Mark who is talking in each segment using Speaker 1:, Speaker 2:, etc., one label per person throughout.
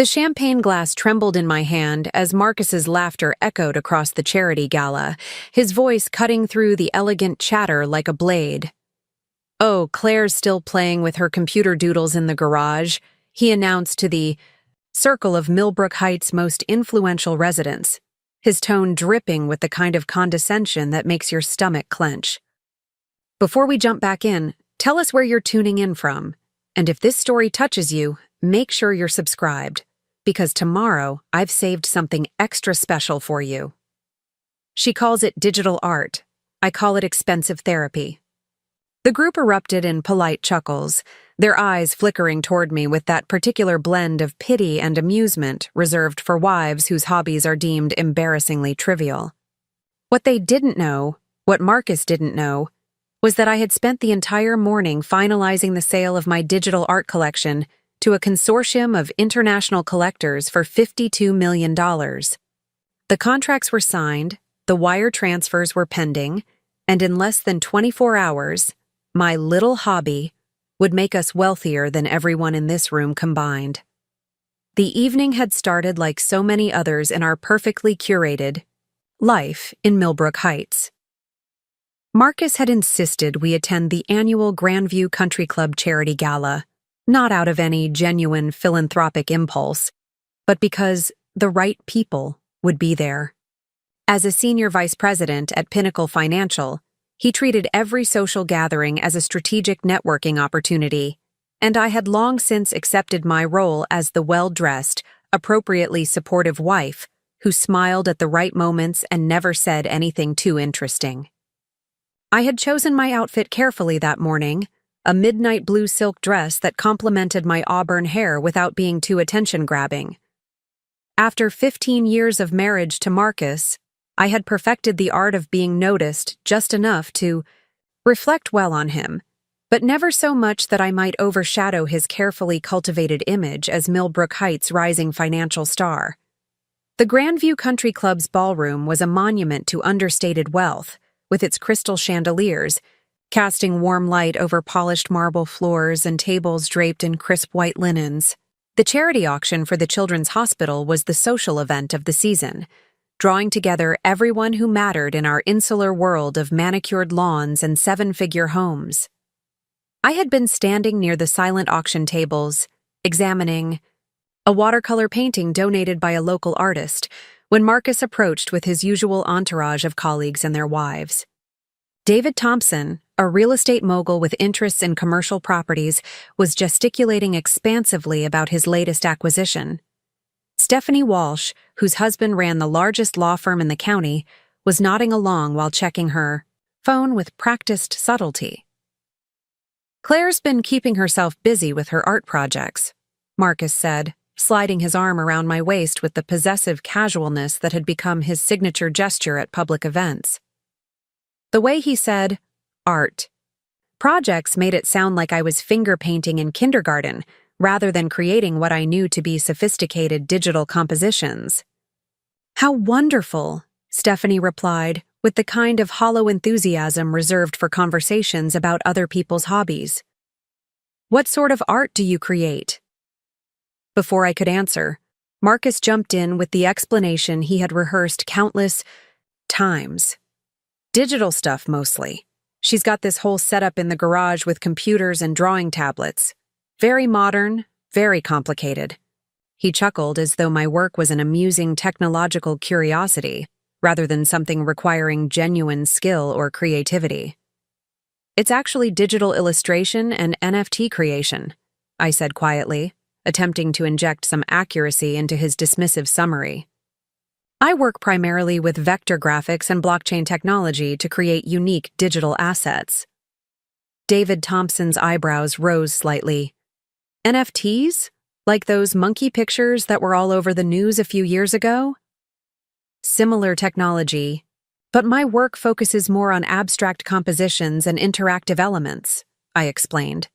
Speaker 1: The champagne glass trembled in my hand as Marcus's laughter echoed across the charity gala, his voice cutting through the elegant chatter like a blade. "Oh, Claire's still playing with her computer doodles in the garage," he announced to the circle of Millbrook Heights' most influential residents, his tone dripping with the kind of condescension that makes your stomach clench. "Before we jump back in, tell us where you're tuning in from. And if this story touches you, make sure you're subscribed, because tomorrow I've saved something extra special for you." She calls it digital art. I call it expensive therapy. The group erupted in polite chuckles, their eyes flickering toward me with that particular blend of pity and amusement reserved for wives whose hobbies are deemed embarrassingly trivial. What they didn't know, what Marcus didn't know, was that I had spent the entire morning finalizing the sale of my digital art collection to a consortium of international collectors for $52 million. The contracts were signed, the wire transfers were pending, and in less than 24 hours, my little hobby would make us wealthier than everyone in this room combined. The evening had started like so many others in our perfectly curated life in Millbrook Heights. Marcus had insisted we attend the annual Grandview Country Club charity gala, not out of any genuine philanthropic impulse, but because the right people would be there. As a senior vice president at Pinnacle Financial, he treated every social gathering as a strategic networking opportunity, and I had long since accepted my role as the well-dressed, appropriately supportive wife who smiled at the right moments and never said anything too interesting. I had chosen my outfit carefully that morning, a midnight blue silk dress that complemented my auburn hair without being too attention-grabbing. After 15 years of marriage to Marcus, I had perfected the art of being noticed just enough to reflect well on him, but never so much that I might overshadow his carefully cultivated image as Millbrook Heights' rising financial star. The Grandview Country Club's ballroom was a monument to understated wealth, with its crystal chandeliers, casting warm light over polished marble floors and tables draped in crisp white linens. The charity auction for the Children's Hospital was the social event of the season, drawing together everyone who mattered in our insular world of manicured lawns and seven-figure homes. I had been standing near the silent auction tables, examining a watercolor painting donated by a local artist, when Marcus approached with his usual entourage of colleagues and their wives. David Thompson, a real estate mogul with interests in commercial properties, was gesticulating expansively about his latest acquisition. Stephanie Walsh, whose husband ran the largest law firm in the county, was nodding along while checking her phone with practiced subtlety. "Claire's been keeping herself busy with her art projects," Marcus said, sliding his arm around my waist with the possessive casualness that had become his signature gesture at public events. The way he said, "art" projects made it sound like I was finger painting in kindergarten, rather than creating what I knew to be sophisticated digital compositions. "How wonderful," Stephanie replied, with the kind of hollow enthusiasm reserved for conversations about other people's hobbies. "What sort of art do you create?" Before I could answer, Marcus jumped in with the explanation he had rehearsed countless times. "Digital stuff, mostly. She's got this whole setup in the garage with computers and drawing tablets. Very modern, very complicated." He chuckled as though my work was an amusing technological curiosity, rather than something requiring genuine skill or creativity. "It's actually digital illustration and NFT creation," I said quietly, attempting to inject some accuracy into his dismissive summary. "I work primarily with vector graphics and blockchain technology to create unique digital assets." David Thompson's eyebrows rose slightly. "NFTs? Like those monkey pictures that were all over the news a few years ago?" "Similar technology, but my work focuses more on abstract compositions and interactive elements," I explained,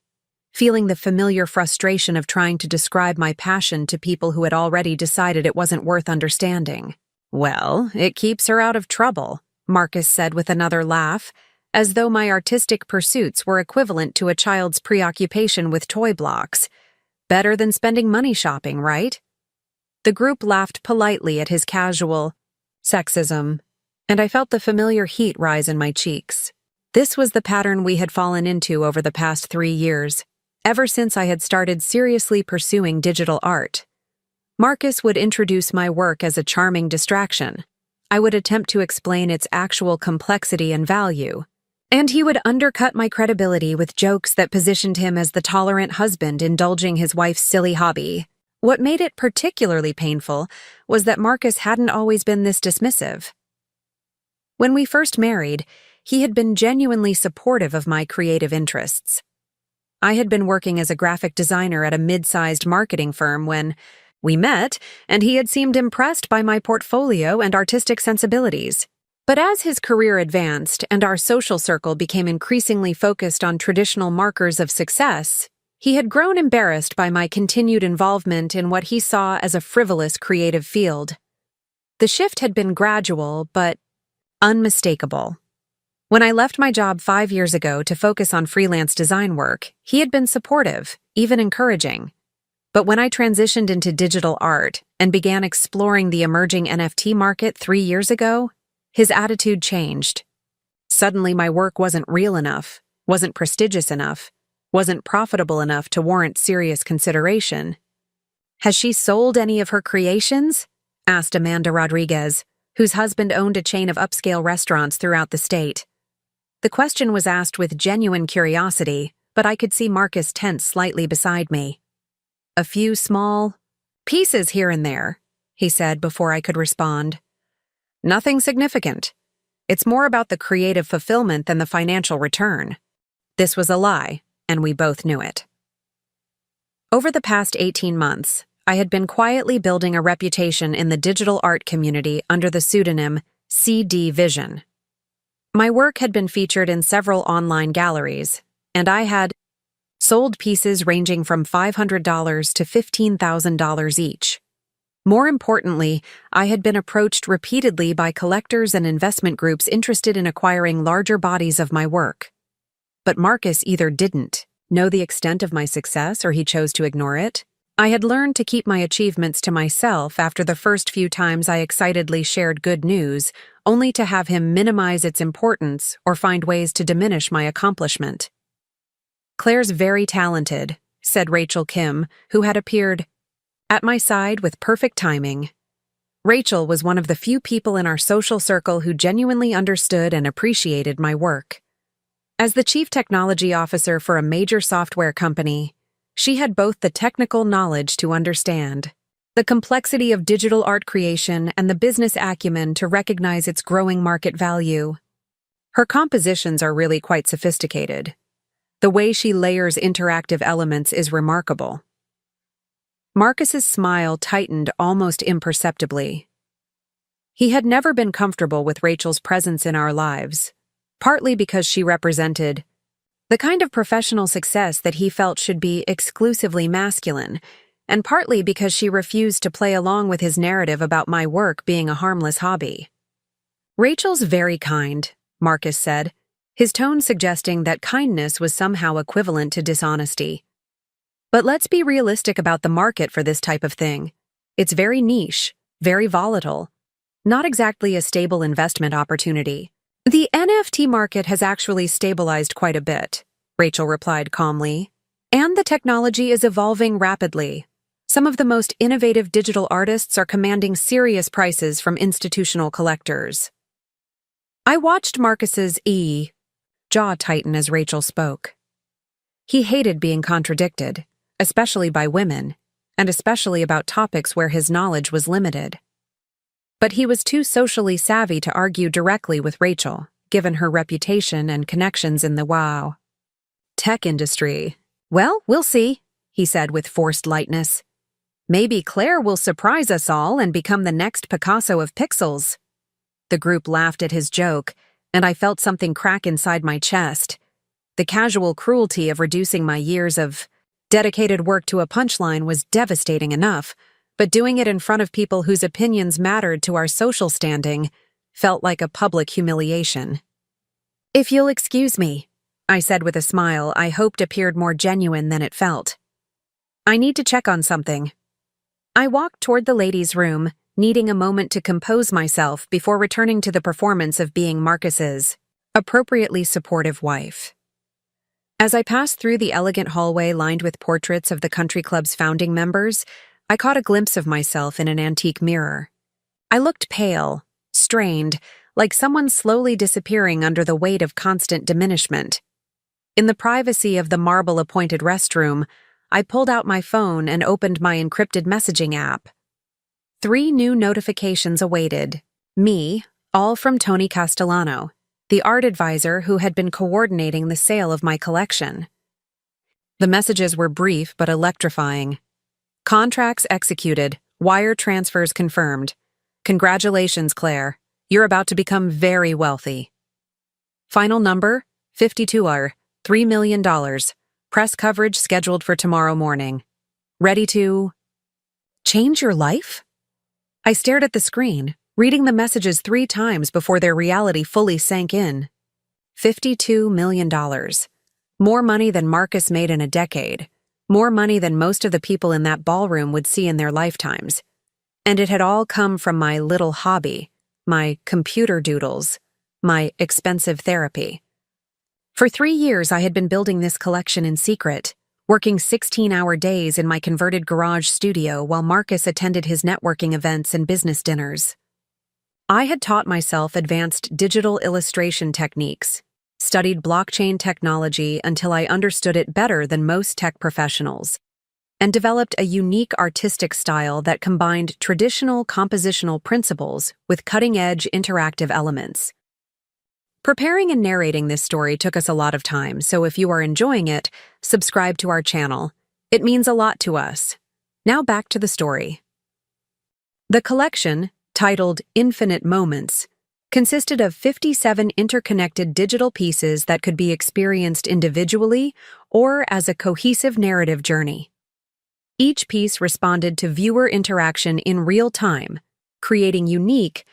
Speaker 1: feeling the familiar frustration of trying to describe my passion to people who had already decided it wasn't worth understanding. "Well, it keeps her out of trouble," Marcus said with another laugh, as though my artistic pursuits were equivalent to a child's preoccupation with toy blocks. "Better than spending money shopping, right?" The group laughed politely at his casual sexism, and I felt the familiar heat rise in my cheeks. This was the pattern we had fallen into over the past 3 years, ever since I had started seriously pursuing digital art. Marcus would introduce my work as a charming distraction. I would attempt to explain its actual complexity and value, and he would undercut my credibility with jokes that positioned him as the tolerant husband indulging his wife's silly hobby. What made it particularly painful was that Marcus hadn't always been this dismissive. When we first married, he had been genuinely supportive of my creative interests. I had been working as a graphic designer at a mid-sized marketing firm when we met, and he had seemed impressed by my portfolio and artistic sensibilities. But as his career advanced and our social circle became increasingly focused on traditional markers of success, he had grown embarrassed by my continued involvement in what he saw as a frivolous creative field. The shift had been gradual, but unmistakable. When I left my job 5 years ago to focus on freelance design work, he had been supportive, even encouraging. But when I transitioned into digital art and began exploring the emerging NFT market 3 years ago, his attitude changed. Suddenly my work wasn't real enough, wasn't prestigious enough, wasn't profitable enough to warrant serious consideration. "Has she sold any of her creations?" asked Amanda Rodriguez, whose husband owned a chain of upscale restaurants throughout the state. The question was asked with genuine curiosity, but I could see Marcus tense slightly beside me. "A few small pieces here and there," he said before I could respond. "Nothing significant. It's more about the creative fulfillment than the financial return." This was a lie, and we both knew it. Over the past 18 months, I had been quietly building a reputation in the digital art community under the pseudonym CD Vision. My work had been featured in several online galleries, and I had sold pieces ranging from $500 to $15,000 each. More importantly, I had been approached repeatedly by collectors and investment groups interested in acquiring larger bodies of my work. But Marcus either didn't know the extent of my success or he chose to ignore it. I had learned to keep my achievements to myself after the first few times I excitedly shared good news, only to have him minimize its importance or find ways to diminish my accomplishment. "Claire's very talented," said Rachel Kim, who had appeared at my side with perfect timing. Rachel was one of the few people in our social circle who genuinely understood and appreciated my work. As the chief technology officer for a major software company, she had both the technical knowledge to understand the complexity of digital art creation and the business acumen to recognize its growing market value. Her compositions are really quite sophisticated. The way she layers interactive elements is remarkable. Marcus's smile tightened almost imperceptibly. He had never been comfortable with Rachel's presence in our lives, partly because she represented the kind of professional success that he felt should be exclusively masculine, and partly because she refused to play along with his narrative about my work being a harmless hobby. "Rachel's very kind," Marcus said, his tone suggesting that kindness was somehow equivalent to dishonesty. "But let's be realistic about the market for this type of thing. It's very niche, very volatile, not exactly a stable investment opportunity." "The NFT market has actually stabilized quite a bit," Rachel replied calmly, "and the technology is evolving rapidly. Some of the most innovative digital artists are commanding serious prices from institutional collectors." I watched Marcus's jaw tighten as Rachel spoke. He hated being contradicted, especially by women, and especially about topics where his knowledge was limited. But he was too socially savvy to argue directly with Rachel, given her reputation and connections in the tech industry. "Well, we'll see," he said with forced lightness. "Maybe Claire will surprise us all and become the next Picasso of pixels." The group laughed at his joke, and I felt something crack inside my chest. The casual cruelty of reducing my years of dedicated work to a punchline was devastating enough, but doing it in front of people whose opinions mattered to our social standing felt like a public humiliation. "If you'll excuse me," I said with a smile I hoped appeared more genuine than it felt. "I need to check on something." I walked toward the ladies' room, needing a moment to compose myself before returning to the performance of being Marcus's appropriately supportive wife. As I passed through the elegant hallway lined with portraits of the country club's founding members, I caught a glimpse of myself in an antique mirror. I looked pale, strained, like someone slowly disappearing under the weight of constant diminishment. In the privacy of the marble-appointed restroom, I pulled out my phone and opened my encrypted messaging app. 3 new notifications awaited. Me, all from Tony Castellano, the art advisor who had been coordinating the sale of my collection. The messages were brief but electrifying. Contracts executed, wire transfers confirmed. Congratulations, Claire. You're about to become very wealthy. Final number, 52R, $3 million. Press coverage scheduled for tomorrow morning. Ready to change your life? I stared at the screen, reading the messages 3 times before their reality fully sank in. $52 million. More money than Marcus made in a decade. More money than most of the people in that ballroom would see in their lifetimes. And it had all come from my little hobby, my computer doodles, my expensive therapy. For 3 years, I had been building this collection in secret, working 16-hour days in my converted garage studio while Marcus attended his networking events and business dinners. I had taught myself advanced digital illustration techniques, studied blockchain technology until I understood it better than most tech professionals, and developed a unique artistic style that combined traditional compositional principles with cutting-edge interactive elements. Preparing and narrating this story took us a lot of time, so if you are enjoying it, subscribe to our channel. It means a lot to us. Now back to the story. The collection, titled Infinite Moments, consisted of 57 interconnected digital pieces that could be experienced individually or as a cohesive narrative journey. Each piece responded to viewer interaction in real time, creating unique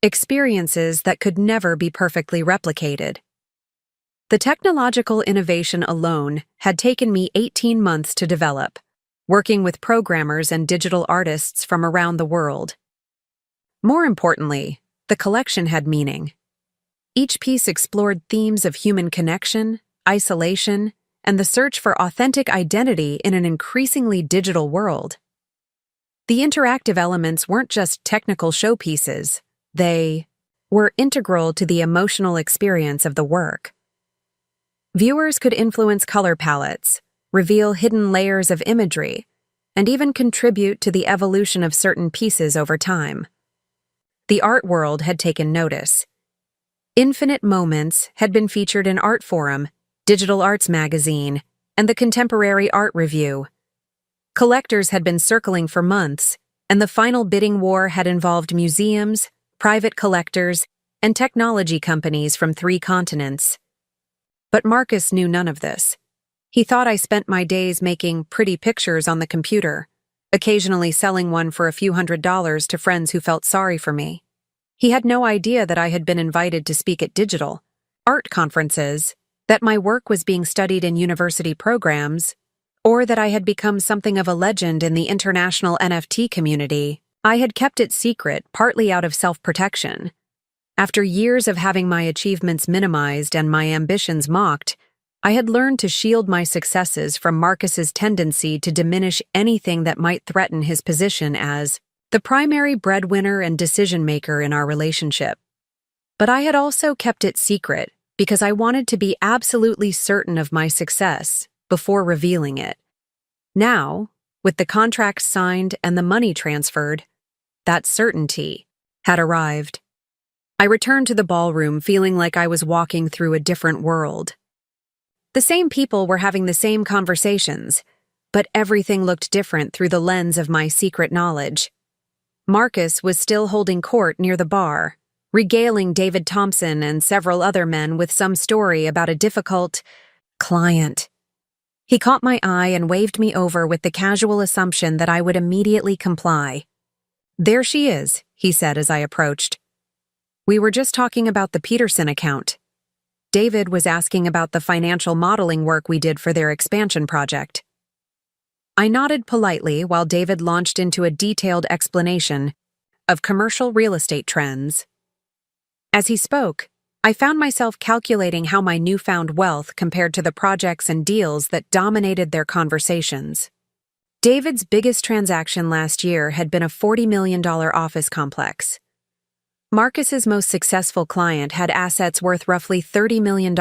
Speaker 1: experiences that could never be perfectly replicated. The technological innovation alone had taken me 18 months to develop, working with programmers and digital artists from around the world. More importantly, the collection had meaning. Each piece explored themes of human connection, isolation, and the search for authentic identity in an increasingly digital world. The interactive elements weren't just technical showpieces. They were integral to the emotional experience of the work. Viewers could influence color palettes, reveal hidden layers of imagery, and even contribute to the evolution of certain pieces over time. The art world had taken notice. Infinite Moments had been featured in Art Forum, Digital Arts Magazine, and the Contemporary Art Review. Collectors had been circling for months, and the final bidding war had involved museums, private collectors, and technology companies from 3 continents. But Marcus knew none of this. He thought I spent my days making pretty pictures on the computer, occasionally selling one for a few $100s to friends who felt sorry for me. He had no idea that I had been invited to speak at digital art conferences, that my work was being studied in university programs, or that I had become something of a legend in the international NFT community. I had kept it secret, partly out of self-protection. After years of having my achievements minimized and my ambitions mocked, I had learned to shield my successes from Marcus's tendency to diminish anything that might threaten his position as the primary breadwinner and decision-maker in our relationship. But I had also kept it secret because I wanted to be absolutely certain of my success before revealing it. Now, with the contracts signed and the money transferred, that certainty had arrived. I returned to the ballroom feeling like I was walking through a different world. The same people were having the same conversations, but everything looked different through the lens of my secret knowledge. Marcus was still holding court near the bar, regaling David Thompson and several other men with some story about a difficult client. He caught my eye and waved me over with the casual assumption that I would immediately comply. "There she is," he said as I approached. "We were just talking about the Peterson account. David was asking about the financial modeling work we did for their expansion project." I nodded politely while David launched into a detailed explanation of commercial real estate trends. As he spoke, I found myself calculating how my newfound wealth compared to the projects and deals that dominated their conversations. David's biggest transaction last year had been a $40 million office complex. Marcus's most successful client had assets worth roughly $30 million.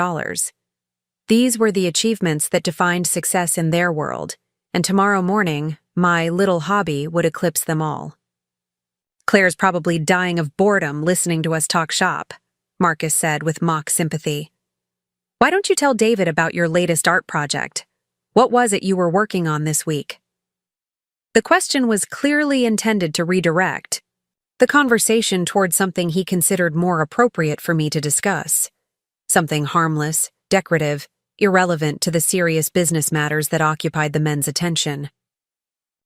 Speaker 1: These were the achievements that defined success in their world, and tomorrow morning, my little hobby would eclipse them all. "Claire's probably dying of boredom listening to us talk shop," Marcus said with mock sympathy. "Why don't you tell David about your latest art project? What was it you were working on this week?" The question was clearly intended to redirect the conversation toward something he considered more appropriate for me to discuss. Something harmless, decorative, irrelevant to the serious business matters that occupied the men's attention.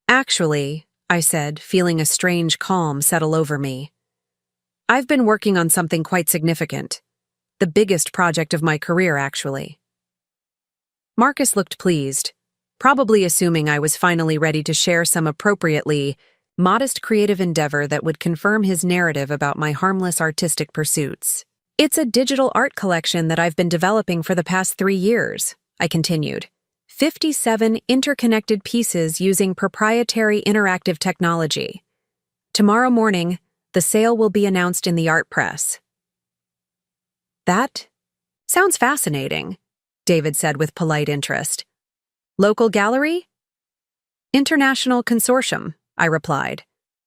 Speaker 1: "Actually," I said, feeling a strange calm settle over me, "I've been working on something quite significant. The biggest project of my career, actually." Marcus looked pleased, probably assuming I was finally ready to share some appropriately modest creative endeavor that would confirm his narrative about my harmless artistic pursuits. "It's a digital art collection that I've been developing for the past 3 years," I continued. 57 interconnected pieces using proprietary interactive technology. Tomorrow morning, the sale will be announced in the art press. "That sounds fascinating," David said with polite interest. "Local gallery?" "International consortium," I replied.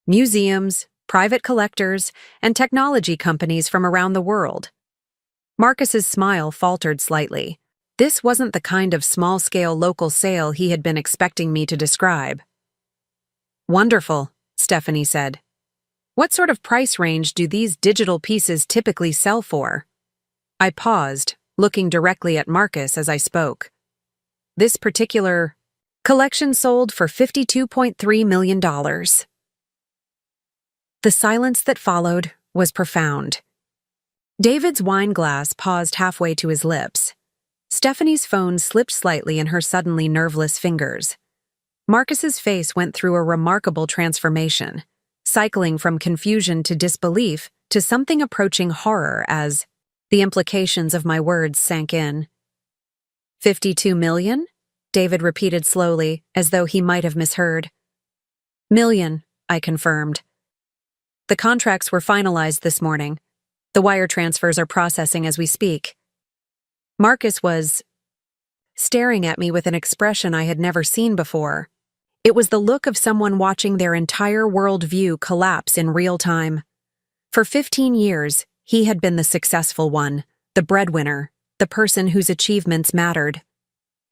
Speaker 1: "Museums, private collectors, and technology companies from around the world." Marcus's smile faltered slightly. This wasn't the kind of small-scale local sale he had been expecting me to describe. "Wonderful," Stephanie said. "What sort of price range do these digital pieces typically sell for?" I paused, looking directly at Marcus as I spoke. "This particular collection sold for $52.3 million. The silence that followed was profound. David's wine glass paused halfway to his lips. Stephanie's phone slipped slightly in her suddenly nerveless fingers. Marcus's face went through a remarkable transformation, cycling from confusion to disbelief to something approaching horror as the implications of my words sank in. "52 million?" David repeated slowly, as though he might have misheard. "Million," I confirmed. "The contracts were finalized this morning. The wire transfers are processing as we speak." Marcus was staring at me with an expression I had never seen before. It was the look of someone watching their entire worldview collapse in real time. For 15 years, he had been the successful one, the breadwinner, the person whose achievements mattered.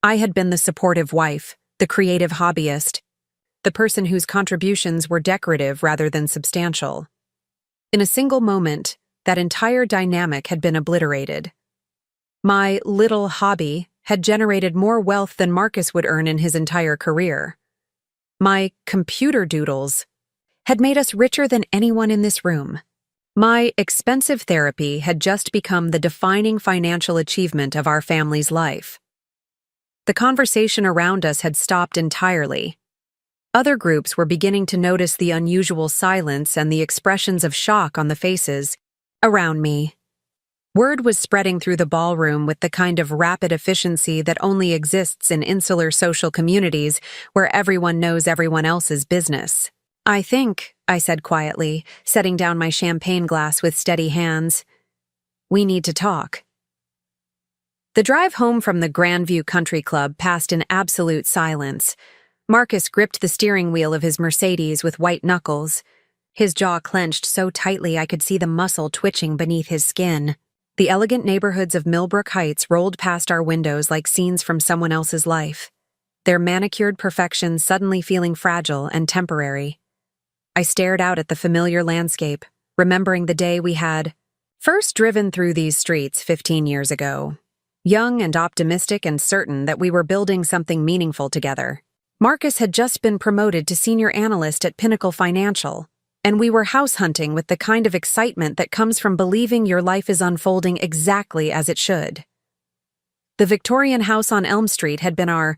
Speaker 1: I had been the supportive wife, the creative hobbyist, the person whose contributions were decorative rather than substantial. In a single moment, that entire dynamic had been obliterated. My little hobby had generated more wealth than Marcus would earn in his entire career. My computer doodles had made us richer than anyone in this room. My expensive therapy had just become the defining financial achievement of our family's life. The conversation around us had stopped entirely. Other groups were beginning to notice the unusual silence and the expressions of shock on the faces around me. Word was spreading through the ballroom with the kind of rapid efficiency that only exists in insular social communities where everyone knows everyone else's business. "I think," I said quietly, setting down my champagne glass with steady hands, "we need to talk." The drive home from the Grandview Country Club passed in absolute silence. Marcus gripped the steering wheel of his Mercedes with white knuckles. His jaw clenched so tightly I could see the muscle twitching beneath his skin. The elegant neighborhoods of Millbrook Heights rolled past our windows like scenes from someone else's life, their manicured perfection suddenly feeling fragile and temporary. I stared out at the familiar landscape, remembering the day we had first driven through these streets 15 years ago. Young and optimistic and certain that we were building something meaningful together. Marcus had just been promoted to senior analyst at Pinnacle Financial, and we were house hunting with the kind of excitement that comes from believing your life is unfolding exactly as it should. The Victorian house on Elm Street had been our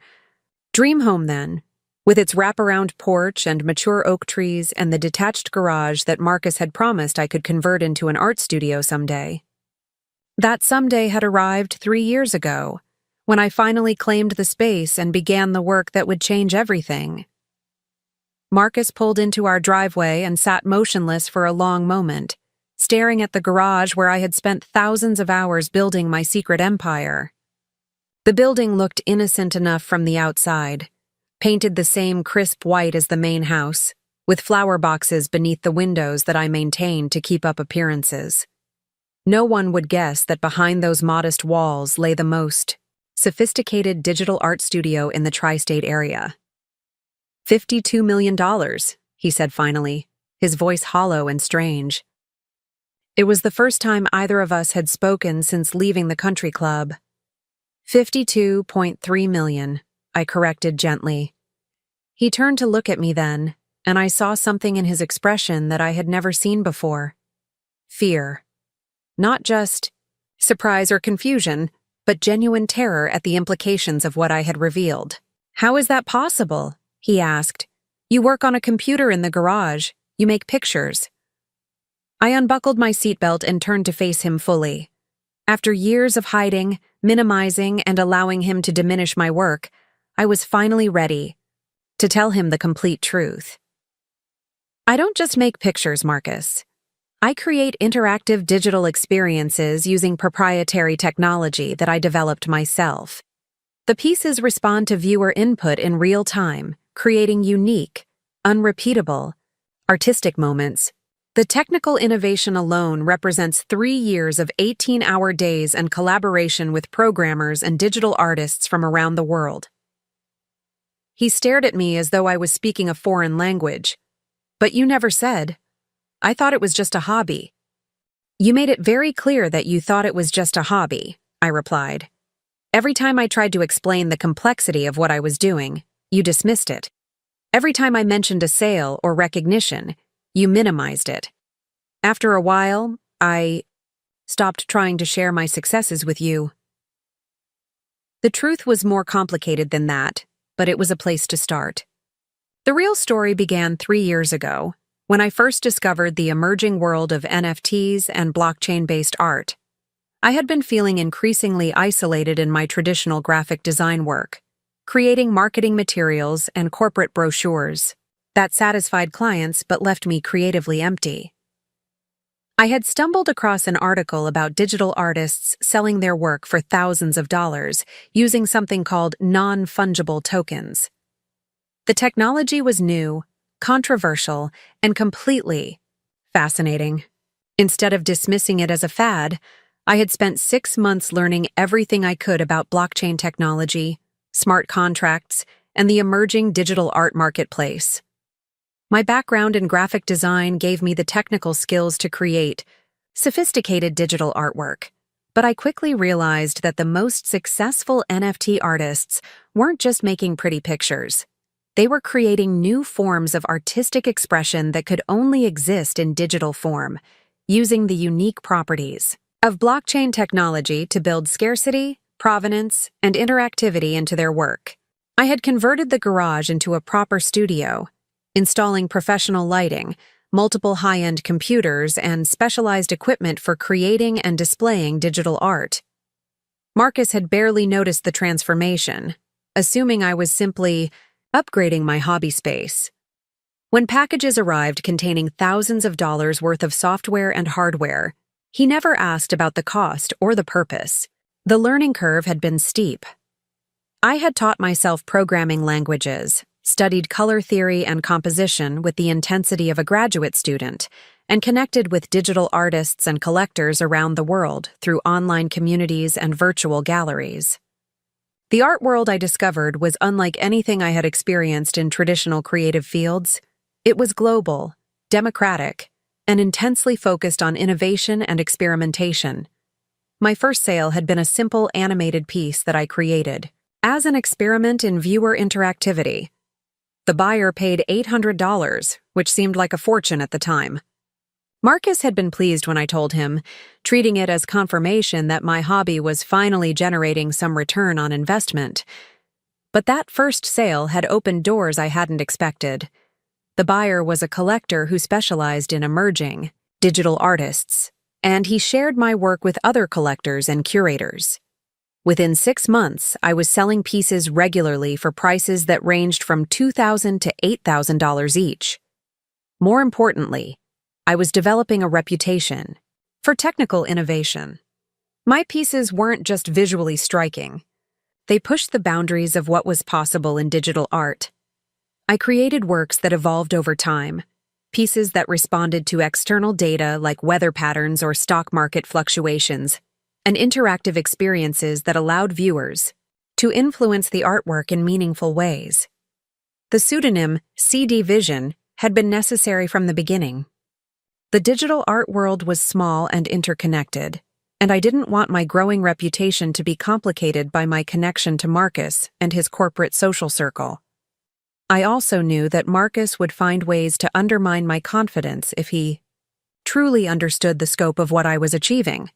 Speaker 1: dream home then, with its wraparound porch and mature oak trees and the detached garage that Marcus had promised I could convert into an art studio someday. That someday had arrived 3 years ago, when I finally claimed the space and began the work that would change everything. Marcus pulled into our driveway and sat motionless for a long moment, staring at the garage where I had spent thousands of hours building my secret empire. The building looked innocent enough from the outside, painted the same crisp white as the main house, with flower boxes beneath the windows that I maintained to keep up appearances. No one would guess that behind those modest walls lay the most sophisticated digital art studio in the tri-state area. $52 million, he said finally, his voice hollow and strange. It was the first time either of us had spoken since leaving the country club. 52.3 million, I corrected gently. He turned to look at me then, and I saw something in his expression that I had never seen before. Fear. Not just surprise or confusion, but genuine terror at the implications of what I had revealed. "How is that possible?" he asked. "You work on a computer in the garage. You make pictures." I unbuckled my seatbelt and turned to face him fully. After years of hiding, minimizing, and allowing him to diminish my work, I was finally ready to tell him the complete truth. "I don't just make pictures, Marcus. I create interactive digital experiences using proprietary technology that I developed myself. The pieces respond to viewer input in real time, creating unique, unrepeatable, artistic moments. The technical innovation alone represents 3 years of 18-hour days and collaboration with programmers and digital artists from around the world." He stared at me as though I was speaking a foreign language. "But you never said. I thought it was just a hobby." "You made it very clear that you thought it was just a hobby," I replied. "Every time I tried to explain the complexity of what I was doing, you dismissed it. Every time I mentioned a sale or recognition, you minimized it. After a while, I stopped trying to share my successes with you." The truth was more complicated than that, but it was a place to start. The real story began 3 years ago, when I first discovered the emerging world of NFTs and blockchain-based art. I had been feeling increasingly isolated in my traditional graphic design work, creating marketing materials and corporate brochures that satisfied clients but left me creatively empty. I had stumbled across an article about digital artists selling their work for thousands of dollars using something called non-fungible tokens. The technology was new, controversial, and completely fascinating. Instead of dismissing it as a fad, I had spent 6 months learning everything I could about blockchain technology, smart contracts, and the emerging digital art marketplace. My background in graphic design gave me the technical skills to create sophisticated digital artwork, but I quickly realized that the most successful NFT artists weren't just making pretty pictures. They were creating new forms of artistic expression that could only exist in digital form, using the unique properties of blockchain technology to build scarcity, provenance, and interactivity into their work. I had converted the garage into a proper studio, installing professional lighting, multiple high-end computers, and specialized equipment for creating and displaying digital art. Marcus had barely noticed the transformation, assuming I was simply upgrading my hobby space. When packages arrived containing thousands of dollars worth of software and hardware, he never asked about the cost or the purpose. The learning curve had been steep. I had taught myself programming languages, studied color theory and composition with the intensity of a graduate student, and connected with digital artists and collectors around the world through online communities and virtual galleries. The art world I discovered was unlike anything I had experienced in traditional creative fields. It was global, democratic, and intensely focused on innovation and experimentation. My first sale had been a simple animated piece that I created as an experiment in viewer interactivity. The buyer paid $800, which seemed like a fortune at the time. Marcus had been pleased when I told him, treating it as confirmation that my hobby was finally generating some return on investment. But that first sale had opened doors I hadn't expected. The buyer was a collector who specialized in emerging digital artists, and he shared my work with other collectors and curators. Within 6 months, I was selling pieces regularly for prices that ranged from $2,000 to $8,000 each. More importantly, I was developing a reputation for technical innovation. My pieces weren't just visually striking. They pushed the boundaries of what was possible in digital art. I created works that evolved over time, pieces that responded to external data like weather patterns or stock market fluctuations, and interactive experiences that allowed viewers to influence the artwork in meaningful ways. The pseudonym CD Vision had been necessary from the beginning. The digital art world was small and interconnected, and I didn't want my growing reputation to be complicated by my connection to Marcus and his corporate social circle. I also knew that Marcus would find ways to undermine my confidence if he truly understood the scope of what I was achieving.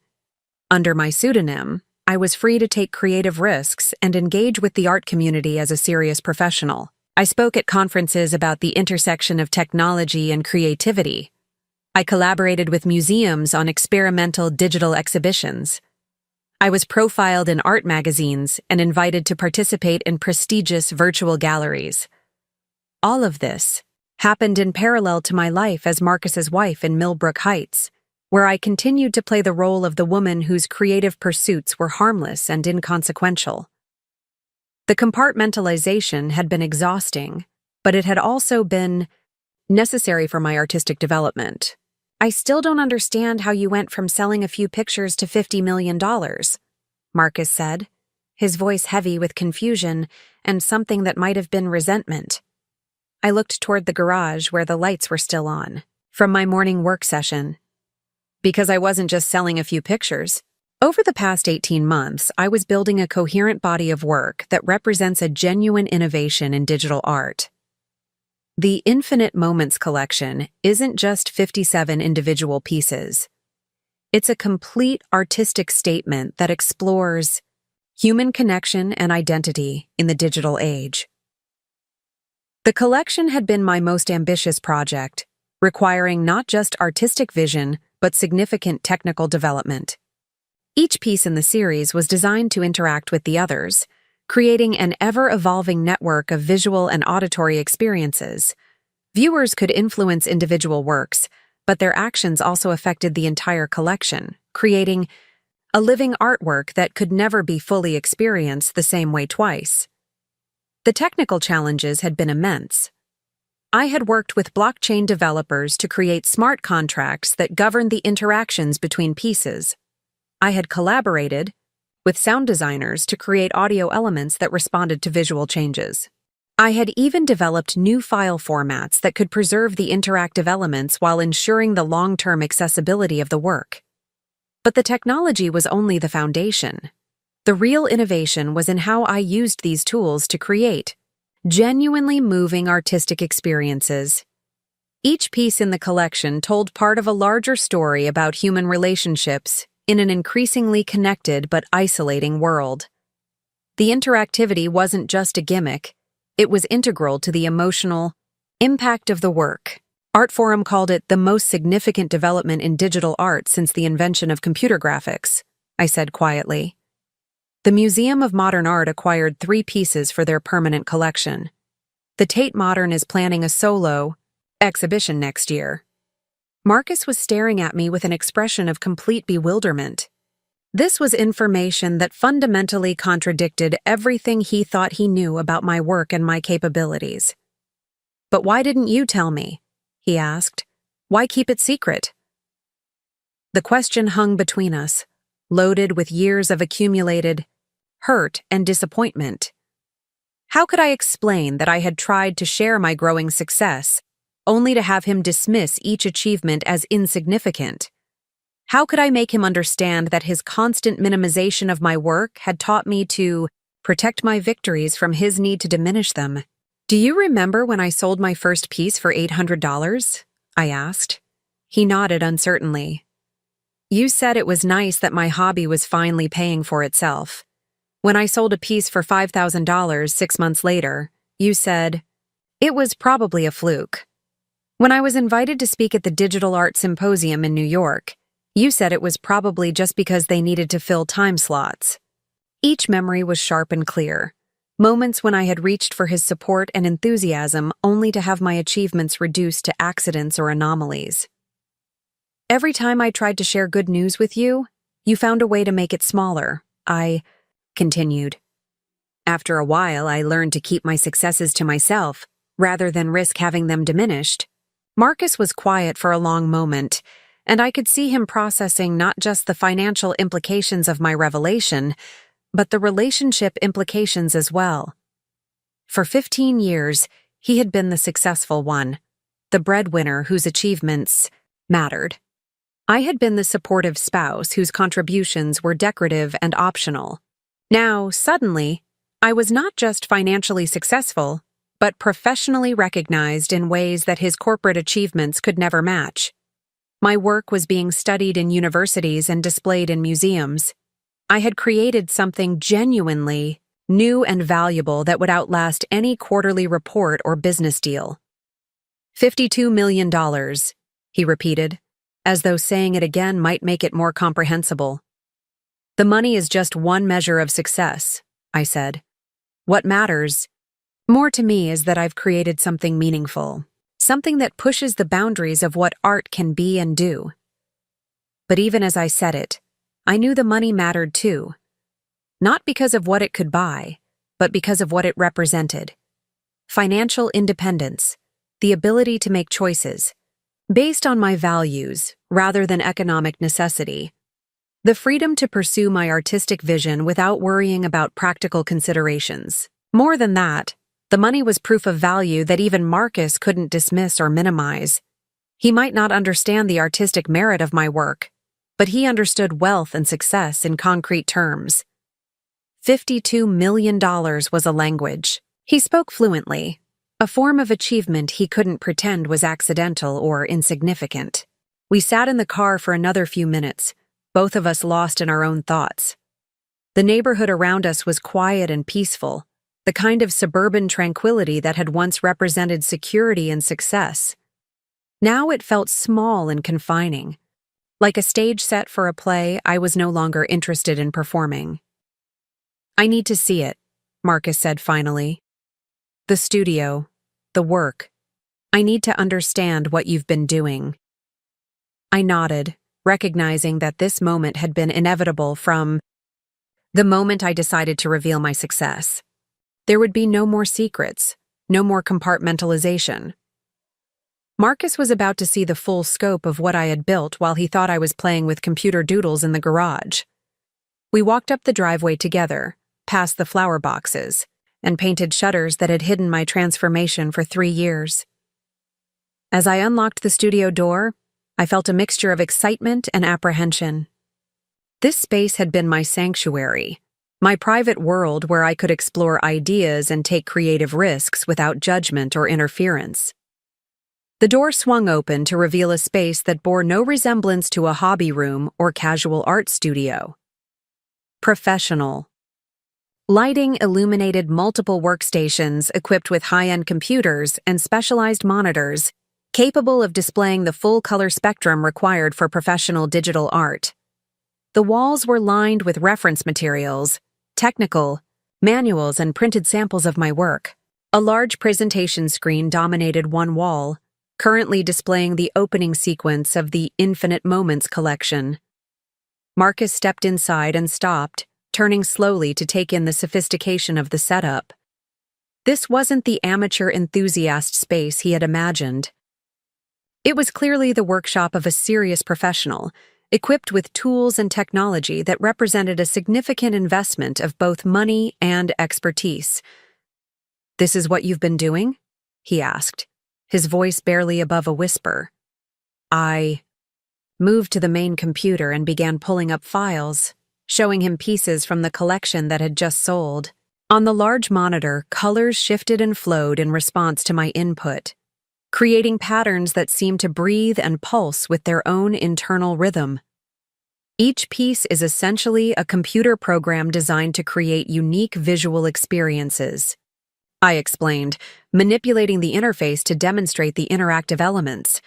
Speaker 1: Under my pseudonym, I was free to take creative risks and engage with the art community as a serious professional. I spoke at conferences about the intersection of technology and creativity. I collaborated with museums on experimental digital exhibitions. I was profiled in art magazines and invited to participate in prestigious virtual galleries. All of this happened in parallel to my life as Marcus's wife in Millbrook Heights, where I continued to play the role of the woman whose creative pursuits were harmless and inconsequential. The compartmentalization had been exhausting, but it had also been necessary for my artistic development. I still don't understand how you went from selling a few pictures to $50 million, Marcus said, his voice heavy with confusion and something that might have been resentment. I looked toward the garage where the lights were still on, from my morning work session. Because I wasn't just selling a few pictures. Over the past 18 months, I was building a coherent body of work that represents a genuine innovation in digital art. The Infinite Moments collection isn't just 57 individual pieces. It's a complete artistic statement that explores human connection and identity in the digital age. The collection had been my most ambitious project, requiring not just artistic vision, but significant technical development. Each piece in the series was designed to interact with the others, creating an ever-evolving network of visual and auditory experiences. Viewers could influence individual works, but their actions also affected the entire collection, creating a living artwork that could never be fully experienced the same way twice. The technical challenges had been immense. I had worked with blockchain developers to create smart contracts that governed the interactions between pieces. I had collaborated with sound designers to create audio elements that responded to visual changes. I had even developed new file formats that could preserve the interactive elements while ensuring the long-term accessibility of the work. But the technology was only the foundation. The real innovation was in how I used these tools to create genuinely moving artistic experiences. Each piece in the collection told part of a larger story about human relationships in an increasingly connected but isolating world. The interactivity wasn't just a gimmick, it was integral to the emotional impact of the work. Artforum called it the most significant development in digital art since the invention of computer graphics, I said quietly. The Museum of Modern Art acquired 3 pieces for their permanent collection. The Tate Modern is planning a solo exhibition next year. Marcus was staring at me with an expression of complete bewilderment. This was information that fundamentally contradicted everything he thought he knew about my work and my capabilities. "But why didn't you tell me?" he asked. "Why keep it secret?" The question hung between us, loaded with years of accumulated hurt and disappointment. How could I explain that I had tried to share my growing success, only to have him dismiss each achievement as insignificant? How could I make him understand that his constant minimization of my work had taught me to protect my victories from his need to diminish them? "Do you remember when I sold my first piece for $800? I asked. He nodded uncertainly. "You said it was nice that my hobby was finally paying for itself. When I sold a piece for $5,000 6 months later, you said, "It was probably a fluke." When I was invited to speak at the Digital Art Symposium in New York, you said it was probably just because they needed to fill time slots. Each memory was sharp and clear. Moments when I had reached for his support and enthusiasm only to have my achievements reduced to accidents or anomalies. Every time I tried to share good news with you, you found a way to make it smaller. I continued. After a while, I learned to keep my successes to myself, rather than risk having them diminished. Marcus was quiet for a long moment, and I could see him processing not just the financial implications of my revelation, but the relationship implications as well. For 15 years, he had been the successful one, the breadwinner whose achievements mattered. I had been the supportive spouse whose contributions were decorative and optional. Now, suddenly, I was not just financially successful, but professionally recognized in ways that his corporate achievements could never match. My work was being studied in universities and displayed in museums. I had created something genuinely new and valuable that would outlast any quarterly report or business deal. $52 million, he repeated, as though saying it again might make it more comprehensible. The money is just one measure of success, I said. What matters more to me is that I've created something meaningful, something that pushes the boundaries of what art can be and do. But even as I said it, I knew the money mattered too. Not because of what it could buy, but because of what it represented. Financial independence, the ability to make choices, based on my values rather than economic necessity. The freedom to pursue my artistic vision without worrying about practical considerations. More than that, the money was proof of value that even Marcus couldn't dismiss or minimize. He might not understand the artistic merit of my work, but he understood wealth and success in concrete terms. $52 million was a language. He spoke fluently, a form of achievement he couldn't pretend was accidental or insignificant. We sat in the car for another few minutes, both of us lost in our own thoughts. The neighborhood around us was quiet and peaceful, the kind of suburban tranquility that had once represented security and success. Now it felt small and confining. Like a stage set for a play I was no longer interested in performing. "I need to see it," Marcus said finally. "The studio, the work. I need to understand what you've been doing." I nodded, recognizing that this moment had been inevitable from the moment I decided to reveal my success. There would be no more secrets, no more compartmentalization. Marcus was about to see the full scope of what I had built while he thought I was playing with computer doodles in the garage. We walked up the driveway together, past the flower boxes, and painted shutters that had hidden my transformation for 3 years. As I unlocked the studio door, I felt a mixture of excitement and apprehension. This space had been my sanctuary, my private world where I could explore ideas and take creative risks without judgment or interference. The door swung open to reveal a space that bore no resemblance to a hobby room or casual art studio. Professional. Lighting illuminated multiple workstations equipped with high-end computers and specialized monitors, capable of displaying the full color spectrum required for professional digital art. The walls were lined with reference materials, technical, manuals, and printed samples of my work. A large presentation screen dominated one wall, currently displaying the opening sequence of the Infinite Moments collection. Marcus stepped inside and stopped, turning slowly to take in the sophistication of the setup. This wasn't the amateur enthusiast space he had imagined. It was clearly the workshop of a serious professional, equipped with tools and technology that represented a significant investment of both money and expertise. "This is what you've been doing?" he asked, his voice barely above a whisper. I moved to the main computer and began pulling up files, showing him pieces from the collection that had just sold. On the large monitor, colors shifted and flowed in response to my input, creating patterns that seemed to breathe and pulse with their own internal rhythm. Each piece is essentially a computer program designed to create unique visual experiences. I explained, manipulating the interface to demonstrate the interactive elements.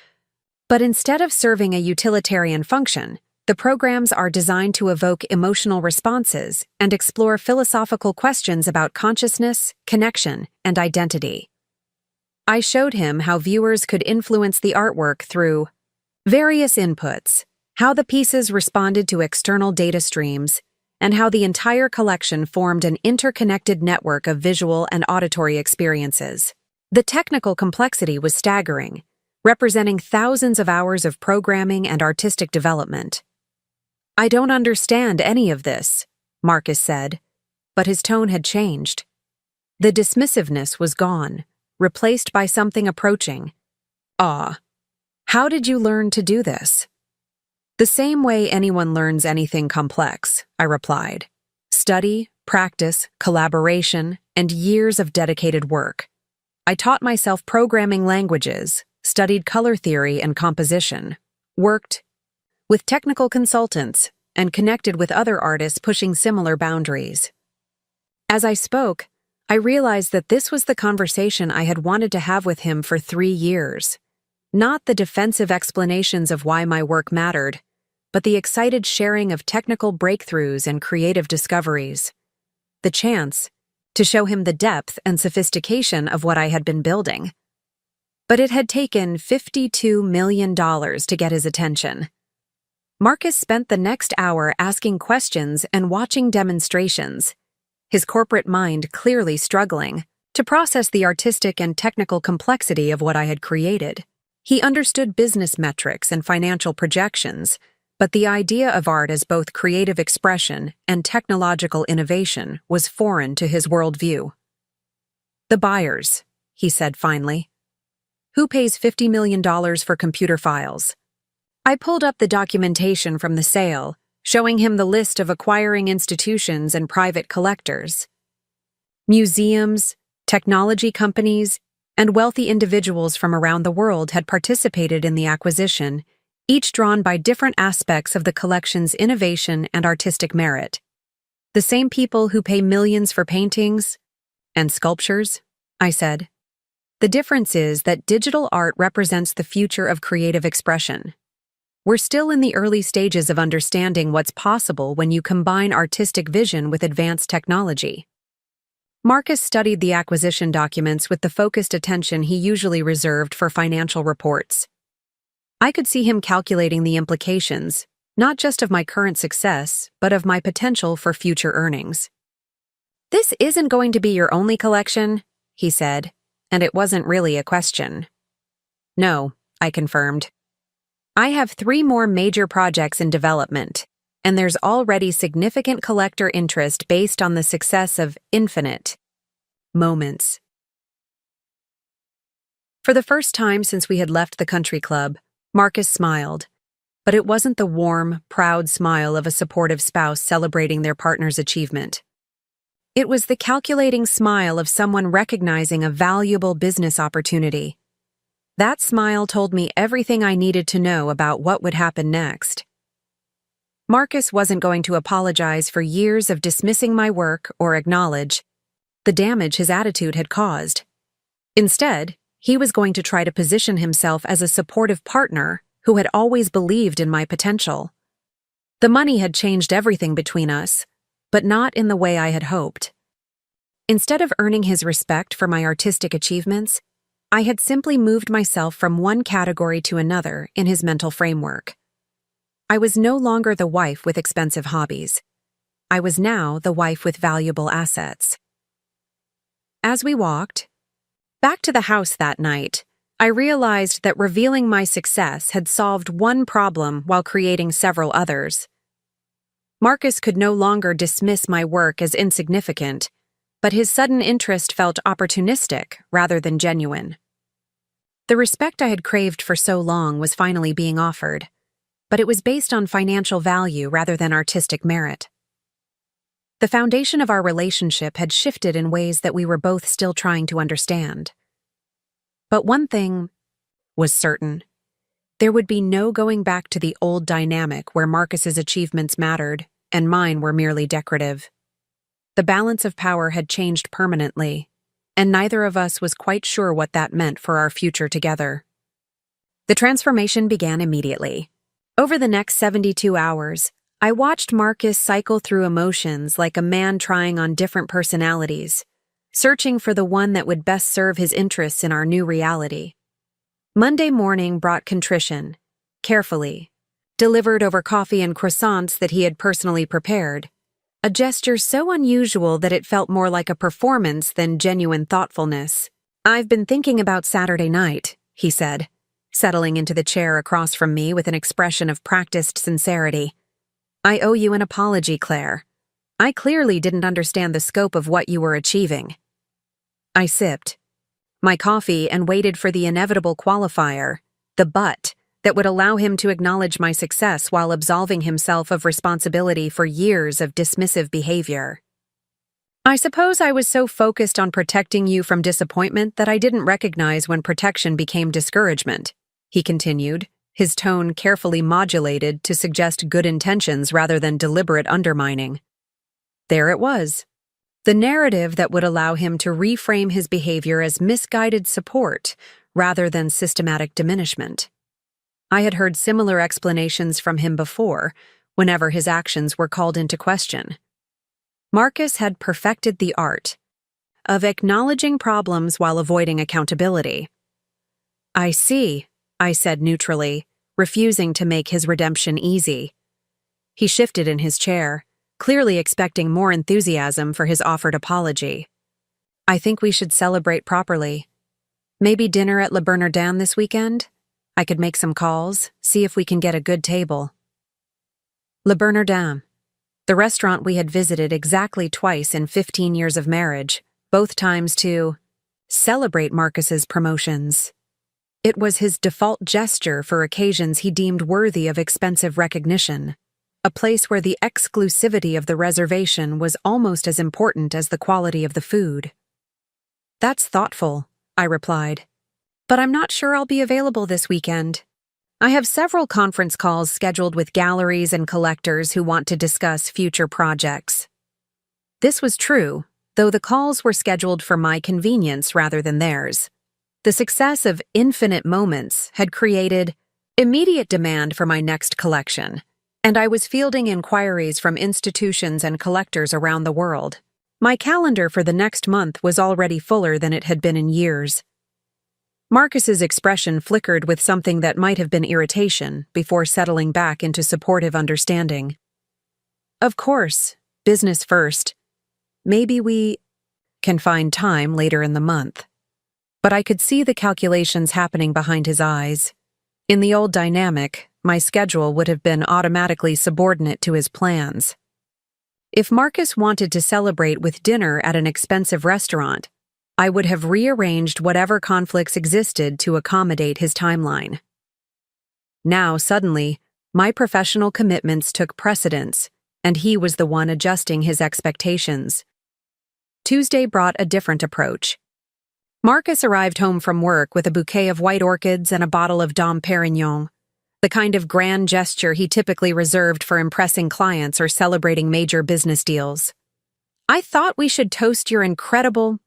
Speaker 1: But instead of serving a utilitarian function, the programs are designed to evoke emotional responses and explore philosophical questions about consciousness, connection, and identity. I showed him how viewers could influence the artwork through various inputs, how the pieces responded to external data streams, and how the entire collection formed an interconnected network of visual and auditory experiences. The technical complexity was staggering, representing thousands of hours of programming and artistic development. "I don't understand any of this," Marcus said, but his tone had changed. The dismissiveness was gone, replaced by something approaching awe. "How did you learn to do this?" "The same way anyone learns anything complex," I replied. "Study, practice, collaboration, and years of dedicated work. I taught myself programming languages, studied color theory and composition, worked with technical consultants, and connected with other artists pushing similar boundaries." As I spoke, I realized that this was the conversation I had wanted to have with him for 3 years. Not the defensive explanations of why my work mattered, but the excited sharing of technical breakthroughs and creative discoveries. The chance to show him the depth and sophistication of what I had been building. But it had taken $52 million to get his attention. Marcus spent the next hour asking questions and watching demonstrations, his corporate mind clearly struggling to process the artistic and technical complexity of what I had created. He understood business metrics and financial projections, but the idea of art as both creative expression and technological innovation was foreign to his worldview. "The buyers," he said finally. "Who pays $50 million for computer files?" I pulled up the documentation from the sale, showing him the list of acquiring institutions and private collectors. Museums, technology companies, and wealthy individuals from around the world had participated in the acquisition, each drawn by different aspects of the collection's innovation and artistic merit. "The same people who pay millions for paintings and sculptures," I said. "The difference is that digital art represents the future of creative expression. We're still in the early stages of understanding what's possible when you combine artistic vision with advanced technology." Marcus studied the acquisition documents with the focused attention he usually reserved for financial reports. I could see him calculating the implications, not just of my current success, but of my potential for future earnings. "This isn't going to be your only collection," he said, and it wasn't really a question. "No," I confirmed. "I have 3 more major projects in development, and there's already significant collector interest based on the success of Infinite Moments." For the first time since we had left the country club, Marcus smiled, but it wasn't the warm, proud smile of a supportive spouse celebrating their partner's achievement. It was the calculating smile of someone recognizing a valuable business opportunity. That smile told me everything I needed to know about what would happen next. Marcus wasn't going to apologize for years of dismissing my work or acknowledge the damage his attitude had caused. Instead, he was going to try to position himself as a supportive partner who had always believed in my potential. The money had changed everything between us, but not in the way I had hoped. Instead of earning his respect for my artistic achievements, I had simply moved myself from one category to another in his mental framework. I was no longer the wife with expensive hobbies. I was now the wife with valuable assets. As we walked back to the house that night, I realized that revealing my success had solved one problem while creating several others. Marcus could no longer dismiss my work as insignificant, but his sudden interest felt opportunistic rather than genuine. The respect I had craved for so long was finally being offered, but it was based on financial value rather than artistic merit. The foundation of our relationship had shifted in ways that we were both still trying to understand. But one thing was certain. There would be no going back to the old dynamic where Marcus's achievements mattered and mine were merely decorative. The balance of power had changed permanently, and neither of us was quite sure what that meant for our future together. The transformation began immediately. Over the next 72 hours, I watched Marcus cycle through emotions like a man trying on different personalities, searching for the one that would best serve his interests in our new reality. Monday morning brought contrition, carefully, delivered over coffee and croissants that he had personally prepared, a gesture so unusual that it felt more like a performance than genuine thoughtfulness. "I've been thinking about Saturday night," he said, settling into the chair across from me with an expression of practiced sincerity. "I owe you an apology, Claire. I clearly didn't understand the scope of what you were achieving." I sipped my coffee and waited for the inevitable qualifier, the but, that would allow him to acknowledge my success while absolving himself of responsibility for years of dismissive behavior. "I suppose I was so focused on protecting you from disappointment that I didn't recognize when protection became discouragement," he continued, his tone carefully modulated to suggest good intentions rather than deliberate undermining. There it was. The narrative that would allow him to reframe his behavior as misguided support rather than systematic diminishment. I had heard similar explanations from him before, whenever his actions were called into question. Marcus had perfected the art of acknowledging problems while avoiding accountability. "I see," I said neutrally, refusing to make his redemption easy. He shifted in his chair, clearly expecting more enthusiasm for his offered apology. "I think we should celebrate properly. Maybe dinner at Le Bernardin this weekend? I could make some calls, see if we can get a good table." Le Bernardin, the restaurant we had visited exactly twice in 15 years of marriage, both times to celebrate Marcus's promotions. It was his default gesture for occasions he deemed worthy of expensive recognition, a place where the exclusivity of the reservation was almost as important as the quality of the food. "That's thoughtful," I replied. "But I'm not sure I'll be available this weekend. I have several conference calls scheduled with galleries and collectors who want to discuss future projects." This was true, though the calls were scheduled for my convenience rather than theirs. The success of Infinite Moments had created immediate demand for my next collection, and I was fielding inquiries from institutions and collectors around the world. My calendar for the next month was already fuller than it had been in years. Marcus's expression flickered with something that might have been irritation before settling back into supportive understanding. "Of course, business first. Maybe we can find time later in the month." But I could see the calculations happening behind his eyes. In the old dynamic, my schedule would have been automatically subordinate to his plans. If Marcus wanted to celebrate with dinner at an expensive restaurant, I would have rearranged whatever conflicts existed to accommodate his timeline. Now, suddenly, my professional commitments took precedence, and he was the one adjusting his expectations. Tuesday brought a different approach. Marcus arrived home from work with a bouquet of white orchids and a bottle of Dom Pérignon, the kind of grand gesture he typically reserved for impressing clients or celebrating major business deals. "I thought we should toast your incredible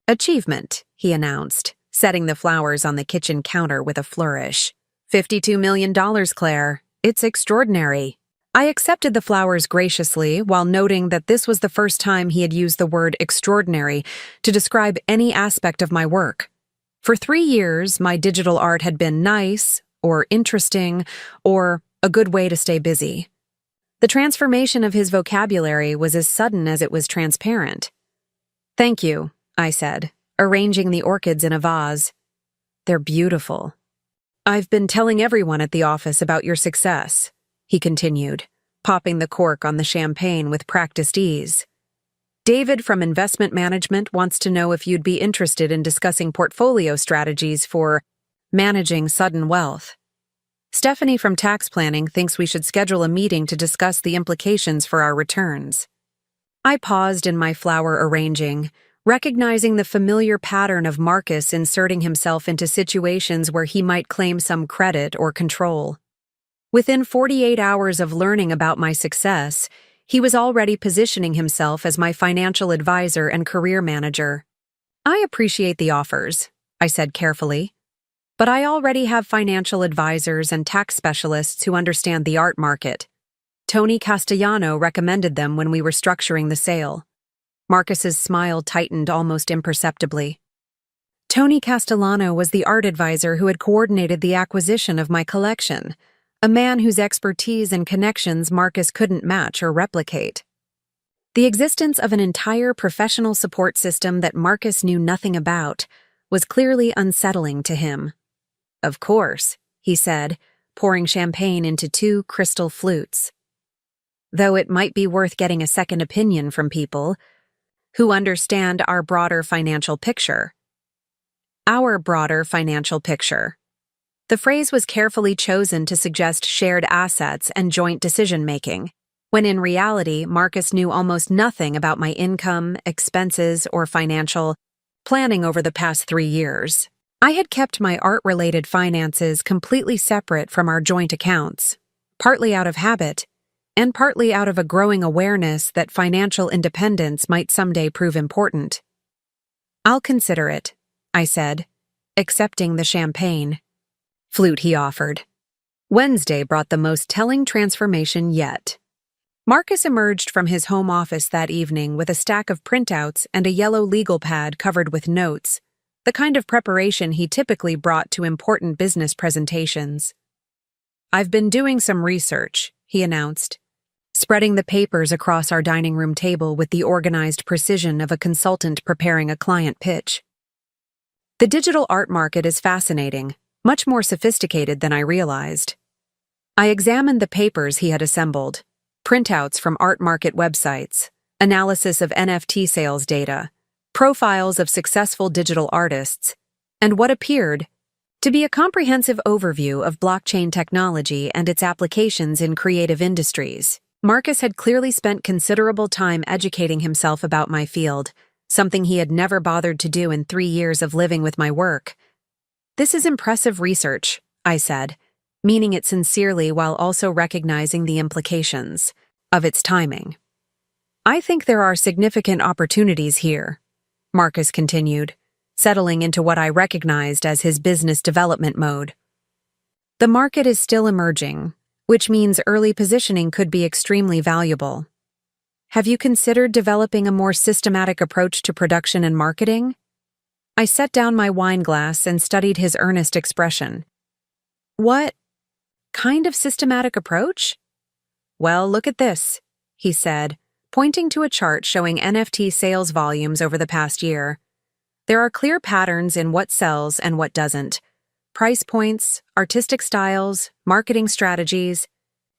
Speaker 1: achievement," he announced, setting the flowers on the kitchen counter with a flourish. $52 million, Claire. It's extraordinary." I accepted the flowers graciously while noting that this was the first time he had used the word extraordinary to describe any aspect of my work. For 3 years, my digital art had been nice, or interesting, or a good way to stay busy. The transformation of his vocabulary was as sudden as it was transparent. "Thank you," I said, arranging the orchids in a vase. "They're beautiful. I've been telling everyone at the office about your success," he continued, popping the cork on the champagne with practiced ease. "David from Investment Management wants to know if you'd be interested in discussing portfolio strategies for managing sudden wealth. Stephanie from Tax Planning thinks we should schedule a meeting to discuss the implications for our returns." I paused in my flower arranging, recognizing the familiar pattern of Marcus inserting himself into situations where he might claim some credit or control. Within 48 hours of learning about my success, he was already positioning himself as my financial advisor and career manager. "I appreciate the offers," I said carefully, "but I already have financial advisors and tax specialists who understand the art market. Tony Castellano recommended them when we were structuring the sale." Marcus's smile tightened almost imperceptibly. Tony Castellano was the art advisor who had coordinated the acquisition of my collection, a man whose expertise and connections Marcus couldn't match or replicate. The existence of an entire professional support system that Marcus knew nothing about was clearly unsettling to him. "Of course," he said, pouring champagne into 2 crystal flutes. "Though it might be worth getting a second opinion from people who understand our broader financial picture." Our broader financial picture. The phrase was carefully chosen to suggest shared assets and joint decision-making, when in reality Marcus knew almost nothing about my income, expenses, or financial planning over the past 3 years. I had kept my art-related finances completely separate from our joint accounts, partly out of habit, and partly out of a growing awareness that financial independence might someday prove important. "I'll consider it," I said, accepting the champagne. Flute he offered. Wednesday brought the most telling transformation yet. Marcus emerged from his home office that evening with a stack of printouts and a yellow legal pad covered with notes, the kind of preparation he typically brought to important business presentations. "I've been doing some research," he announced, spreading the papers across our dining room table with the organized precision of a consultant preparing a client pitch. "The digital art market is fascinating, much more sophisticated than I realized." I examined the papers he had assembled, printouts from art market websites, analysis of NFT sales data, profiles of successful digital artists, and what appeared to be a comprehensive overview of blockchain technology and its applications in creative industries. Marcus had clearly spent considerable time educating himself about my field, something he had never bothered to do in 3 years of living with my work. "This is impressive research," I said, meaning it sincerely while also recognizing the implications of its timing. "I think there are significant opportunities here," Marcus continued, settling into what I recognized as his business development mode. "The market is still emerging, which means early positioning could be extremely valuable. Have you considered developing a more systematic approach to production and marketing?" I set down my wine glass and studied his earnest expression. "What kind of systematic approach?" "Well, look at this," he said, pointing to a chart showing NFT sales volumes over the past year. "There are clear patterns in what sells and what doesn't. Price points, artistic styles, marketing strategies.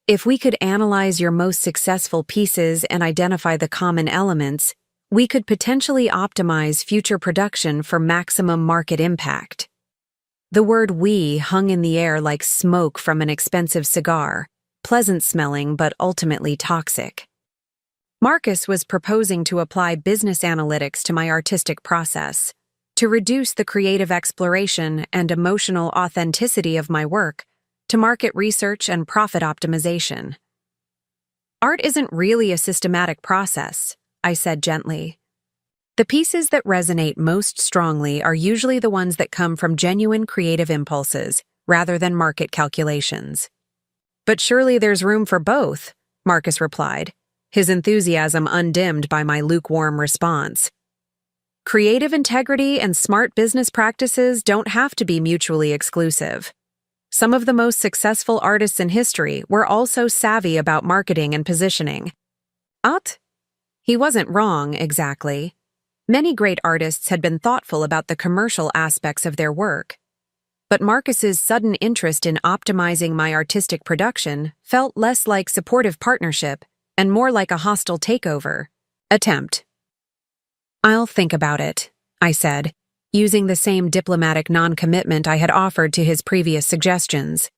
Speaker 1: If we could analyze your most successful pieces and identify the common elements, we could potentially optimize future production for maximum market impact." The word "we" hung in the air like smoke from an expensive cigar, pleasant-smelling but ultimately toxic. Marcus was proposing to apply business analytics to my artistic process, to reduce the creative exploration and emotional authenticity of my work, to market research and profit optimization. "Art isn't really a systematic process," I said gently. "The pieces that resonate most strongly are usually the ones that come from genuine creative impulses, rather than market calculations." "But surely there's room for both," Marcus replied, his enthusiasm undimmed by my lukewarm response. "Creative integrity and smart business practices don't have to be mutually exclusive. Some of the most successful artists in history were also savvy about marketing and positioning." He wasn't wrong, exactly. Many great artists had been thoughtful about the commercial aspects of their work. But Marcus's sudden interest in optimizing my artistic production felt less like supportive partnership and more like a hostile takeover attempt. "I'll think about it," I said, using the same diplomatic non-commitment I had offered to his previous suggestions.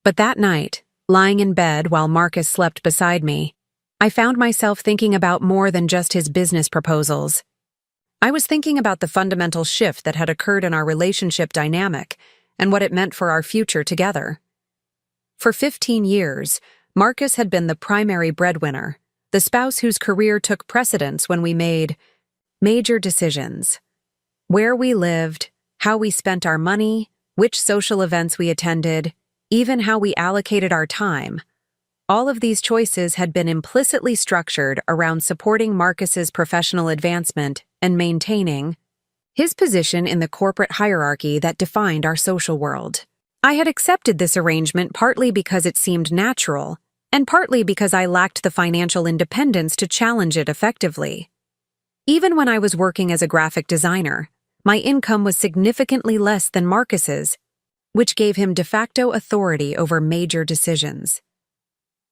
Speaker 1: But that night, lying in bed while Marcus slept beside me, I found myself thinking about more than just his business proposals. I was thinking about the fundamental shift that had occurred in our relationship dynamic and what it meant for our future together. For 15 years, Marcus had been the primary breadwinner, the spouse whose career took precedence when we made major decisions. Where we lived, how we spent our money, which social events we attended, even how we allocated our time. All of these choices had been implicitly structured around supporting Marcus's professional advancement and maintaining his position in the corporate hierarchy that defined our social world. I had accepted this arrangement partly because it seemed natural, and partly because I lacked the financial independence to challenge it effectively. Even when I was working as a graphic designer, my income was significantly less than Marcus's, which gave him de facto authority over major decisions.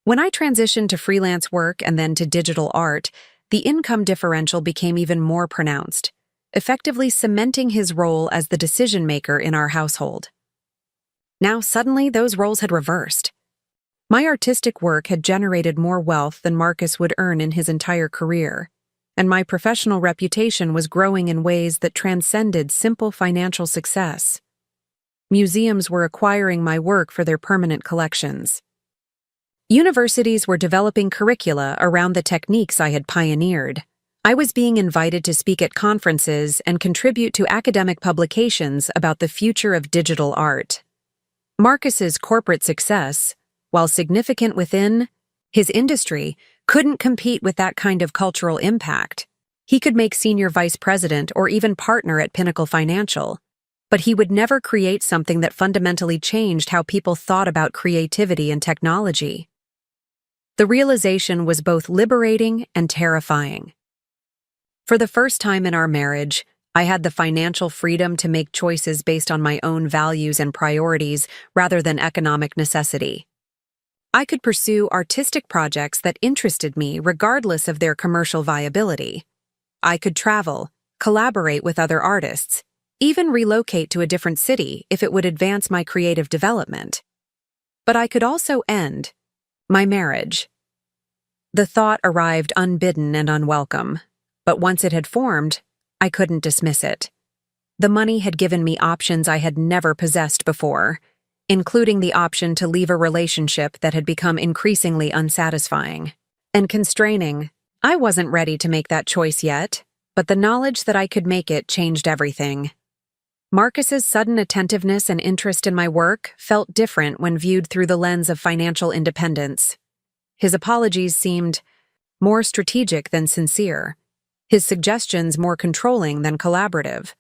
Speaker 1: When I transitioned to freelance work and then to digital art, the income differential became even more pronounced, effectively cementing his role as the decision-maker in our household. Now suddenly those roles had reversed. My artistic work had generated more wealth than Marcus would earn in his entire career, and my professional reputation was growing in ways that transcended simple financial success. Museums were acquiring my work for their permanent collections. Universities were developing curricula around the techniques I had pioneered. I was being invited to speak at conferences and contribute to academic publications about the future of digital art. Marcus's corporate success, while significant within his industry, couldn't compete with that kind of cultural impact. He could make senior vice president or even partner at Pinnacle Financial, but he would never create something that fundamentally changed how people thought about creativity and technology. The realization was both liberating and terrifying. For the first time in our marriage, I had the financial freedom to make choices based on my own values and priorities rather than economic necessity. I could pursue artistic projects that interested me regardless of their commercial viability. I could travel, collaborate with other artists, even relocate to a different city if it would advance my creative development. But I could also end my marriage. The thought arrived unbidden and unwelcome, but once it had formed, I couldn't dismiss it. The money had given me options I had never possessed before, including the option to leave a relationship that had become increasingly unsatisfying and constraining. I wasn't ready to make that choice yet, but the knowledge that I could make it changed everything. Marcus's sudden attentiveness and interest in my work felt different when viewed through the lens of financial independence. His apologies seemed more strategic than sincere, his suggestions more controlling than collaborative.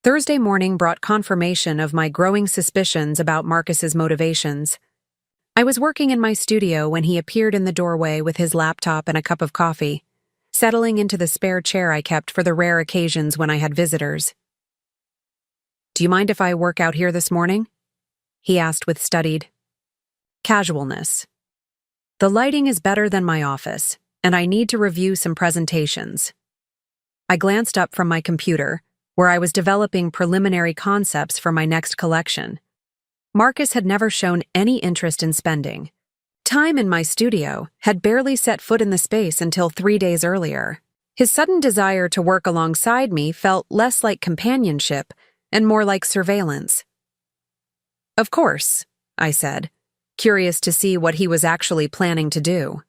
Speaker 1: Thursday morning brought confirmation of my growing suspicions about Marcus's motivations. I was working in my studio when he appeared in the doorway with his laptop and a cup of coffee, settling into the spare chair I kept for the rare occasions when I had visitors. "Do you mind if I work out here this morning?" he asked with studied casualness. "The lighting is better than my office, and I need to review some presentations." I glanced up from my computer, where I was developing preliminary concepts for my next collection. Marcus had never shown any interest in spending time in my studio, had barely set foot in the space until 3 days earlier. His sudden desire to work alongside me felt less like companionship and more like surveillance. "Of course," I said, curious to see what he was actually planning to do.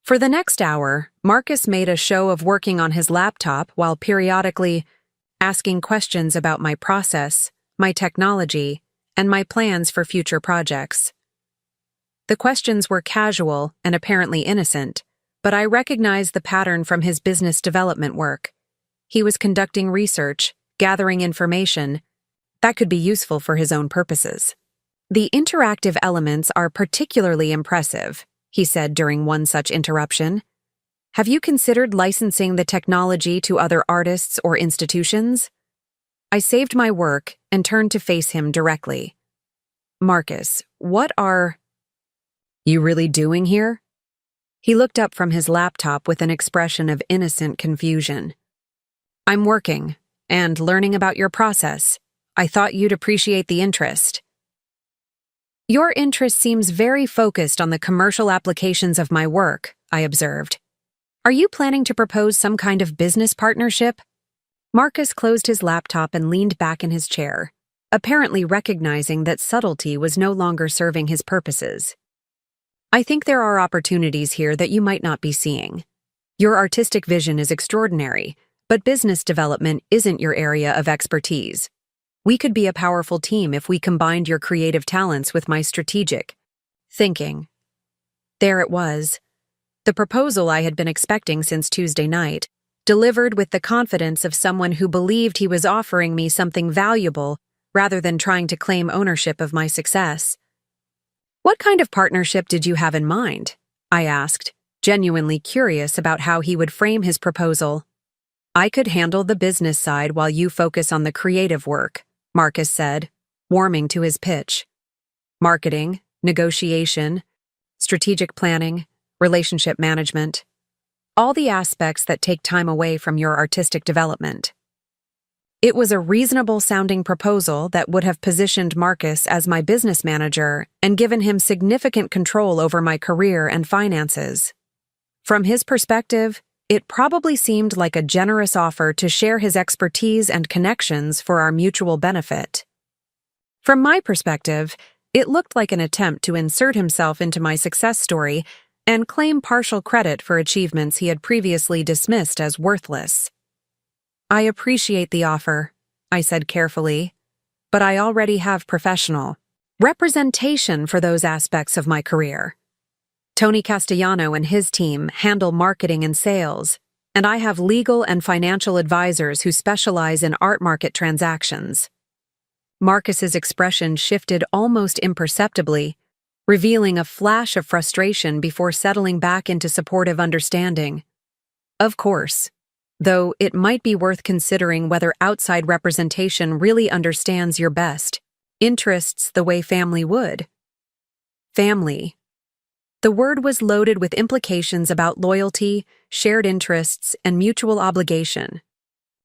Speaker 1: For the next hour, Marcus made a show of working on his laptop while periodically asking questions about my process, my technology, and my plans for future projects. The questions were casual and apparently innocent, but I recognized the pattern from his business development work. He was conducting research, gathering information that could be useful for his own purposes. "The interactive elements are particularly impressive," he said during one such interruption. "Have you considered licensing the technology to other artists or institutions?" I saved my work and turned to face him directly. "Marcus, what are you really doing here?" He looked up from his laptop with an expression of innocent confusion. "I'm working and learning about your process. I thought you'd appreciate the interest." "Your interest seems very focused on the commercial applications of my work," I observed. Are you planning to propose some kind of business partnership? Marcus closed his laptop and leaned back in his chair, apparently recognizing that subtlety was no longer serving his purposes. I think there are opportunities here that you might not be seeing. Your artistic vision is extraordinary, but business development isn't your area of expertise. We could be a powerful team if we combined your creative talents with my strategic thinking. There it was. The proposal I had been expecting since Tuesday night, delivered with the confidence of someone who believed he was offering me something valuable rather than trying to claim ownership of my success. What kind of partnership did you have in mind? I asked, genuinely curious about how he would frame his proposal. I could handle the business side while you focus on the creative work, Marcus said, warming to his pitch. Marketing, negotiation, strategic planning, relationship management, all the aspects that take time away from your artistic development. It was a reasonable-sounding proposal that would have positioned Marcus as my business manager and given him significant control over my career and finances. From his perspective, it probably seemed like a generous offer to share his expertise and connections for our mutual benefit. From my perspective, it looked like an attempt to insert himself into my success story and claim partial credit for achievements he had previously dismissed as worthless. I appreciate the offer, I said carefully, but I already have professional representation for those aspects of my career. Tony Castellano and his team handle marketing and sales, and I have legal and financial advisors who specialize in art market transactions. Marcus's expression shifted almost imperceptibly, revealing a flash of frustration before settling back into supportive understanding. Of course, though it might be worth considering whether outside representation really understands your best interests the way family would. Family. The word was loaded with implications about loyalty, shared interests, and mutual obligation.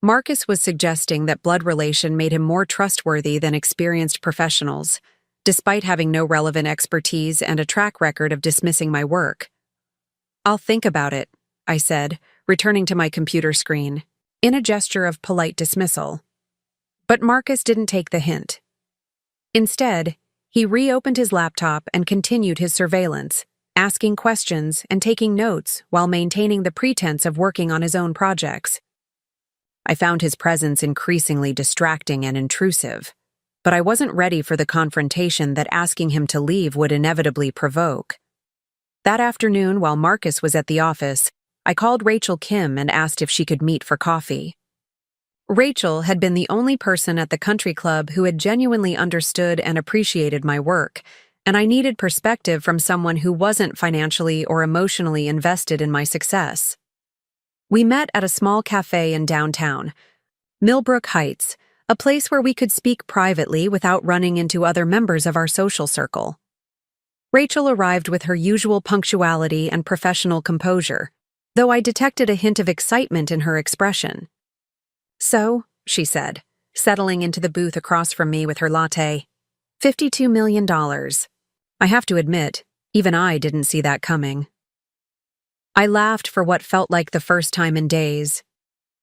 Speaker 1: Marcus was suggesting that blood relation made him more trustworthy than experienced professionals, despite having no relevant expertise and a track record of dismissing my work. I'll think about it, I said, returning to my computer screen, in a gesture of polite dismissal. But Marcus didn't take the hint. Instead, he reopened his laptop and continued his surveillance, asking questions and taking notes while maintaining the pretense of working on his own projects. I found his presence increasingly distracting and intrusive, but I wasn't ready for the confrontation that asking him to leave would inevitably provoke. That afternoon, while Marcus was at the office, I called Rachel Kim and asked if she could meet for coffee. Rachel had been the only person at the country club who had genuinely understood and appreciated my work, and I needed perspective from someone who wasn't financially or emotionally invested in my success. We met at a small cafe in downtown, Millbrook Heights, a place where we could speak privately without running into other members of our social circle. Rachel arrived with her usual punctuality and professional composure, though I detected a hint of excitement in her expression. So, she said, settling into the booth across from me with her latte, $52 million. I have to admit, even I didn't see that coming. I laughed for what felt like the first time in days.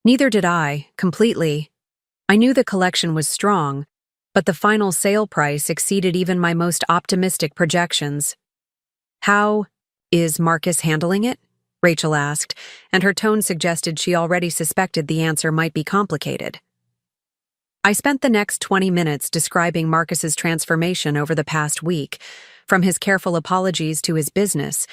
Speaker 1: Neither did I, completely. I knew the collection was strong, but the final sale price exceeded even my most optimistic projections. How is Marcus handling it? Rachel asked, and her tone suggested she already suspected the answer might be complicated. I spent the next 20 minutes describing Marcus's transformation over the past week, from his careful apologies to his business,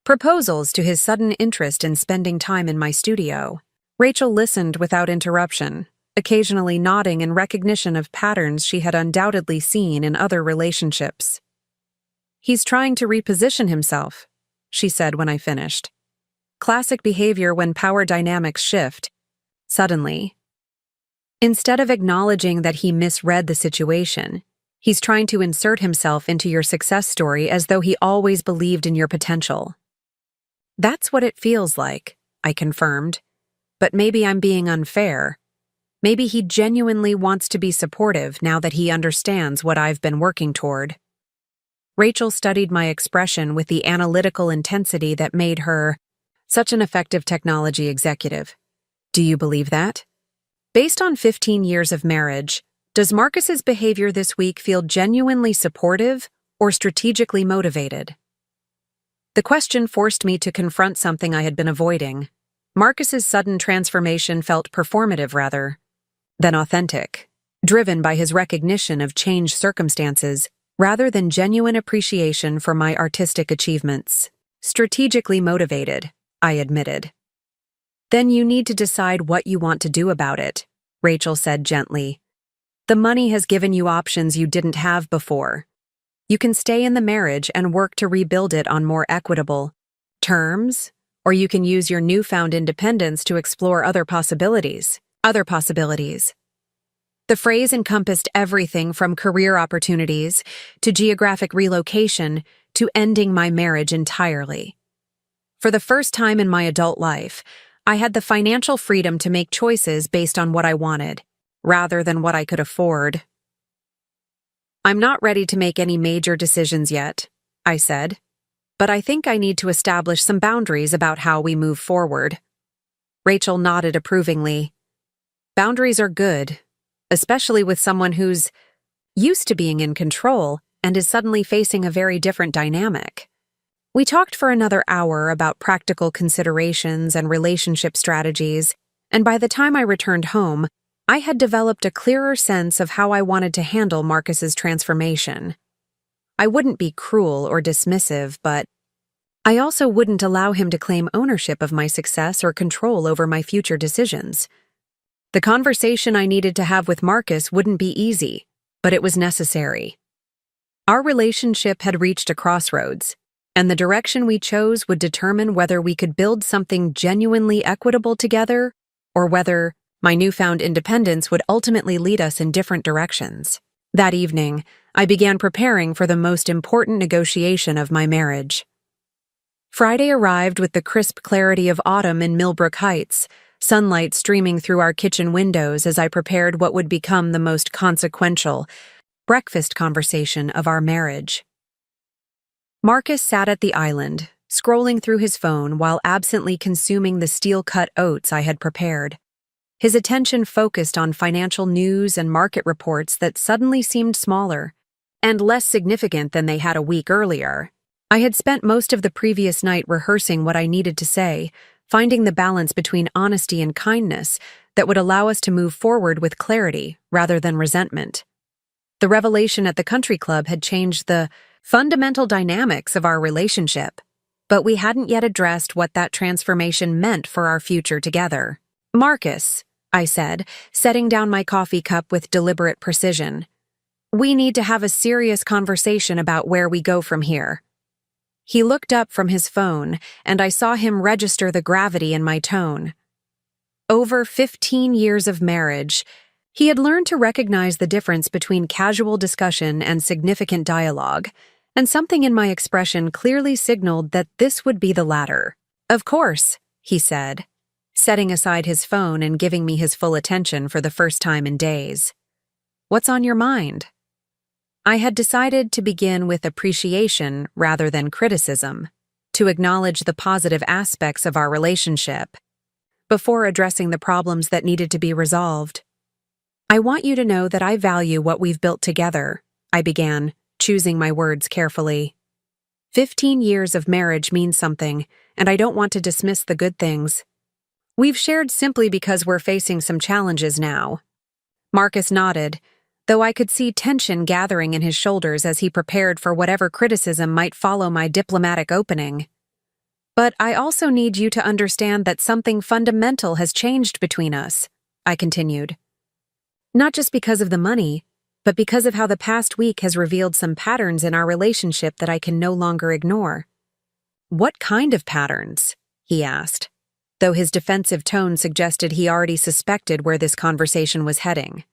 Speaker 1: proposals to his sudden interest in spending time in my studio. Rachel listened without interruption, occasionally nodding in recognition of patterns she had undoubtedly seen in other relationships. "He's trying to reposition himself," she said when I finished. Classic behavior when power dynamics shift. Suddenly. Instead of acknowledging that he misread the situation, he's trying to insert himself into your success story as though he always believed in your potential. That's what it feels like, I confirmed. But maybe I'm being unfair. Maybe he genuinely wants to be supportive now that he understands what I've been working toward. Rachel studied my expression with the analytical intensity that made her Such an effective technology executive. Do you believe that? Based on 15 years of marriage, does Marcus's behavior this week feel genuinely supportive or strategically motivated? The question forced me to confront something I had been avoiding. Marcus's sudden transformation felt performative rather than authentic, driven by his recognition of changed circumstances rather than genuine appreciation for my artistic achievements. Strategically motivated, I admitted. Then you need to decide what you want to do about it, Rachel said gently. The money has given you options you didn't have before. You can stay in the marriage and work to rebuild it on more equitable terms, or you can use your newfound independence to explore other possibilities. The phrase encompassed everything from career opportunities to geographic relocation to ending my marriage entirely. For the first time in my adult life, I had the financial freedom to make choices based on what I wanted, rather than what I could afford. I'm not ready to make any major decisions yet, I said, but I think I need to establish some boundaries about how we move forward. Rachel nodded approvingly. Boundaries are good, especially with someone who's used to being in control and is suddenly facing a very different dynamic. We talked for another hour about practical considerations and relationship strategies, and by the time I returned home, I had developed a clearer sense of how I wanted to handle Marcus's transformation. I wouldn't be cruel or dismissive, but I also wouldn't allow him to claim ownership of my success or control over my future decisions. The conversation I needed to have with Marcus wouldn't be easy, but it was necessary. Our relationship had reached a crossroads, and the direction we chose would determine whether we could build something genuinely equitable together or whether my newfound independence would ultimately lead us in different directions. That evening, I began preparing for the most important negotiation of my marriage. Friday arrived with the crisp clarity of autumn in Millbrook Heights, sunlight streaming through our kitchen windows as I prepared what would become the most consequential breakfast conversation of our marriage. Marcus sat at the island, scrolling through his phone while absently consuming the steel-cut oats I had prepared. His attention focused on financial news and market reports that suddenly seemed smaller and less significant than they had a week earlier. I had spent most of the previous night rehearsing what I needed to say, finding the balance between honesty and kindness that would allow us to move forward with clarity rather than resentment. The revelation at the country club had changed the fundamental dynamics of our relationship, but we hadn't yet addressed what that transformation meant for our future together. Marcus, I said, setting down my coffee cup with deliberate precision. We need to have a serious conversation about where we go from here. He looked up from his phone, and I saw him register the gravity in my tone. Over 15 years of marriage, he had learned to recognize the difference between casual discussion and significant dialogue, and something in my expression clearly signaled that this would be the latter. Of course, he said, setting aside his phone and giving me his full attention for the first time in days. What's on your mind? I had decided to begin with appreciation rather than criticism, to acknowledge the positive aspects of our relationship, before addressing the problems that needed to be resolved. I want you to know that I value what we've built together, I began, choosing my words carefully. 15 years of marriage means something, and I don't want to dismiss the good things. We've shared simply because we're facing some challenges now. Marcus nodded, though I could see tension gathering in his shoulders as he prepared for whatever criticism might follow my diplomatic opening. But I also need you to understand that something fundamental has changed between us, I continued. Not just because of the money, but because of how the past week has revealed some patterns in our relationship that I can no longer ignore. What kind of patterns? He asked, though his defensive tone suggested he already suspected where this conversation was heading.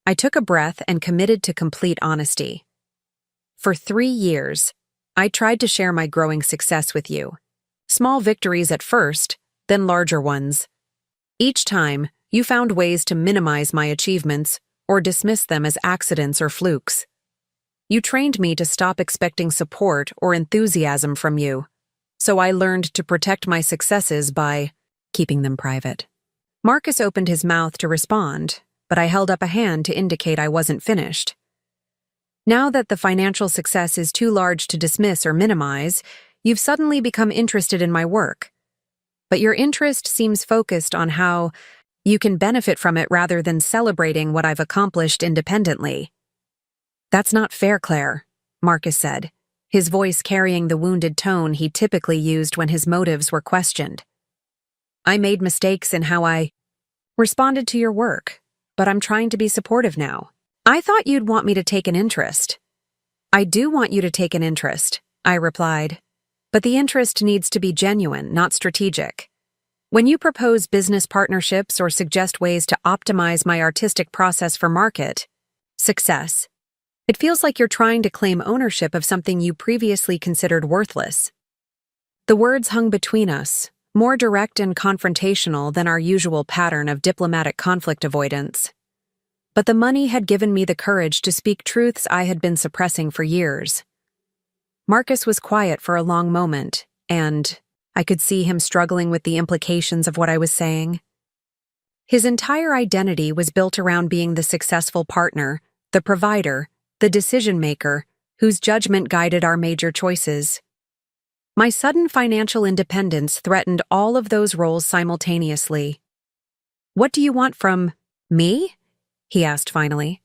Speaker 1: I took a breath and committed to complete honesty. For 3 years, I tried to share my growing success with you. Small victories at first, then larger ones. Each time, you found ways to minimize my achievements or dismiss them as accidents or flukes. You trained me to stop expecting support or enthusiasm from you, so I learned to protect my successes by keeping them private. Marcus opened his mouth to respond, but I held up a hand to indicate I wasn't finished. Now that the financial success is too large to dismiss or minimize, you've suddenly become interested in my work. But your interest seems focused on how you can benefit from it rather than celebrating what I've accomplished independently. That's not fair, Claire, Marcus said, his voice carrying the wounded tone he typically used when his motives were questioned. I made mistakes in how I responded to your work, but I'm trying to be supportive now. I thought you'd want me to take an interest. I do want you to take an interest, I replied, but the interest needs to be genuine, not strategic. When you propose business partnerships or suggest ways to optimize my artistic process for market success, it feels like you're trying to claim ownership of something you previously considered worthless. The words hung between us, more direct and confrontational than our usual pattern of diplomatic conflict avoidance. But the money had given me the courage to speak truths I had been suppressing for years. Marcus was quiet for a long moment, and I could see him struggling with the implications of what I was saying. His entire identity was built around being the successful partner, the provider, the decision-maker, whose judgment guided our major choices. My sudden financial independence threatened all of those roles simultaneously. "What do you want from me?" he asked finally.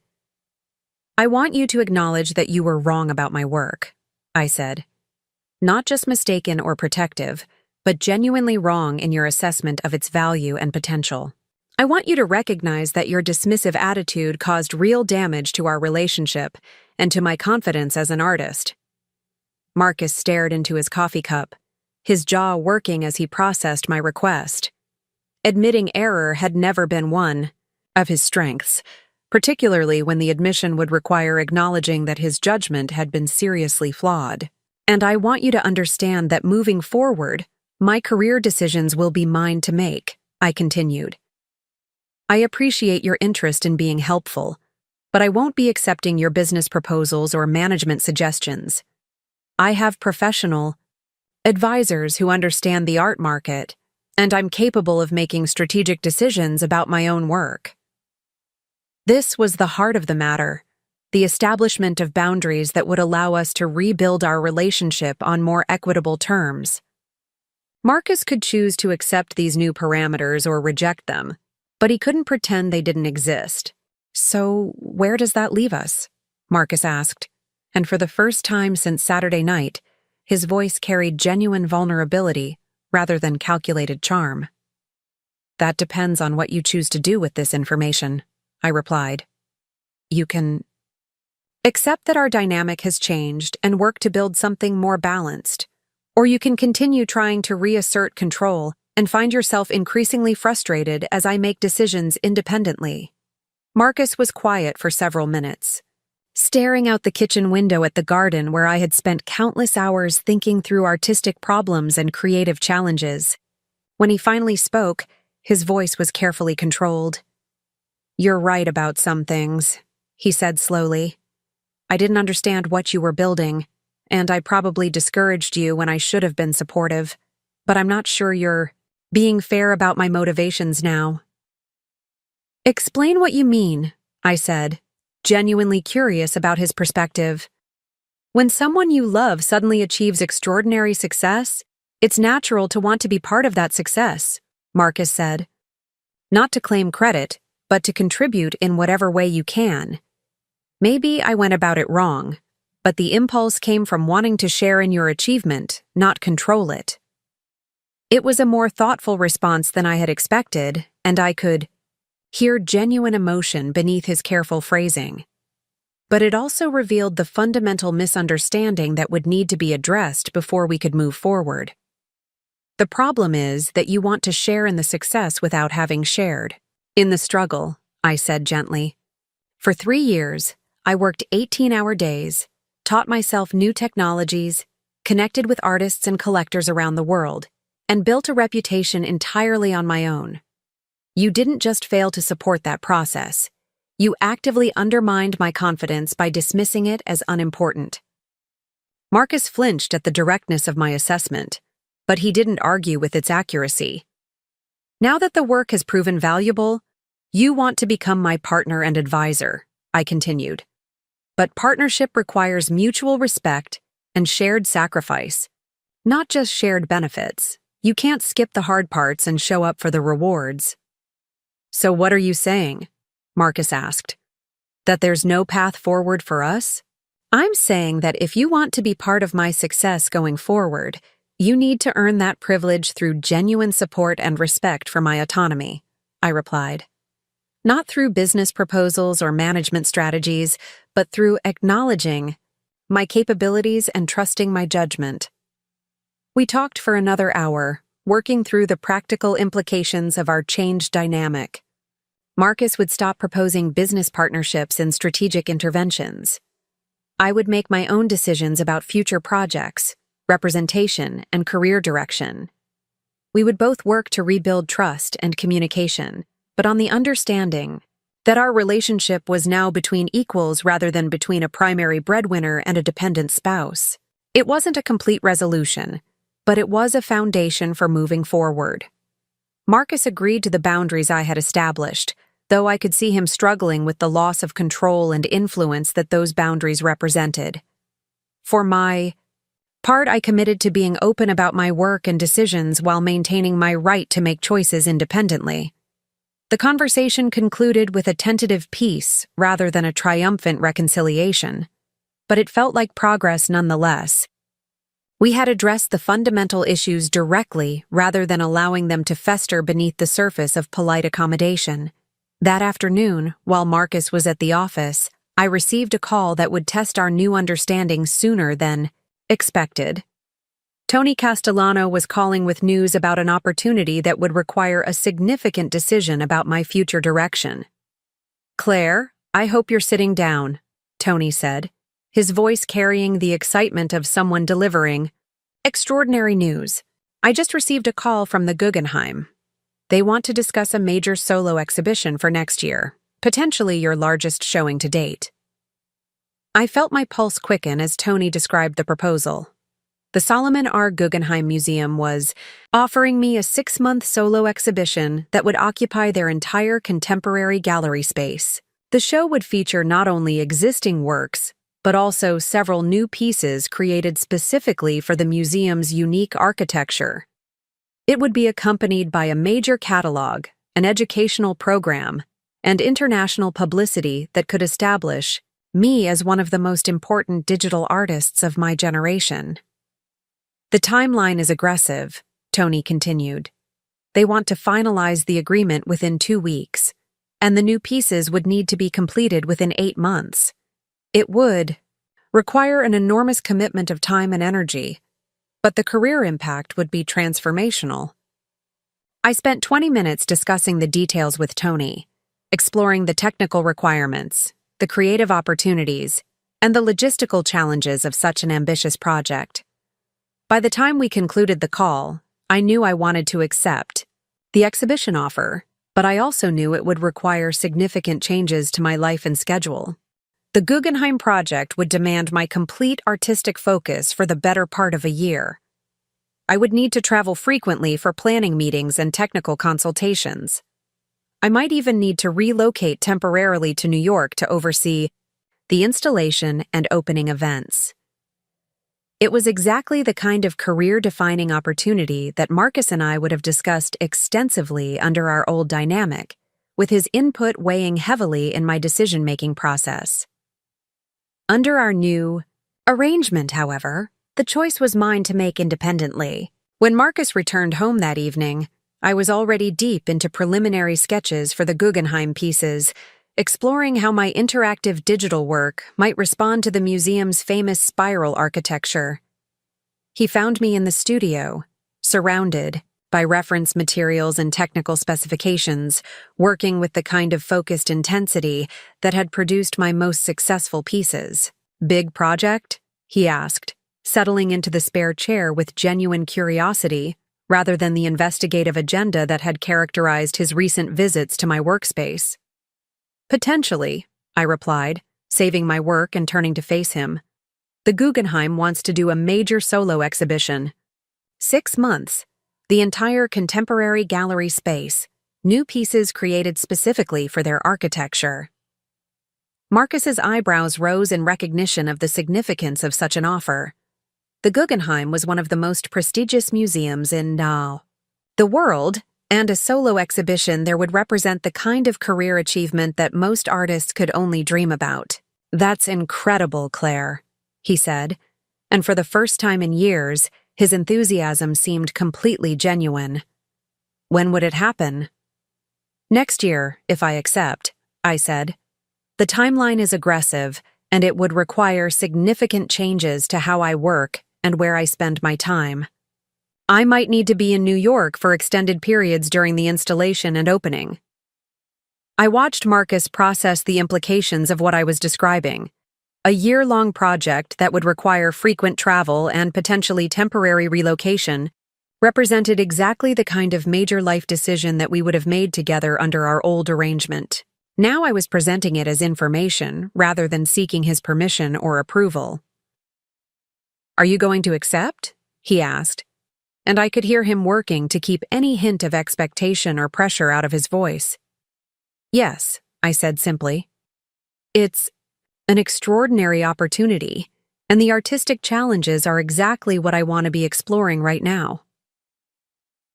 Speaker 1: "I want you to acknowledge that you were wrong about my work," I said. "Not just mistaken or protective, but genuinely wrong in your assessment of its value and potential. I want you to recognize that your dismissive attitude caused real damage to our relationship and to my confidence as an artist." Marcus stared into his coffee cup, his jaw working as he processed my request. Admitting error had never been one of his strengths, particularly when the admission would require acknowledging that his judgment had been seriously flawed. "And I want you to understand that moving forward, my career decisions will be mine to make," I continued. "I appreciate your interest in being helpful, but I won't be accepting your business proposals or management suggestions. I have professional advisors who understand the art market, and I'm capable of making strategic decisions about my own work." This was the heart of the matter, the establishment of boundaries that would allow us to rebuild our relationship on more equitable terms. Marcus could choose to accept these new parameters or reject them, but he couldn't pretend they didn't exist. "So, where does that leave us?" Marcus asked, and for the first time since Saturday night, his voice carried genuine vulnerability rather than calculated charm. "That depends on what you choose to do with this information," I replied. "You can accept that our dynamic has changed and work to build something more balanced, or you can continue trying to reassert control and find yourself increasingly frustrated as I make decisions independently." Marcus was quiet for several minutes, staring out the kitchen window at the garden where I had spent countless hours thinking through artistic problems and creative challenges. When he finally spoke, his voice was carefully controlled. "You're right about some things," he said slowly. "I didn't understand what you were building, and I probably discouraged you when I should have been supportive, but I'm not sure you're being fair about my motivations now." "Explain what you mean," I said, genuinely curious about his perspective. "When someone you love suddenly achieves extraordinary success, it's natural to want to be part of that success," Marcus said. "Not to claim credit, but to contribute in whatever way you can. Maybe I went about it wrong, but the impulse came from wanting to share in your achievement, not control it." It was a more thoughtful response than I had expected, and I could hear genuine emotion beneath his careful phrasing. But it also revealed the fundamental misunderstanding that would need to be addressed before we could move forward. "The problem is that you want to share in the success without having shared in the struggle," I said gently. "For 3 years, I worked 18-hour days, taught myself new technologies, connected with artists and collectors around the world, and built a reputation entirely on my own. You didn't just fail to support that process. You actively undermined my confidence by dismissing it as unimportant." Marcus flinched at the directness of my assessment, but he didn't argue with its accuracy. Now that the work has proven valuable, you want to become my partner and advisor, I continued. But partnership requires mutual respect and shared sacrifice, not just shared benefits. You can't skip the hard parts and show up for the rewards. So what are you saying? Marcus asked. That there's no path forward for us? I'm saying that if you want to be part of my success going forward, you need to earn that privilege through genuine support and respect for my autonomy, I replied. Not through business proposals or management strategies, but through acknowledging my capabilities and trusting my judgment. We talked for another hour, working through the practical implications of our changed dynamic. Marcus would stop proposing business partnerships and strategic interventions. I would make my own decisions about future projects, representation, and career direction. We would both work to rebuild trust and communication, but on the understanding that our relationship was now between equals rather than between a primary breadwinner and a dependent spouse. It wasn't a complete resolution, but it was a foundation for moving forward. Marcus agreed to the boundaries I had established, though I could see him struggling with the loss of control and influence that those boundaries represented. For my part, I committed to being open about my work and decisions while maintaining my right to make choices independently. The conversation concluded with a tentative peace rather than a triumphant reconciliation, but it felt like progress nonetheless. We had addressed the fundamental issues directly rather than allowing them to fester beneath the surface of polite accommodation. That afternoon, while Marcus was at the office, I received a call that would test our new understanding sooner than expected. Tony Castellano was calling with news about an opportunity that would require a significant decision about my future direction. "Claire, I hope you're sitting down," Tony said, his voice carrying the excitement of someone delivering extraordinary news. "I just received a call from the Guggenheim. They want to discuss a major solo exhibition for next year, potentially your largest showing to date." I felt my pulse quicken as Tony described the proposal. The Solomon R. Guggenheim Museum was offering me a 6-month solo exhibition that would occupy their entire contemporary gallery space. The show would feature not only existing works, but also several new pieces created specifically for the museum's unique architecture. It would be accompanied by a major catalog, an educational program, and international publicity that could establish me as one of the most important digital artists of my generation. "The timeline is aggressive," Tony continued. "They want to finalize the agreement within 2 weeks, and the new pieces would need to be completed within 8 months. It would require an enormous commitment of time and energy, but the career impact would be transformational." I spent 20 minutes discussing the details with Tony, exploring the technical requirements, the creative opportunities, and the logistical challenges of such an ambitious project. By the time we concluded the call, I knew I wanted to accept the exhibition offer, but I also knew it would require significant changes to my life and schedule. The Guggenheim project would demand my complete artistic focus for the better part of a year. I would need to travel frequently for planning meetings and technical consultations. I might even need to relocate temporarily to New York to oversee the installation and opening events. It was exactly the kind of career-defining opportunity that Marcus and I would have discussed extensively under our old dynamic, with his input weighing heavily in my decision-making process. Under our new arrangement, however, the choice was mine to make independently. When Marcus returned home that evening, I was already deep into preliminary sketches for the Guggenheim pieces, exploring how my interactive digital work might respond to the museum's famous spiral architecture. He found me in the studio, surrounded by reference materials and technical specifications, working with the kind of focused intensity that had produced my most successful pieces. "Big project?" he asked, settling into the spare chair with genuine curiosity, rather than the investigative agenda that had characterized his recent visits to my workspace. "Potentially," I replied, saving my work and turning to face him. "The Guggenheim wants to do a major solo exhibition. 6 months. The entire contemporary gallery space. New pieces created specifically for their architecture. Marcus's eyebrows rose in recognition of the significance of such an offer. The Guggenheim was one of the most prestigious museums in the world, and a solo exhibition there would represent the kind of career achievement that most artists could only dream about. "That's incredible, Claire," he said, and for the first time in years, his enthusiasm seemed completely genuine. "When would it happen?" "Next year, if I accept," I said. "The timeline is aggressive, and it would require significant changes to how I work and where I spend my time. I might need to be in New York for extended periods during the installation and opening." I watched Marcus process the implications of what I was describing. A year-long project that would require frequent travel and potentially temporary relocation represented exactly the kind of major life decision that we would have made together under our old arrangement. Now I was presenting it as information rather than seeking his permission or approval. "Are you going to accept?" he asked, and I could hear him working to keep any hint of expectation or pressure out of his voice. "Yes," I said simply. "It's an extraordinary opportunity, and the artistic challenges are exactly what I want to be exploring right now."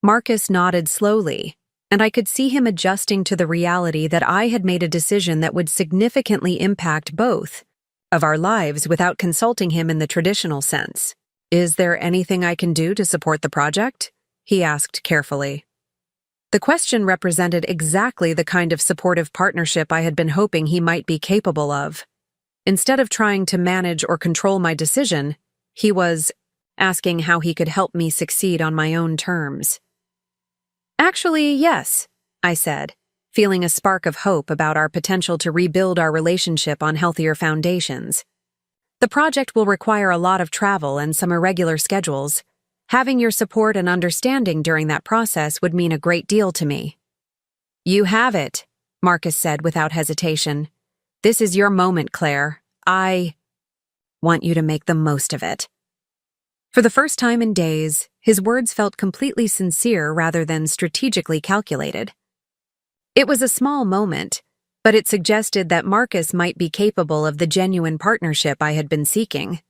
Speaker 1: Marcus nodded slowly, and I could see him adjusting to the reality that I had made a decision that would significantly impact both of our lives without consulting him in the traditional sense. "Is there anything I can do to support the project?" he asked carefully. The question represented exactly the kind of supportive partnership I had been hoping he might be capable of. Instead of trying to manage or control my decision, he was asking how he could help me succeed on my own terms. "Actually, yes," I said, feeling a spark of hope about our potential to rebuild our relationship on healthier foundations. "The project will require a lot of travel and some irregular schedules. Having your support and understanding during that process would mean a great deal to me." "You have it," Marcus said without hesitation. "This is your moment, Claire. I want you to make the most of it." For the first time in days, his words felt completely sincere rather than strategically calculated. It was a small moment, but it suggested that Marcus might be capable of the genuine partnership I had been seeking.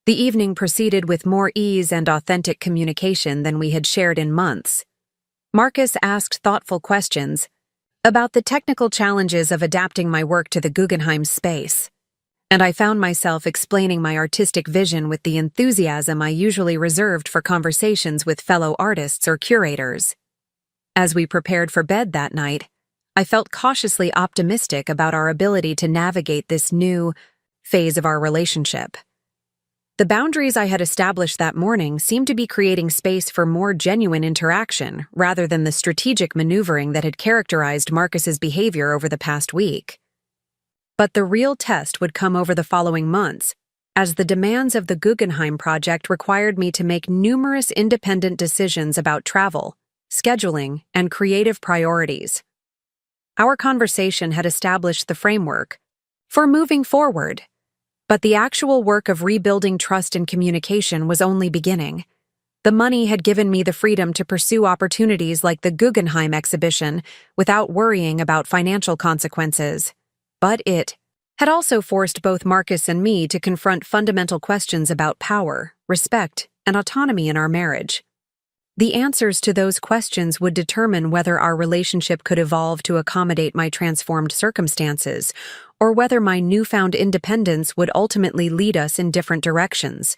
Speaker 1: The evening proceeded with more ease and authentic communication than we had shared in months. Marcus asked thoughtful questions about the technical challenges of adapting my work to the Guggenheim space, and I found myself explaining my artistic vision with the enthusiasm I usually reserved for conversations with fellow artists or curators. As we prepared for bed that night, I felt cautiously optimistic about our ability to navigate this new phase of our relationship. The boundaries I had established that morning seemed to be creating space for more genuine interaction rather than the strategic maneuvering that had characterized Marcus's behavior over the past week. But the real test would come over the following months, as the demands of the Guggenheim project required me to make numerous independent decisions about travel, scheduling, and creative priorities. Our conversation had established the framework for moving forward, but the actual work of rebuilding trust and communication was only beginning. The money had given me the freedom to pursue opportunities like the Guggenheim exhibition without worrying about financial consequences. But it had also forced both Marcus and me to confront fundamental questions about power, respect, and autonomy in our marriage. The answers to those questions would determine whether our relationship could evolve to accommodate my transformed circumstances, or whether my newfound independence would ultimately lead us in different directions.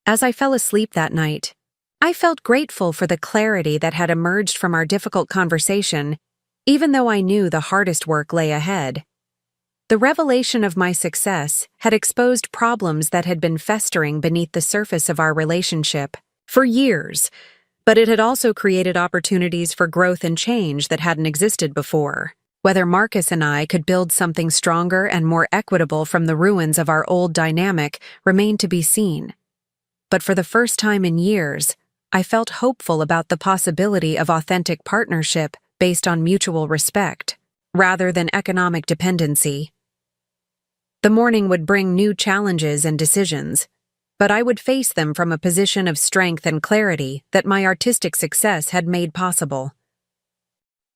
Speaker 1: As I fell asleep that night, I felt grateful for the clarity that had emerged from our difficult conversation, even though I knew the hardest work lay ahead. The revelation of my success had exposed problems that had been festering beneath the surface of our relationship for years, but it had also created opportunities for growth and change that hadn't existed before. Whether Marcus and I could build something stronger and more equitable from the ruins of our old dynamic remained to be seen. But for the first time in years, I felt hopeful about the possibility of authentic partnership based on mutual respect, rather than economic dependency. The morning would bring new challenges and decisions. but I would face them from a position of strength and clarity that my artistic success had made possible.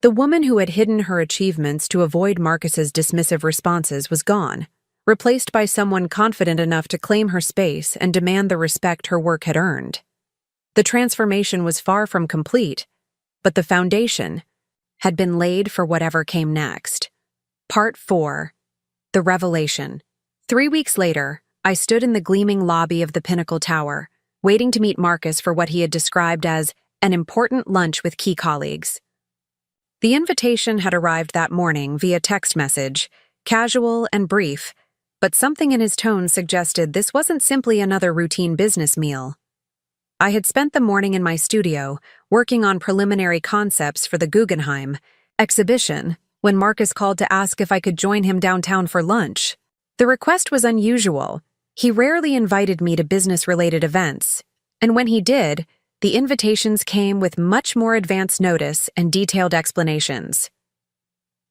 Speaker 1: The woman who had hidden her achievements to avoid Marcus's dismissive responses was gone, replaced by someone confident enough to claim her space and demand the respect her work had earned. The transformation was far from complete, but the foundation had been laid for whatever came next. Part 4. The Revelation. 3 weeks later, I stood in the gleaming lobby of the Pinnacle Tower, waiting to meet Marcus for what he had described as an important lunch with key colleagues. The invitation had arrived that morning via text message, casual and brief, but something in his tone suggested this wasn't simply another routine business meal. I had spent the morning in my studio, working on preliminary concepts for the Guggenheim exhibition, when Marcus called to ask if I could join him downtown for lunch. The request was unusual. He rarely invited me to business-related events, and when he did, the invitations came with much more advance notice and detailed explanations.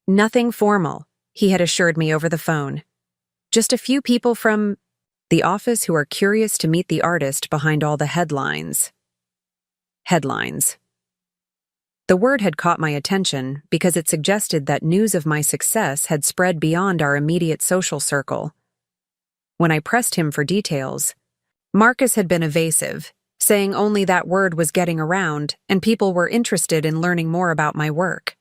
Speaker 1: Nothing formal, he had assured me over the phone. Just a few people from the office who are curious to meet the artist behind all the headlines. Headlines. The word had caught my attention because it suggested that news of my success had spread beyond our immediate social circle. When I pressed him for details, Marcus had been evasive, saying only that word was getting around and people were interested in learning more about my work.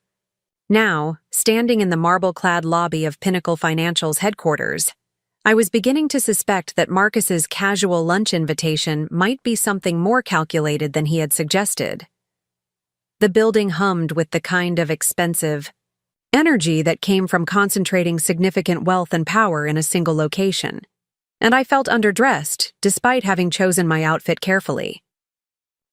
Speaker 1: Now, standing in the marble-clad lobby of Pinnacle Financial's headquarters, I was beginning to suspect that Marcus's casual lunch invitation might be something more calculated than he had suggested. The building hummed with the kind of expensive energy that came from concentrating significant wealth and power in a single location, and I felt underdressed despite having chosen my outfit carefully.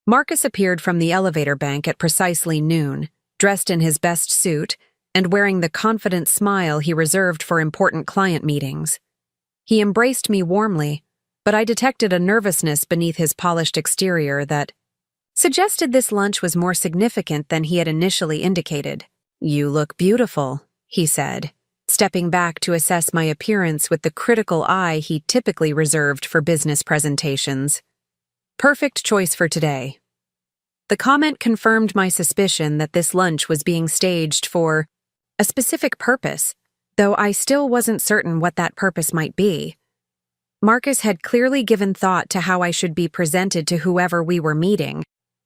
Speaker 1: Marcus appeared from the elevator bank at precisely noon, dressed in his best suit and wearing the confident smile he reserved for important client meetings. He embraced me warmly, but I detected a nervousness beneath his polished exterior that suggested this lunch was more significant than he had initially indicated. "You look beautiful," he said, stepping back to assess my appearance with the critical eye he typically reserved for business presentations. "Perfect choice for today." The comment confirmed my suspicion that this lunch was being staged for a specific purpose, though I still wasn't certain what that purpose might be. Marcus had clearly given thought to how I should be presented to whoever we were meeting,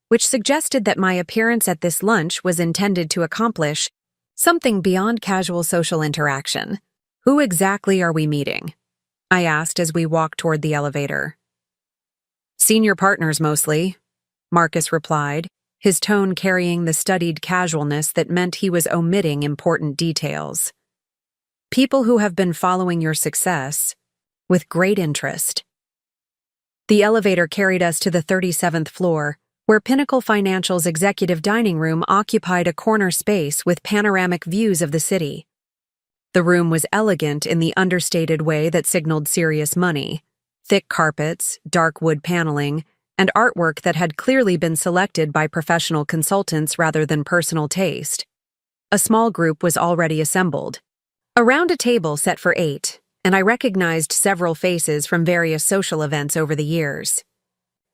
Speaker 1: which suggested that my appearance at this lunch was intended to accomplish something beyond casual social interaction. "Who exactly are we meeting?" I asked as we walked toward the elevator. "Senior partners mostly," Marcus replied, his tone carrying the studied casualness that meant he was omitting important details. "People who have been following your success with great interest." The elevator carried us to the 37th floor, where Pinnacle Financial's executive dining room occupied a corner space with panoramic views of the city. The room was elegant in the understated way that signaled serious money: thick carpets, dark wood paneling, and artwork that had clearly been selected by professional consultants rather than personal taste. A small group was already assembled, around a table set for 8, and I recognized several faces from various social events over the years.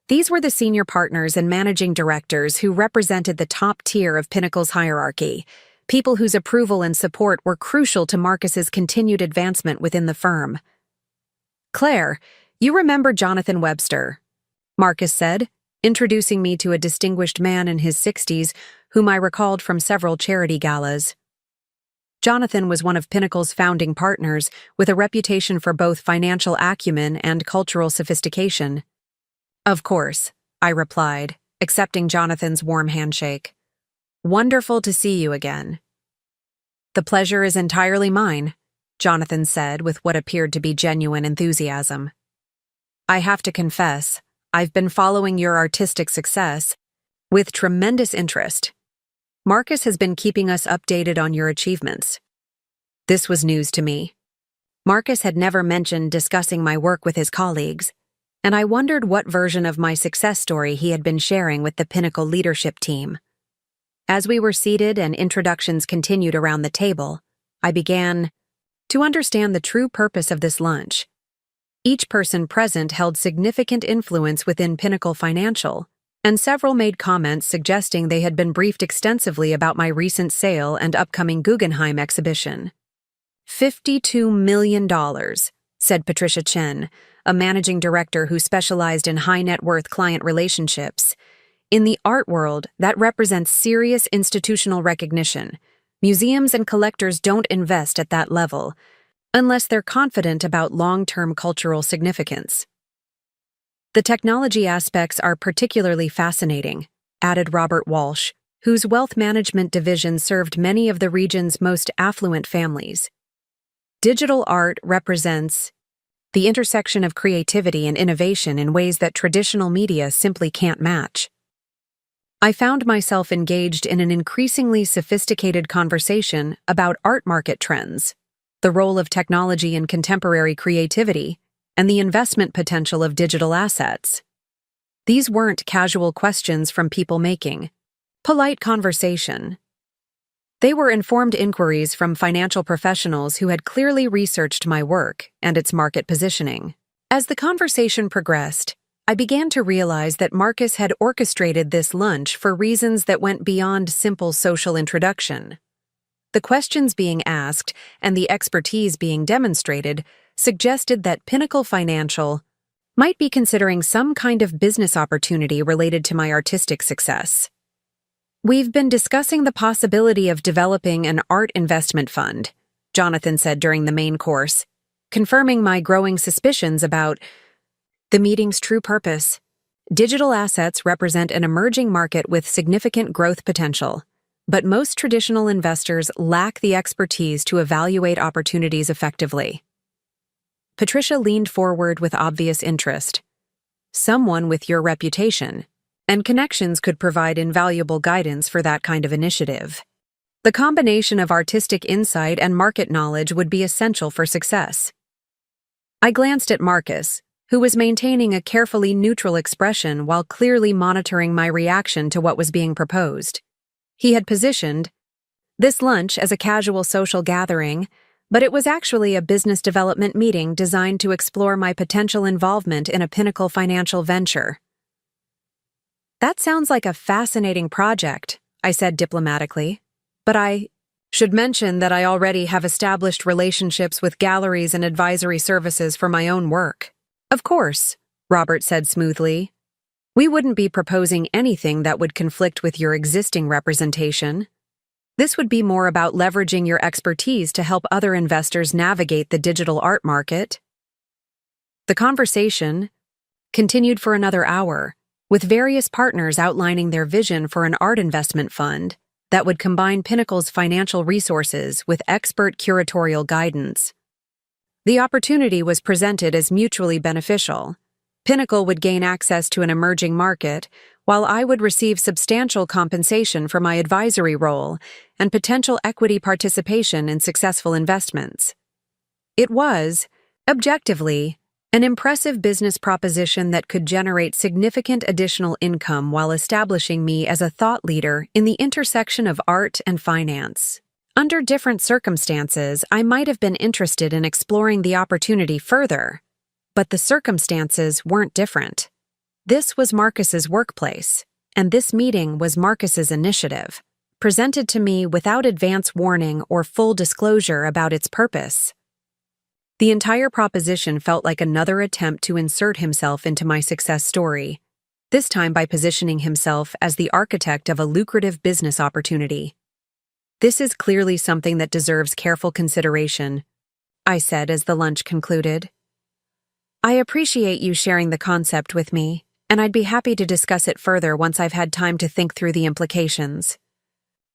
Speaker 1: These were the senior partners and managing directors who represented the top tier of Pinnacle's hierarchy, people whose approval and support were crucial to Marcus's continued advancement within the firm. "Claire, you remember Jonathan Webster," Marcus said, introducing me to a distinguished man in his 60s whom I recalled from several charity galas. Jonathan was one of Pinnacle's founding partners, with a reputation for both financial acumen and cultural sophistication. "Of course," I replied, accepting Jonathan's warm handshake. "Wonderful to see you again." "The pleasure is entirely mine," Jonathan said with what appeared to be genuine enthusiasm. "I have to confess, I've been following your artistic success with tremendous interest. Marcus has been keeping us updated on your achievements." This was news to me. Marcus had never mentioned discussing my work with his colleagues, and I wondered what version of my success story he had been sharing with the Pinnacle leadership team. As we were seated and introductions continued around the table, I began to understand the true purpose of this lunch. Each person present held significant influence within Pinnacle Financial, and several made comments suggesting they had been briefed extensively about my recent sale and upcoming Guggenheim exhibition. $52 million, said Patricia Chen, a managing director who specialized in high-net-worth client relationships. In the art world, that represents serious institutional recognition. Museums and collectors don't invest at that level, unless they're confident about long-term cultural significance. The technology aspects are particularly fascinating, added Robert Walsh, whose wealth management division served many of the region's most affluent families. Digital art represents the intersection of creativity and innovation in ways that traditional media simply can't match. I found myself engaged in an increasingly sophisticated conversation about art market trends, the role of technology in contemporary creativity, and the investment potential of digital assets. These weren't casual questions from people making polite conversation. They were informed inquiries from financial professionals who had clearly researched my work and its market positioning. As the conversation progressed, I began to realize that Marcus had orchestrated this lunch for reasons that went beyond simple social introduction. The questions being asked and the expertise being demonstrated suggested that Pinnacle Financial might be considering some kind of business opportunity related to my artistic success. "We've been discussing the possibility of developing an art investment fund," Jonathan said during the main course, confirming my growing suspicions about the meeting's true purpose. Digital assets represent an emerging market with significant growth potential, but most traditional investors lack the expertise to evaluate opportunities effectively. Patricia leaned forward with obvious interest. "Someone with your reputation and connections could provide invaluable guidance for that kind of initiative. The combination of artistic insight and market knowledge would be essential for success." I glanced at Marcus, who was maintaining a carefully neutral expression while clearly monitoring my reaction to what was being proposed. He had positioned this lunch as a casual social gathering, but it was actually a business development meeting designed to explore my potential involvement in a Pinnacle Financial venture. "That sounds like a fascinating project," I said diplomatically, "but I should mention that I already have established relationships with galleries and advisory services for my own work." "Of course," Robert said smoothly. "We wouldn't be proposing anything that would conflict with your existing representation. This would be more about leveraging your expertise to help other investors navigate the digital art market." The conversation continued for another hour, with various partners outlining their vision for an art investment fund that would combine Pinnacle's financial resources with expert curatorial guidance. The opportunity was presented as mutually beneficial. Pinnacle would gain access to an emerging market, while I would receive substantial compensation for my advisory role and potential equity participation in successful investments. It was, objectively, an impressive business proposition that could generate significant additional income while establishing me as a thought leader in the intersection of art and finance. Under different circumstances, I might have been interested in exploring the opportunity further, but the circumstances weren't different. This was Marcus's workplace, and this meeting was Marcus's initiative, presented to me without advance warning or full disclosure about its purpose. The entire proposition felt like another attempt to insert himself into my success story, this time by positioning himself as the architect of a lucrative business opportunity. "This is clearly something that deserves careful consideration," I said as the lunch concluded. "I appreciate you sharing the concept with me, and I'd be happy to discuss it further once I've had time to think through the implications."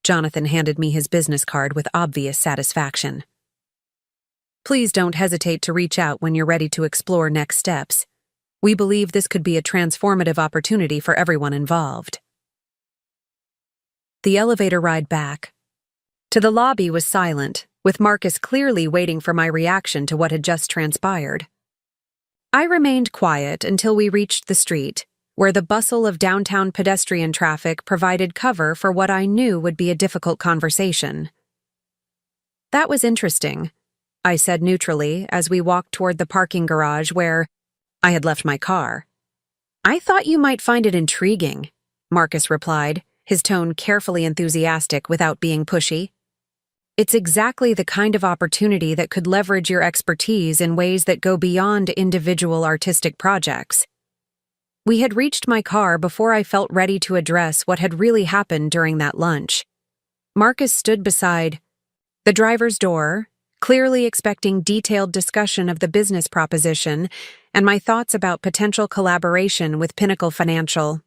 Speaker 1: Jonathan handed me his business card with obvious satisfaction. "Please don't hesitate to reach out when you're ready to explore next steps. We believe this could be a transformative opportunity for everyone involved." The elevator ride back to the lobby was silent, with Marcus clearly waiting for my reaction to what had just transpired. I remained quiet until we reached the street, where the bustle of downtown pedestrian traffic provided cover for what I knew would be a difficult conversation. "That was interesting," I said neutrally as we walked toward the parking garage where I had left my car. I thought you might find it intriguing, Marcus replied, his tone carefully enthusiastic without being pushy. It's exactly the kind of opportunity that could leverage your expertise in ways that go beyond individual artistic projects. We had reached my car before I felt ready to address what had really happened during that lunch. Marcus stood beside the driver's door, clearly expecting detailed discussion of the business proposition and my thoughts about potential collaboration with Pinnacle Financial.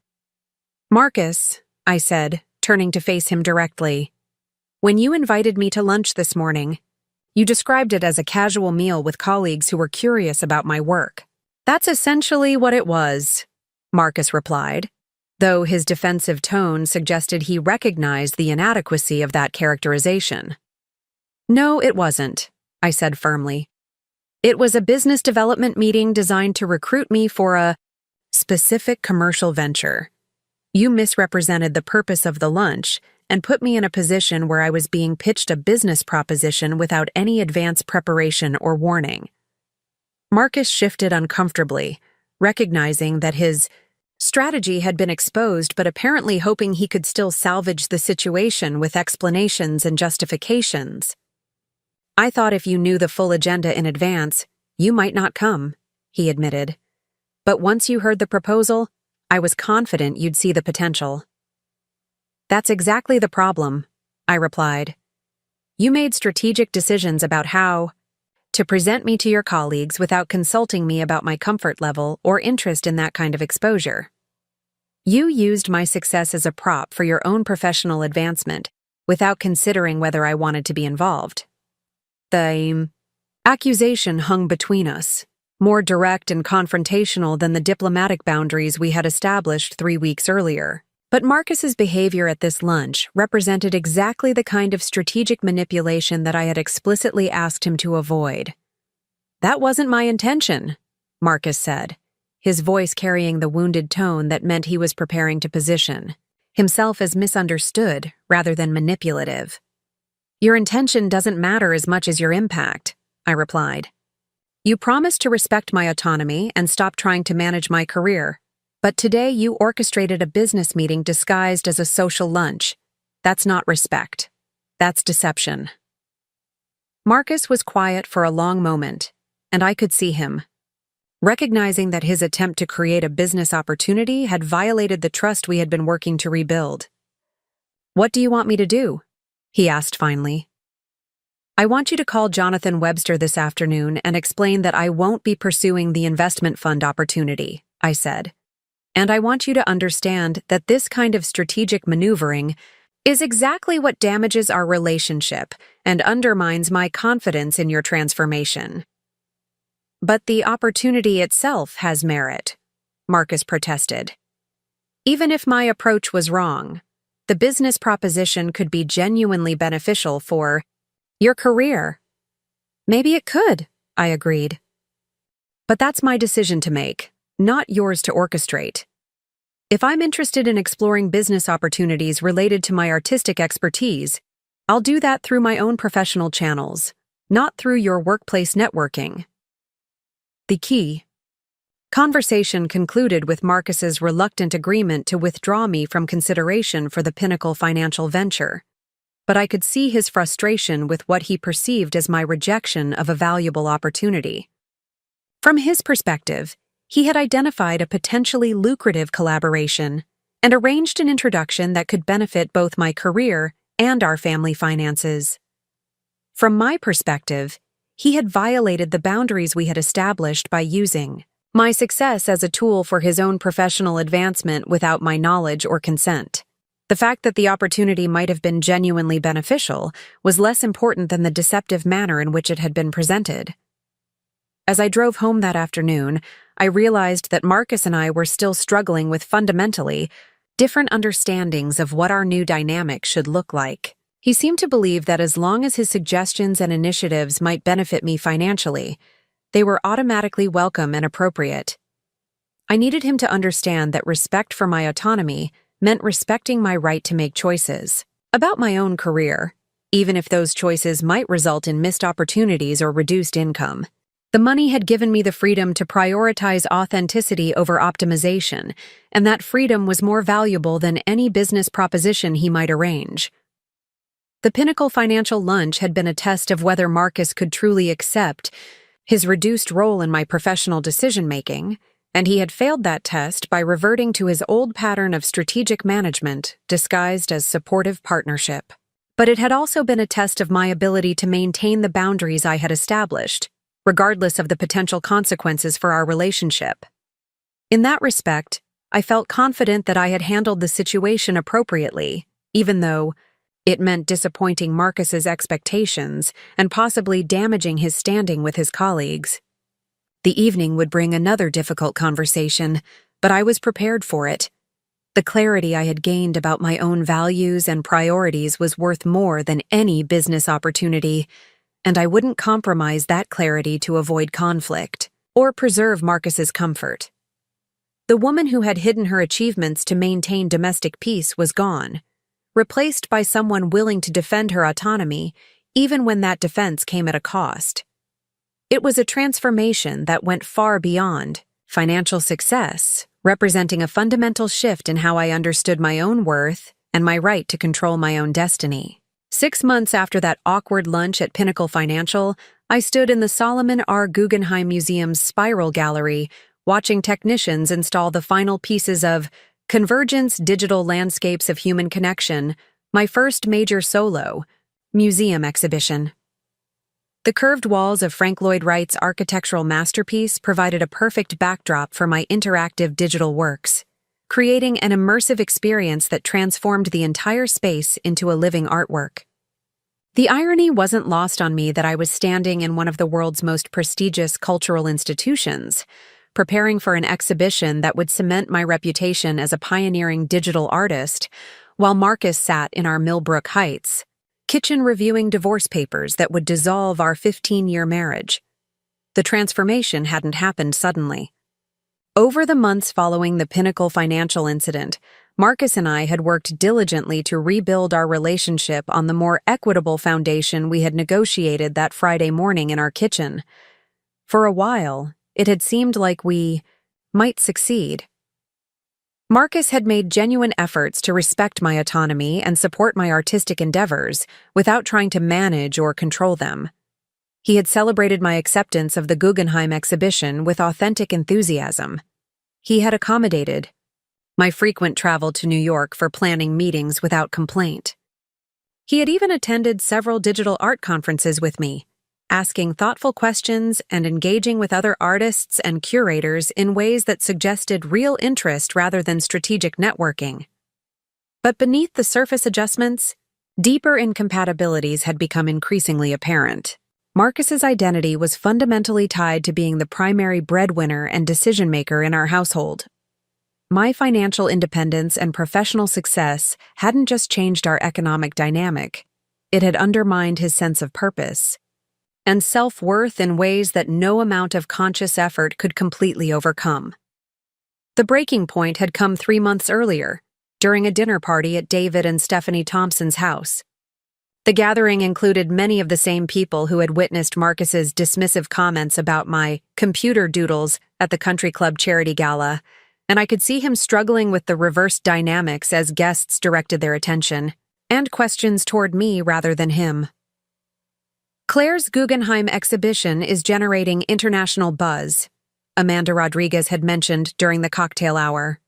Speaker 1: Marcus, I said, turning to face him directly, when you invited me to lunch this morning, you described it as a casual meal with colleagues who were curious about my work. That's essentially what it was, Marcus replied, though his defensive tone suggested he recognized the inadequacy of that characterization. No, it wasn't, I said firmly. It was a business development meeting designed to recruit me for a specific commercial venture. You misrepresented the purpose of the lunch and put me in a position where I was being pitched a business proposition without any advance preparation or warning. Marcus shifted uncomfortably, recognizing that his strategy had been exposed but apparently hoping he could still salvage the situation with explanations and justifications. I thought if you knew the full agenda in advance, you might not come, he admitted. But once you heard the proposal, I was confident you'd see the potential. That's exactly the problem, I replied. You made strategic decisions about how to present me to your colleagues without consulting me about my comfort level or interest in that kind of exposure. You used my success as a prop for your own professional advancement without considering whether I wanted to be involved. The accusation hung between us, more direct and confrontational than the diplomatic boundaries we had established 3 weeks earlier. But Marcus's behavior at this lunch represented exactly the kind of strategic manipulation that I had explicitly asked him to avoid. That wasn't my intention, Marcus said, his voice carrying the wounded tone that meant he was preparing to position himself as misunderstood rather than manipulative. Your intention doesn't matter as much as your impact, I replied. You promised to respect my autonomy and stop trying to manage my career. But today you orchestrated a business meeting disguised as a social lunch. That's not respect. That's deception. Marcus was quiet for a long moment, and I could see him. Recognizing that his attempt to create a business opportunity had violated the trust we had been working to rebuild. What do you want me to do? He asked finally. I want you to call Jonathan Webster this afternoon and explain that I won't be pursuing the investment fund opportunity, I said. And I want you to understand that this kind of strategic maneuvering is exactly what damages our relationship and undermines my confidence in your transformation. But the opportunity itself has merit, Marcus protested. Even if my approach was wrong, the business proposition could be genuinely beneficial for your career. Maybe it could, I agreed. But that's my decision to make, not yours to orchestrate. If I'm interested in exploring business opportunities related to my artistic expertise, I'll do that through my own professional channels, not through your workplace networking. The key conversation concluded with Marcus's reluctant agreement to withdraw me from consideration for the Pinnacle financial venture, but I could see his frustration with what he perceived as my rejection of a valuable opportunity. From his perspective, he had identified a potentially lucrative collaboration and arranged an introduction that could benefit both my career and our family finances. From my perspective, he had violated the boundaries we had established by using my success as a tool for his own professional advancement without my knowledge or consent. The fact that the opportunity might have been genuinely beneficial was less important than the deceptive manner in which it had been presented. As I drove home that afternoon, I realized that Marcus and I were still struggling with fundamentally different understandings of what our new dynamic should look like. He seemed to believe that as long as his suggestions and initiatives might benefit me financially, they were automatically welcome and appropriate. I needed him to understand that respect for my autonomy meant respecting my right to make choices about my own career, even if those choices might result in missed opportunities or reduced income. The money had given me the freedom to prioritize authenticity over optimization, and that freedom was more valuable than any business proposition he might arrange. The Pinnacle Financial lunch had been a test of whether Marcus could truly accept his reduced role in my professional decision-making, and he had failed that test by reverting to his old pattern of strategic management disguised as supportive partnership. But it had also been a test of my ability to maintain the boundaries I had established, regardless of the potential consequences for our relationship. In that respect, I felt confident that I had handled the situation appropriately, even though it meant disappointing Marcus's expectations and possibly damaging his standing with his colleagues. The evening would bring another difficult conversation, but I was prepared for it. The clarity I had gained about my own values and priorities was worth more than any business opportunity, and I wouldn't compromise that clarity to avoid conflict or preserve Marcus's comfort. The woman who had hidden her achievements to maintain domestic peace was gone, replaced by someone willing to defend her autonomy, even when that defense came at a cost. It was a transformation that went far beyond financial success, representing a fundamental shift in how I understood my own worth and my right to control my own destiny. 6 months after that awkward lunch at Pinnacle Financial, I stood in the Solomon R. Guggenheim Museum's Spiral Gallery, watching technicians install the final pieces of Convergence Digital Landscapes of Human Connection, my first major solo museum exhibition. The curved walls of Frank Lloyd Wright's architectural masterpiece provided a perfect backdrop for my interactive digital works, creating an immersive experience that transformed the entire space into a living artwork. The irony wasn't lost on me that I was standing in one of the world's most prestigious cultural institutions, preparing for an exhibition that would cement my reputation as a pioneering digital artist, while Marcus sat in our Millbrook Heights kitchen reviewing divorce papers that would dissolve our 15-year marriage. The transformation hadn't happened suddenly. Over the months following the Pinnacle Financial incident, Marcus and I had worked diligently to rebuild our relationship on the more equitable foundation we had negotiated that Friday morning in our kitchen. For a while, it had seemed like we might succeed. Marcus had made genuine efforts to respect my autonomy and support my artistic endeavors without trying to manage or control them. He had celebrated my acceptance of the Guggenheim exhibition with authentic enthusiasm. He had accommodated my frequent travel to New York for planning meetings without complaint. He had even attended several digital art conferences with me, asking thoughtful questions and engaging with other artists and curators in ways that suggested real interest rather than strategic networking. But beneath the surface adjustments, deeper incompatibilities had become increasingly apparent. Marcus's identity was fundamentally tied to being the primary breadwinner and decision-maker in our household. My financial independence and professional success hadn't just changed our economic dynamic, it had undermined his sense of purpose and self-worth in ways that no amount of conscious effort could completely overcome. The breaking point had come 3 months earlier, during a dinner party at David and Stephanie Thompson's house. The gathering included many of the same people who had witnessed Marcus's dismissive comments about my computer doodles at the country club charity gala, and I could see him struggling with the reversed dynamics as guests directed their attention and questions toward me rather than him. Claire's Guggenheim exhibition is generating international buzz, Amanda Rodriguez had mentioned during the cocktail hour.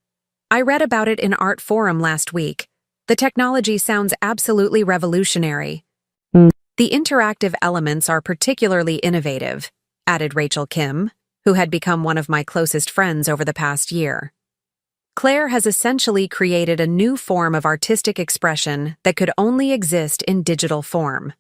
Speaker 1: I read about it in Art Forum last week. The technology sounds absolutely revolutionary. The interactive elements are particularly innovative, added Rachel Kim, who had become one of my closest friends over the past year. Claire has essentially created a new form of artistic expression that could only exist in digital form.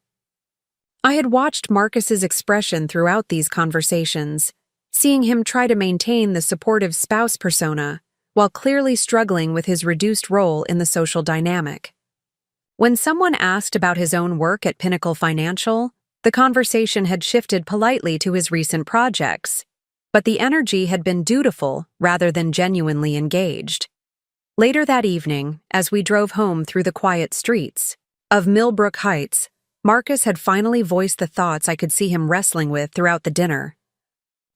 Speaker 1: I had watched Marcus's expression throughout these conversations, seeing him try to maintain the supportive spouse persona while clearly struggling with his reduced role in the social dynamic. When someone asked about his own work at Pinnacle Financial, the conversation had shifted politely to his recent projects, but the energy had been dutiful rather than genuinely engaged. Later that evening, as we drove home through the quiet streets of Millbrook Heights, Marcus had finally voiced the thoughts I could see him wrestling with throughout the dinner.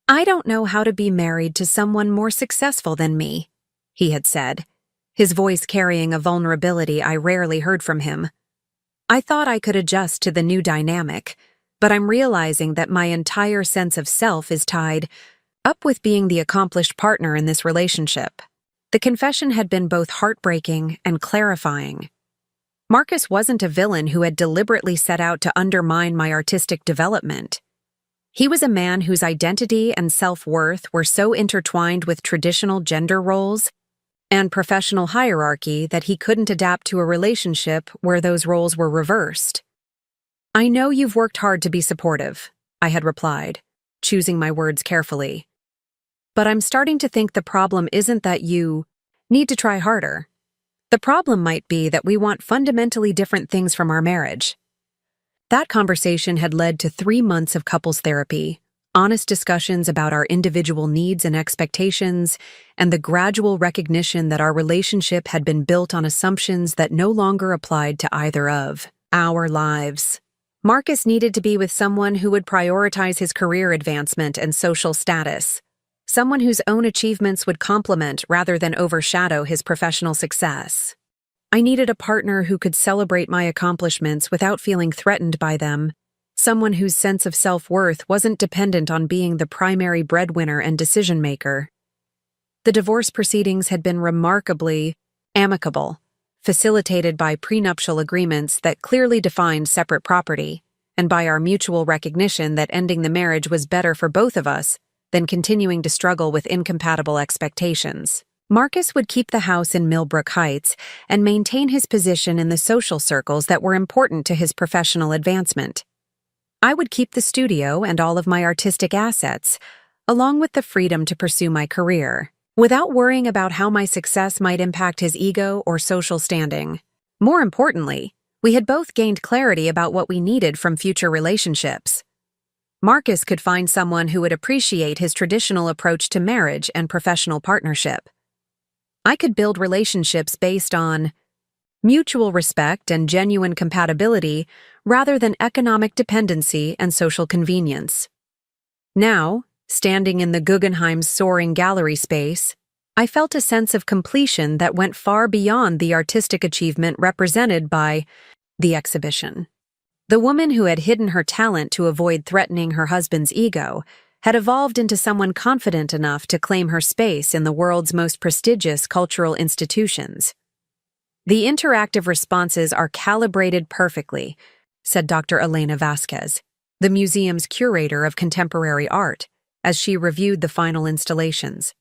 Speaker 1: "I don't know how to be married to someone more successful than me," he had said, his voice carrying a vulnerability I rarely heard from him. I thought I could adjust to the new dynamic, but I'm realizing that my entire sense of self is tied up with being the accomplished partner in this relationship. The confession had been both heartbreaking and clarifying. Marcus wasn't a villain who had deliberately set out to undermine my artistic development. He was a man whose identity and self-worth were so intertwined with traditional gender roles and professional hierarchy that he couldn't adapt to a relationship where those roles were reversed. "I know you've worked hard to be supportive," I had replied, choosing my words carefully. "But I'm starting to think the problem isn't that you need to try harder. The problem might be that we want fundamentally different things from our marriage." That conversation had led to 3 months of couples therapy, honest discussions about our individual needs and expectations, and the gradual recognition that our relationship had been built on assumptions that no longer applied to either of our lives. Marcus needed to be with someone who would prioritize his career advancement and social status, someone whose own achievements would complement rather than overshadow his professional success. I needed a partner who could celebrate my accomplishments without feeling threatened by them, someone whose sense of self-worth wasn't dependent on being the primary breadwinner and decision-maker. The divorce proceedings had been remarkably amicable, facilitated by prenuptial agreements that clearly defined separate property, and by our mutual recognition that ending the marriage was better for both of us than continuing to struggle with incompatible expectations. Marcus would keep the house in Millbrook Heights and maintain his position in the social circles that were important to his professional advancement. I would keep the studio and all of my artistic assets, along with the freedom to pursue my career, without worrying about how my success might impact his ego or social standing. More importantly, we had both gained clarity about what we needed from future relationships. Marcus could find someone who would appreciate his traditional approach to marriage and professional partnership. I could build relationships based on mutual respect and genuine compatibility rather than economic dependency and social convenience. Now, standing in the Guggenheim's soaring gallery space, I felt a sense of completion that went far beyond the artistic achievement represented by the exhibition. The woman who had hidden her talent to avoid threatening her husband's ego had evolved into someone confident enough to claim her space in the world's most prestigious cultural institutions. "The interactive responses are calibrated perfectly," said Dr. Elena Vasquez, the museum's curator of contemporary art, as she reviewed the final installations.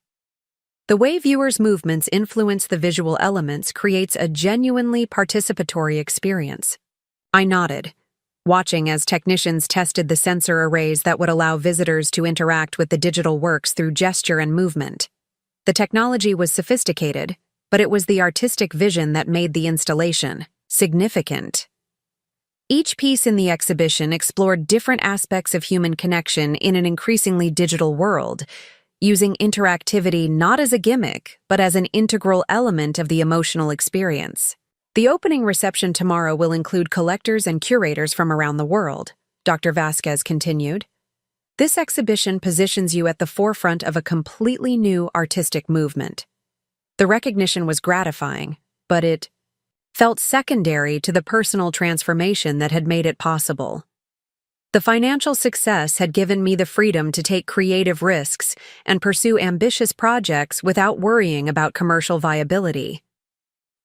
Speaker 1: "The way viewers' movements influence the visual elements creates a genuinely participatory experience." I nodded, watching as technicians tested the sensor arrays that would allow visitors to interact with the digital works through gesture and movement. The technology was sophisticated, but it was the artistic vision that made the installation significant. Each piece in the exhibition explored different aspects of human connection in an increasingly digital world, using interactivity not as a gimmick, but as an integral element of the emotional experience. "The opening reception tomorrow will include collectors and curators from around the world," Dr. Vasquez continued. "This exhibition positions you at the forefront of a completely new artistic movement." The recognition was gratifying, but it felt secondary to the personal transformation that had made it possible. The financial success had given me the freedom to take creative risks and pursue ambitious projects without worrying about commercial viability.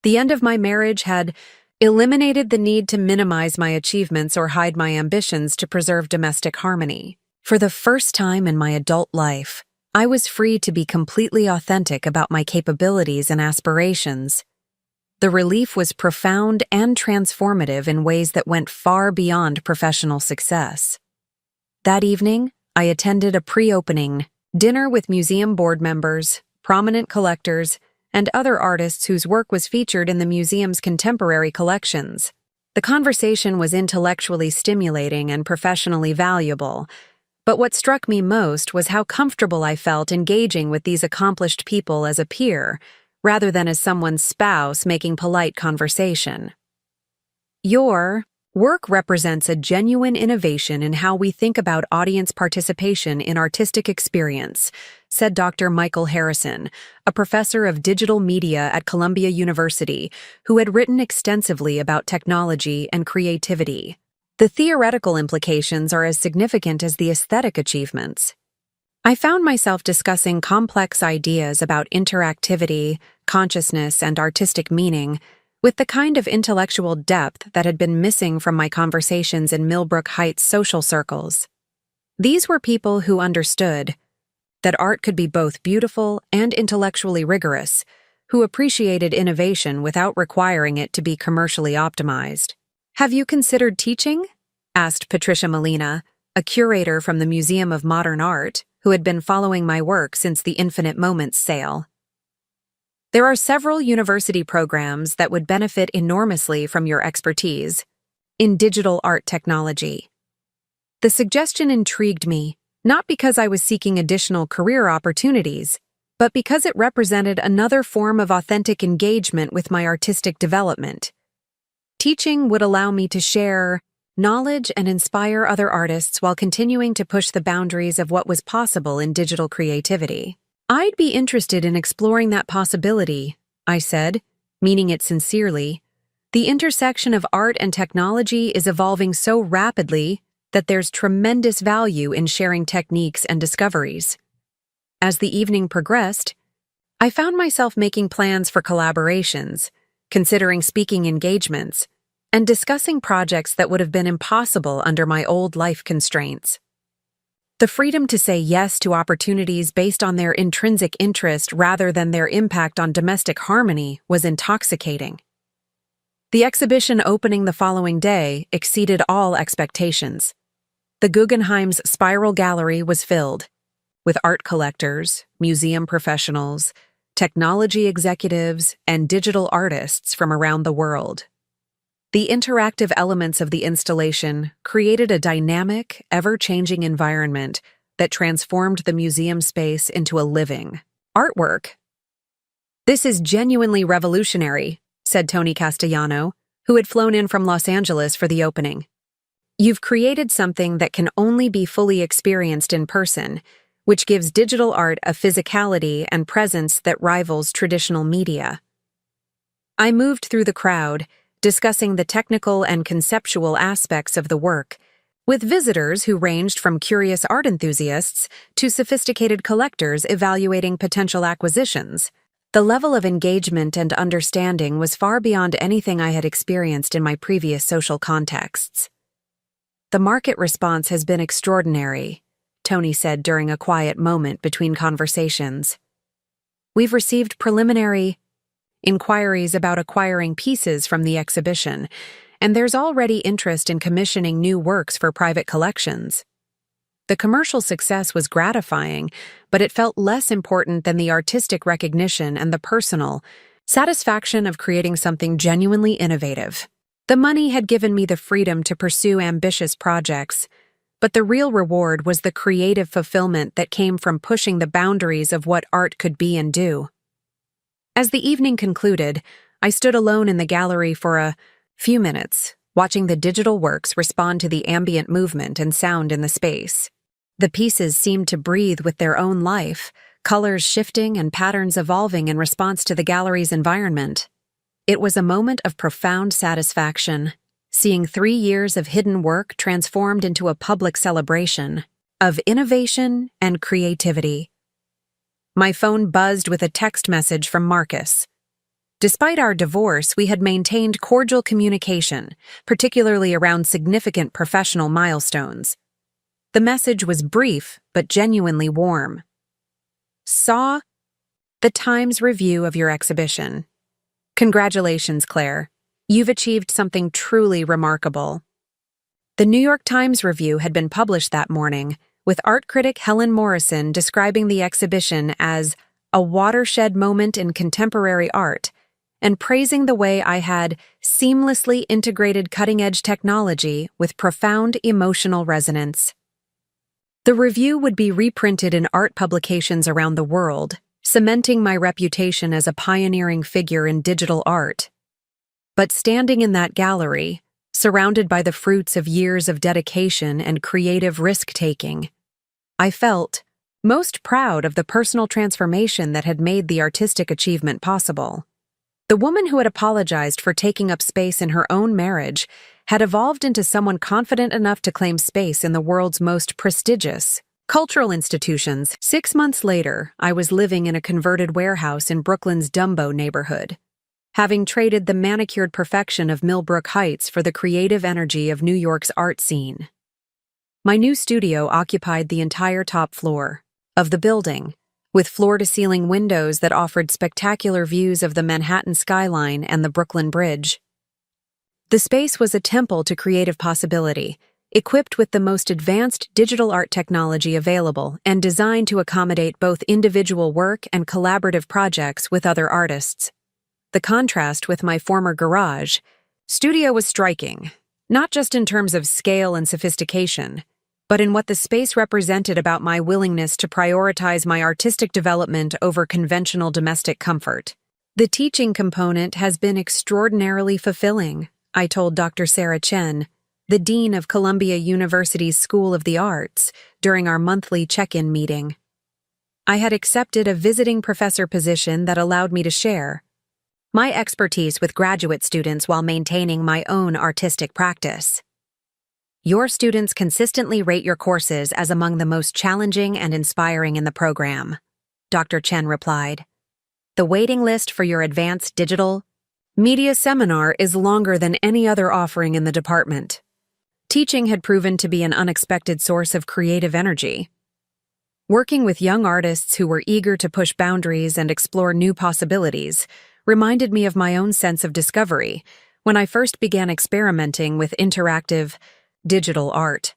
Speaker 1: The end of my marriage had eliminated the need to minimize my achievements or hide my ambitions to preserve domestic harmony. For the first time in my adult life, I was free to be completely authentic about my capabilities and aspirations. The relief was profound and transformative in ways that went far beyond professional success. That evening, I attended a pre-opening dinner with museum board members, prominent collectors, and other artists whose work was featured in the museum's contemporary collections. The conversation was intellectually stimulating and professionally valuable, but what struck me most was how comfortable I felt engaging with these accomplished people as a peer, rather than as someone's spouse making polite conversation. "You're Work represents a genuine innovation in how we think about audience participation in artistic experience, said Dr. Michael Harrison, a professor of digital media at Columbia University, who had written extensively about technology and creativity. The theoretical implications are as significant as the aesthetic achievements. I found myself discussing complex ideas about interactivity, consciousness, and artistic meaning, with the kind of intellectual depth that had been missing from my conversations in Millbrook Heights social circles. These were people who understood that art could be both beautiful and intellectually rigorous, who appreciated innovation without requiring it to be commercially optimized. "Have you considered teaching?" asked Patricia Molina, a curator from the Museum of Modern Art, who had been following my work since the Infinite Moments sale. "There are several university programs that would benefit enormously from your expertise in digital art technology." The suggestion intrigued me, not because I was seeking additional career opportunities, but because it represented another form of authentic engagement with my artistic development. Teaching would allow me to share knowledge and inspire other artists while continuing to push the boundaries of what was possible in digital creativity. "I'd be interested in exploring that possibility," I said, meaning it sincerely. "The intersection of art and technology is evolving so rapidly that there's tremendous value in sharing techniques and discoveries." As the evening progressed, I found myself making plans for collaborations, considering speaking engagements, and discussing projects that would have been impossible under my old life constraints. The freedom to say yes to opportunities based on their intrinsic interest rather than their impact on domestic harmony was intoxicating. The exhibition opening the following day exceeded all expectations. The Guggenheim's Spiral Gallery was filled with art collectors, museum professionals, technology executives, and digital artists from around the world. The interactive elements of the installation created a dynamic, ever-changing environment that transformed the museum space into a living artwork. "This is genuinely revolutionary," said Tony Castellano, who had flown in from Los Angeles for the opening. "You've created something that can only be fully experienced in person, which gives digital art a physicality and presence that rivals traditional media." I moved through the crowd, discussing the technical and conceptual aspects of the work, with visitors who ranged from curious art enthusiasts to sophisticated collectors evaluating potential acquisitions. The level of engagement and understanding was far beyond anything I had experienced in my previous social contexts. "The market response has been extraordinary," Tony said during a quiet moment between conversations. "We've received preliminary inquiries about acquiring pieces from the exhibition, and there's already interest in commissioning new works for private collections." The commercial success was gratifying, but it felt less important than the artistic recognition and the personal satisfaction of creating something genuinely innovative. The money had given me the freedom to pursue ambitious projects, but the real reward was the creative fulfillment that came from pushing the boundaries of what art could be and do. As the evening concluded, I stood alone in the gallery for a few minutes, watching the digital works respond to the ambient movement and sound in the space. The pieces seemed to breathe with their own life, colors shifting and patterns evolving in response to the gallery's environment. It was a moment of profound satisfaction, seeing 3 years of hidden work transformed into a public celebration of innovation and creativity. My phone buzzed with a text message from Marcus. Despite our divorce, we had maintained cordial communication, particularly around significant professional milestones. The message was brief, but genuinely warm. "Saw the Times review of your exhibition. Congratulations, Claire. You've achieved something truly remarkable." The New York Times review had been published that morning, with art critic Helen Morrison describing the exhibition as a watershed moment in contemporary art and praising the way I had seamlessly integrated cutting-edge technology with profound emotional resonance. The review would be reprinted in art publications around the world, cementing my reputation as a pioneering figure in digital art. But standing in that gallery, surrounded by the fruits of years of dedication and creative risk-taking. I felt most proud of the personal transformation that had made the artistic achievement possible. The woman who had apologized for taking up space in her own marriage had evolved into someone confident enough to claim space in the world's most prestigious cultural institutions. 6 months later, I was living in a converted warehouse in Brooklyn's Dumbo neighborhood, having traded the manicured perfection of Millbrook Heights for the creative energy of New York's art scene. My new studio occupied the entire top floor of the building, with floor-to-ceiling windows that offered spectacular views of the Manhattan skyline and the Brooklyn Bridge. The space was a temple to creative possibility, equipped with the most advanced digital art technology available and designed to accommodate both individual work and collaborative projects with other artists. The contrast with my former garage studio was striking, not just in terms of scale and sophistication, but in what the space represented about my willingness to prioritize my artistic development over conventional domestic comfort. The teaching component has been extraordinarily fulfilling, I told Dr. Sarah Chen, the dean of Columbia University's School of the Arts, during our monthly check-in meeting. I had accepted a visiting professor position that allowed me to share my expertise with graduate students while maintaining my own artistic practice. Your students consistently rate your courses as among the most challenging and inspiring in the program, Dr. Chen replied. The waiting list for your advanced digital media seminar is longer than any other offering in the department. Teaching had proven to be an unexpected source of creative energy. Working with young artists who were eager to push boundaries and explore new possibilities reminded me of my own sense of discovery when I first began experimenting with interactive digital art.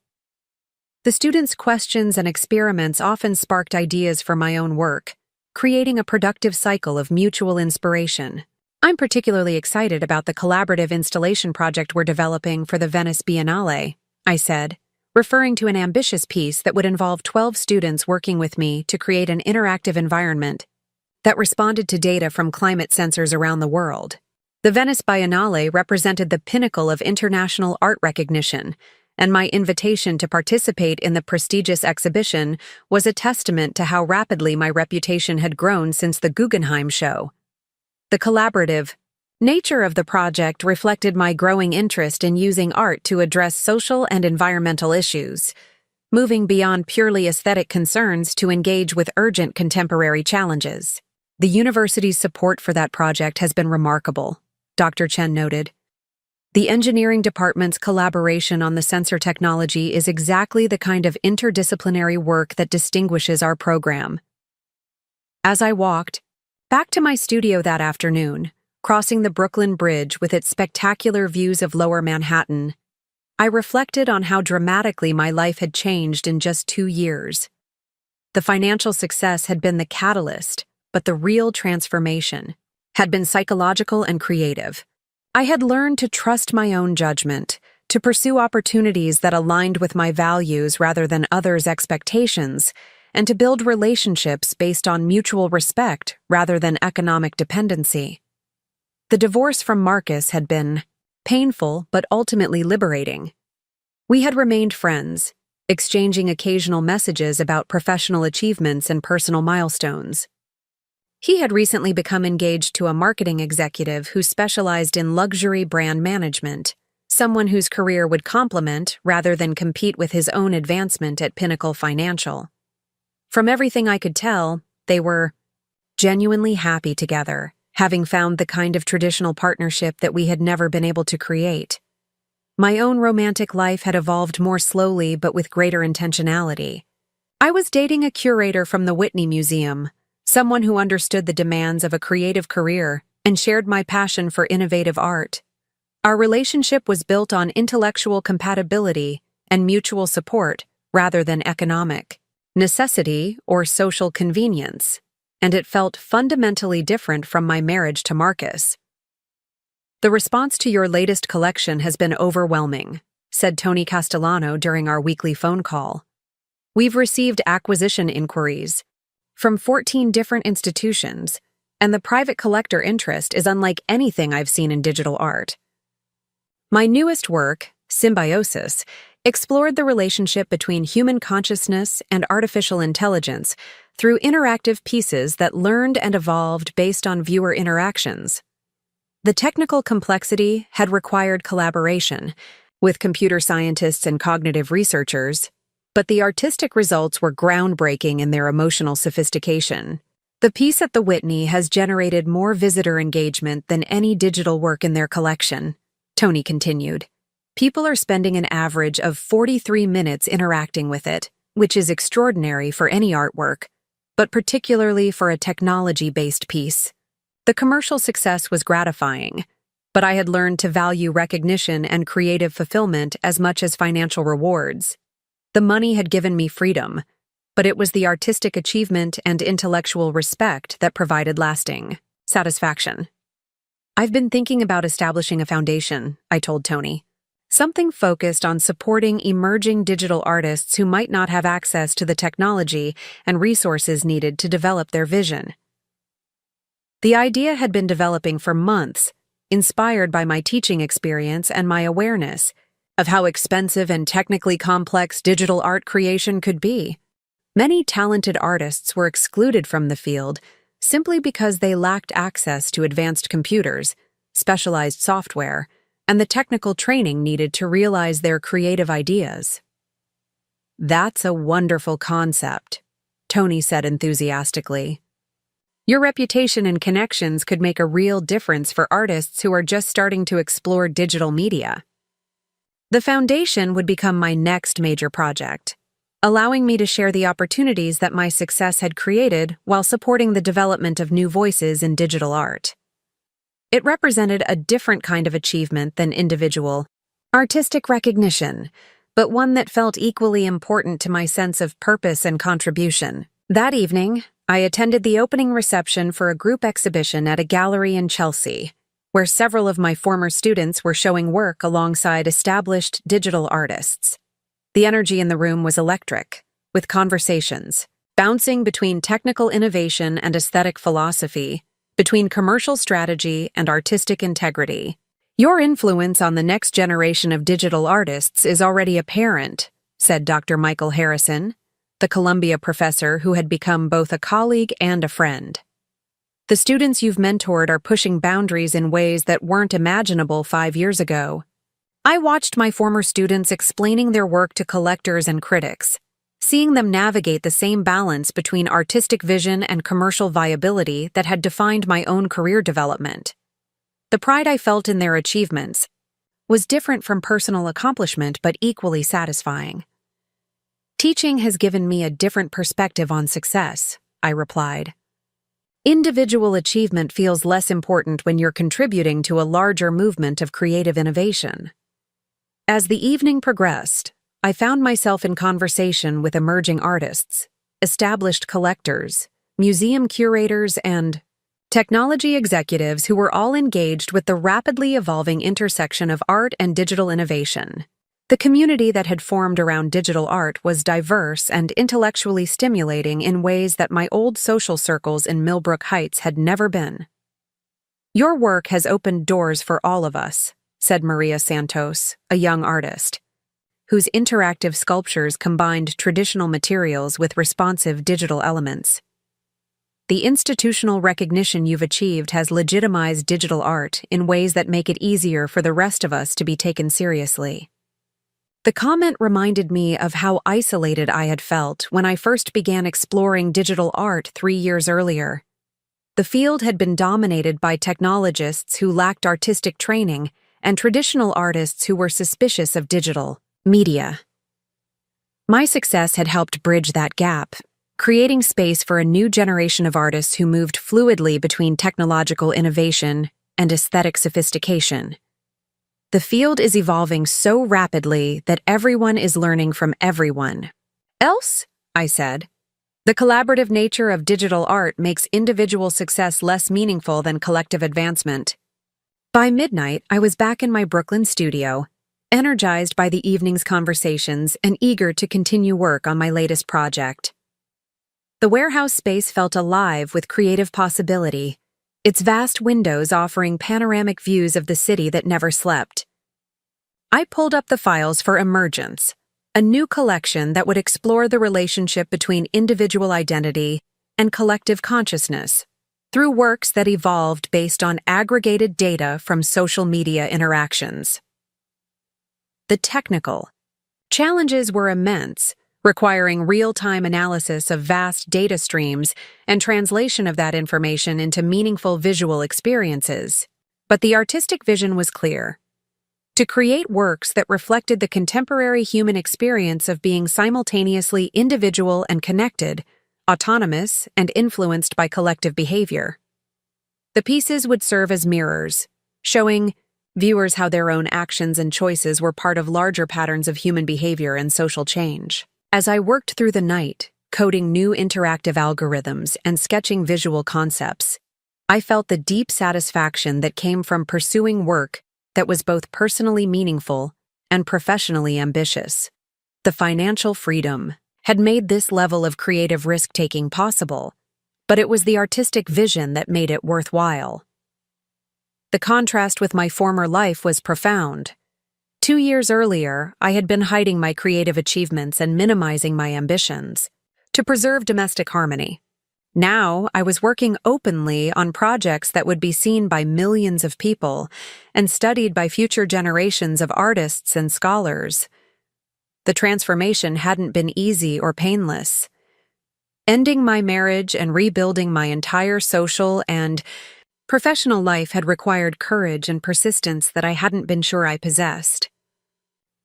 Speaker 1: The students' questions and experiments often sparked ideas for my own work, creating a productive cycle of mutual inspiration. I'm particularly excited about the collaborative installation project we're developing for the Venice Biennale, I said, referring to an ambitious piece that would involve 12 students working with me to create an interactive environment that responded to data from climate sensors around the world. The Venice Biennale represented the pinnacle of international art recognition, and my invitation to participate in the prestigious exhibition was a testament to how rapidly my reputation had grown since the Guggenheim show. The collaborative nature of the project reflected my growing interest in using art to address social and environmental issues, moving beyond purely aesthetic concerns to engage with urgent contemporary challenges. The university's support for that project has been remarkable, Dr. Chen noted. The engineering department's collaboration on the sensor technology is exactly the kind of interdisciplinary work that distinguishes our program. As I walked back to my studio that afternoon, crossing the Brooklyn Bridge with its spectacular views of Lower Manhattan, I reflected on how dramatically my life had changed in just 2 years. The financial success had been the catalyst, but the real transformation had been psychological and creative. I had learned to trust my own judgment, to pursue opportunities that aligned with my values rather than others' expectations, and to build relationships based on mutual respect rather than economic dependency. The divorce from Marcus had been painful but ultimately liberating. We had remained friends, exchanging occasional messages about professional achievements and personal milestones. He had recently become engaged to a marketing executive who specialized in luxury brand management, someone whose career would complement rather than compete with his own advancement at Pinnacle Financial. From everything I could tell, they were genuinely happy together, having found the kind of traditional partnership that we had never been able to create. My own romantic life had evolved more slowly but with greater intentionality. I was dating a curator from the Whitney Museum, someone who understood the demands of a creative career and shared my passion for innovative art. Our relationship was built on intellectual compatibility and mutual support rather than economic necessity or social convenience, and it felt fundamentally different from my marriage to Marcus. The response to your latest collection has been overwhelming, said Tony Castellano during our weekly phone call. We've received acquisition inquiries from 14 different institutions, and the private collector interest is unlike anything I've seen in digital art. My newest work, Symbiosis, explored the relationship between human consciousness and artificial intelligence through interactive pieces that learned and evolved based on viewer interactions. The technical complexity had required collaboration with computer scientists and cognitive researchers, but the artistic results were groundbreaking in their emotional sophistication. The piece at the Whitney has generated more visitor engagement than any digital work in their collection, Tony continued. People are spending an average of 43 minutes interacting with it, which is extraordinary for any artwork, but particularly for a technology-based piece. The commercial success was gratifying, but I had learned to value recognition and creative fulfillment as much as financial rewards. The money had given me freedom, but it was the artistic achievement and intellectual respect that provided lasting satisfaction. I've been thinking about establishing a foundation, I told Tony. Something focused on supporting emerging digital artists who might not have access to the technology and resources needed to develop their vision. The idea had been developing for months, inspired by my teaching experience and my awareness of how expensive and technically complex digital art creation could be. Many talented artists were excluded from the field simply because they lacked access to advanced computers, specialized software, and the technical training needed to realize their creative ideas. That's a wonderful concept, Tony said enthusiastically. Your reputation and connections could make a real difference for artists who are just starting to explore digital media. The foundation would become my next major project, allowing me to share the opportunities that my success had created while supporting the development of new voices in digital art. It represented a different kind of achievement than individual, artistic recognition, but one that felt equally important to my sense of purpose and contribution. That evening, I attended the opening reception for a group exhibition at a gallery in Chelsea, where several of my former students were showing work alongside established digital artists. The energy in the room was electric, with conversations bouncing between technical innovation and aesthetic philosophy, between commercial strategy and artistic integrity. Your influence on the next generation of digital artists is already apparent, said Dr. Michael Harrison, the Columbia professor who had become both a colleague and a friend. The students you've mentored are pushing boundaries in ways that weren't imaginable 5 years ago. I watched my former students explaining their work to collectors and critics, seeing them navigate the same balance between artistic vision and commercial viability that had defined my own career development. The pride I felt in their achievements was different from personal accomplishment but equally satisfying. Teaching has given me a different perspective on success, I replied. Individual achievement feels less important when you're contributing to a larger movement of creative innovation. As the evening progressed, I found myself in conversation with emerging artists, established collectors, museum curators, and technology executives who were all engaged with the rapidly evolving intersection of art and digital innovation. The community that had formed around digital art was diverse and intellectually stimulating in ways that my old social circles in Millbrook Heights had never been. Your work has opened doors for all of us, said Maria Santos, a young artist, whose interactive sculptures combined traditional materials with responsive digital elements. The institutional recognition you've achieved has legitimized digital art in ways that make it easier for the rest of us to be taken seriously. The comment reminded me of how isolated I had felt when I first began exploring digital art 3 years earlier. The field had been dominated by technologists who lacked artistic training and traditional artists who were suspicious of digital media. My success had helped bridge that gap, creating space for a new generation of artists who moved fluidly between technological innovation and aesthetic sophistication. The field is evolving so rapidly that everyone is learning from everyone else, I said. The collaborative nature of digital art makes individual success less meaningful than collective advancement. By midnight, I was back in my Brooklyn studio, energized by the evening's conversations and eager to continue work on my latest project. The warehouse space felt alive with creative possibility, its vast windows offering panoramic views of the city that never slept. I pulled up the files for Emergence, a new collection that would explore the relationship between individual identity and collective consciousness through works that evolved based on aggregated data from social media interactions. The technical challenges were immense, requiring real-time analysis of vast data streams and translation of that information into meaningful visual experiences. But the artistic vision was clear: to create works that reflected the contemporary human experience of being simultaneously individual and connected, autonomous and influenced by collective behavior. The pieces would serve as mirrors, showing viewers how their own actions and choices were part of larger patterns of human behavior and social change. As I worked through the night, coding new interactive algorithms and sketching visual concepts, I felt the deep satisfaction that came from pursuing work that was both personally meaningful and professionally ambitious. The financial freedom had made this level of creative risk-taking possible, but it was the artistic vision that made it worthwhile. The contrast with my former life was profound. 2 years earlier, I had been hiding my creative achievements and minimizing my ambitions to preserve domestic harmony. Now, I was working openly on projects that would be seen by millions of people and studied by future generations of artists and scholars. The transformation hadn't been easy or painless. Ending my marriage and rebuilding my entire social and professional life had required courage and persistence that I hadn't been sure I possessed.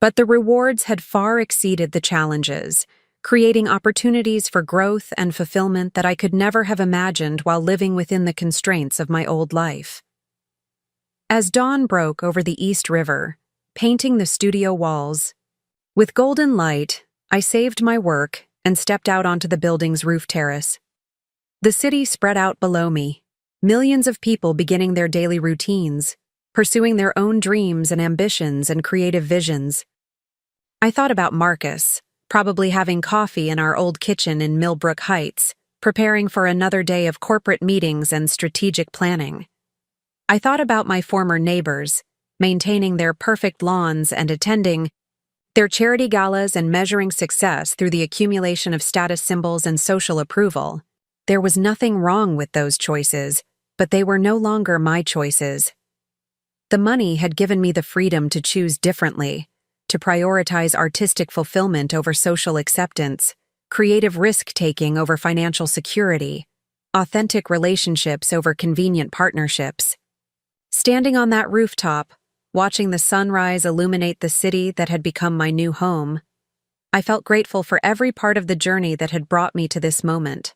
Speaker 1: But the rewards had far exceeded the challenges, creating opportunities for growth and fulfillment that I could never have imagined while living within the constraints of my old life. As dawn broke over the East River, painting the studio walls, with golden light, I saved my work and stepped out onto the building's roof terrace. The city spread out below me, millions of people beginning their daily routines, pursuing their own dreams and ambitions and creative visions. I thought about Marcus, probably having coffee in our old kitchen in Millbrook Heights, preparing for another day of corporate meetings and strategic planning. I thought about my former neighbors, maintaining their perfect lawns and attending their charity galas and measuring success through the accumulation of status symbols and social approval. There was nothing wrong with those choices, but they were no longer my choices. The money had given me the freedom to choose differently, to prioritize artistic fulfillment over social acceptance, creative risk-taking over financial security, authentic relationships over convenient partnerships. Standing on that rooftop, watching the sunrise illuminate the city that had become my new home, I felt grateful for every part of the journey that had brought me to this moment.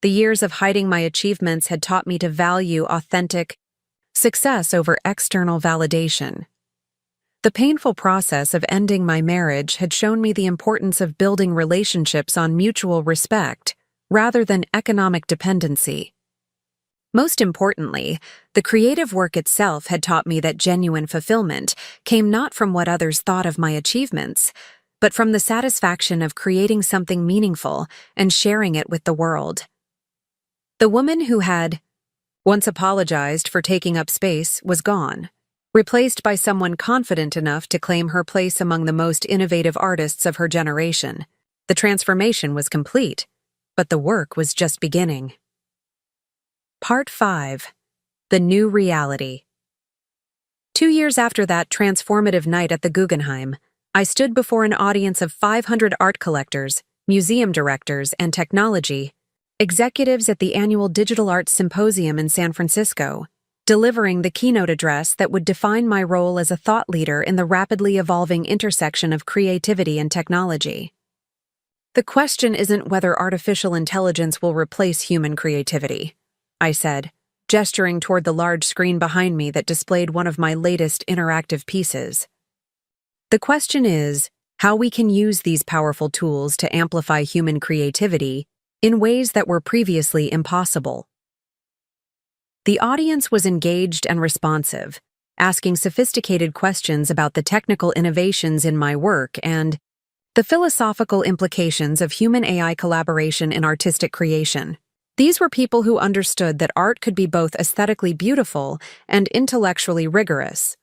Speaker 1: The years of hiding my achievements had taught me to value authentic success over external validation. The painful process of ending my marriage had shown me the importance of building relationships on mutual respect rather than economic dependency. Most importantly, the creative work itself had taught me that genuine fulfillment came not from what others thought of my achievements, but from the satisfaction of creating something meaningful and sharing it with the world. The woman who had once apologized for taking up space was gone, replaced by someone confident enough to claim her place among the most innovative artists of her generation. The transformation was complete, but the work was just beginning. Part 5. The New Reality. 2 years after that transformative night at the Guggenheim, I stood before an audience of 500 art collectors, museum directors, and technology executives at the annual Digital Arts Symposium in San Francisco, delivering the keynote address that would define my role as a thought leader in the rapidly evolving intersection of creativity and technology. The question isn't whether artificial intelligence will replace human creativity, I said, gesturing toward the large screen behind me that displayed one of my latest interactive pieces. The question is how we can use these powerful tools to amplify human creativity in ways that were previously impossible. The audience was engaged and responsive, asking sophisticated questions about the technical innovations in my work and the philosophical implications of human-AI collaboration in artistic creation. These were people who understood that art could be both aesthetically beautiful and intellectually rigorous.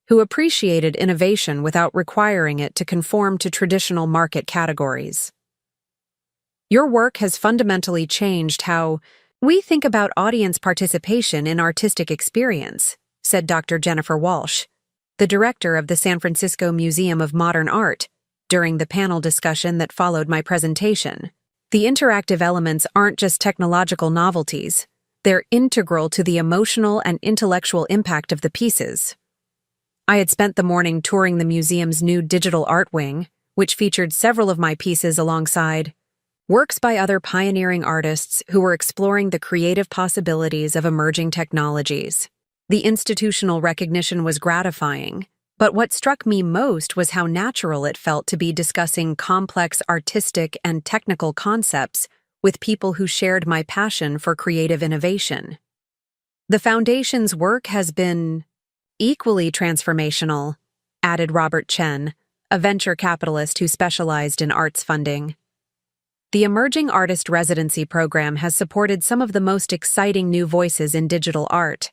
Speaker 1: who appreciated innovation without requiring it to conform to traditional market categories. Your work has fundamentally changed how we think about audience participation in artistic experience, said Dr. Jennifer Walsh, the director of the San Francisco Museum of Modern Art, during the panel discussion that followed my presentation. The interactive elements aren't just technological novelties, they're integral to the emotional and intellectual impact of the pieces. I had spent the morning touring the museum's new digital art wing, which featured several of my pieces alongside works by other pioneering artists who were exploring the creative possibilities of emerging technologies. The institutional recognition was gratifying, but what struck me most was how natural it felt to be discussing complex artistic and technical concepts with people who shared my passion for creative innovation. The Foundation's work has been equally transformational, added Robert Chen, a venture capitalist who specialized in arts funding. The Emerging Artist Residency Program has supported some of the most exciting new voices in digital art.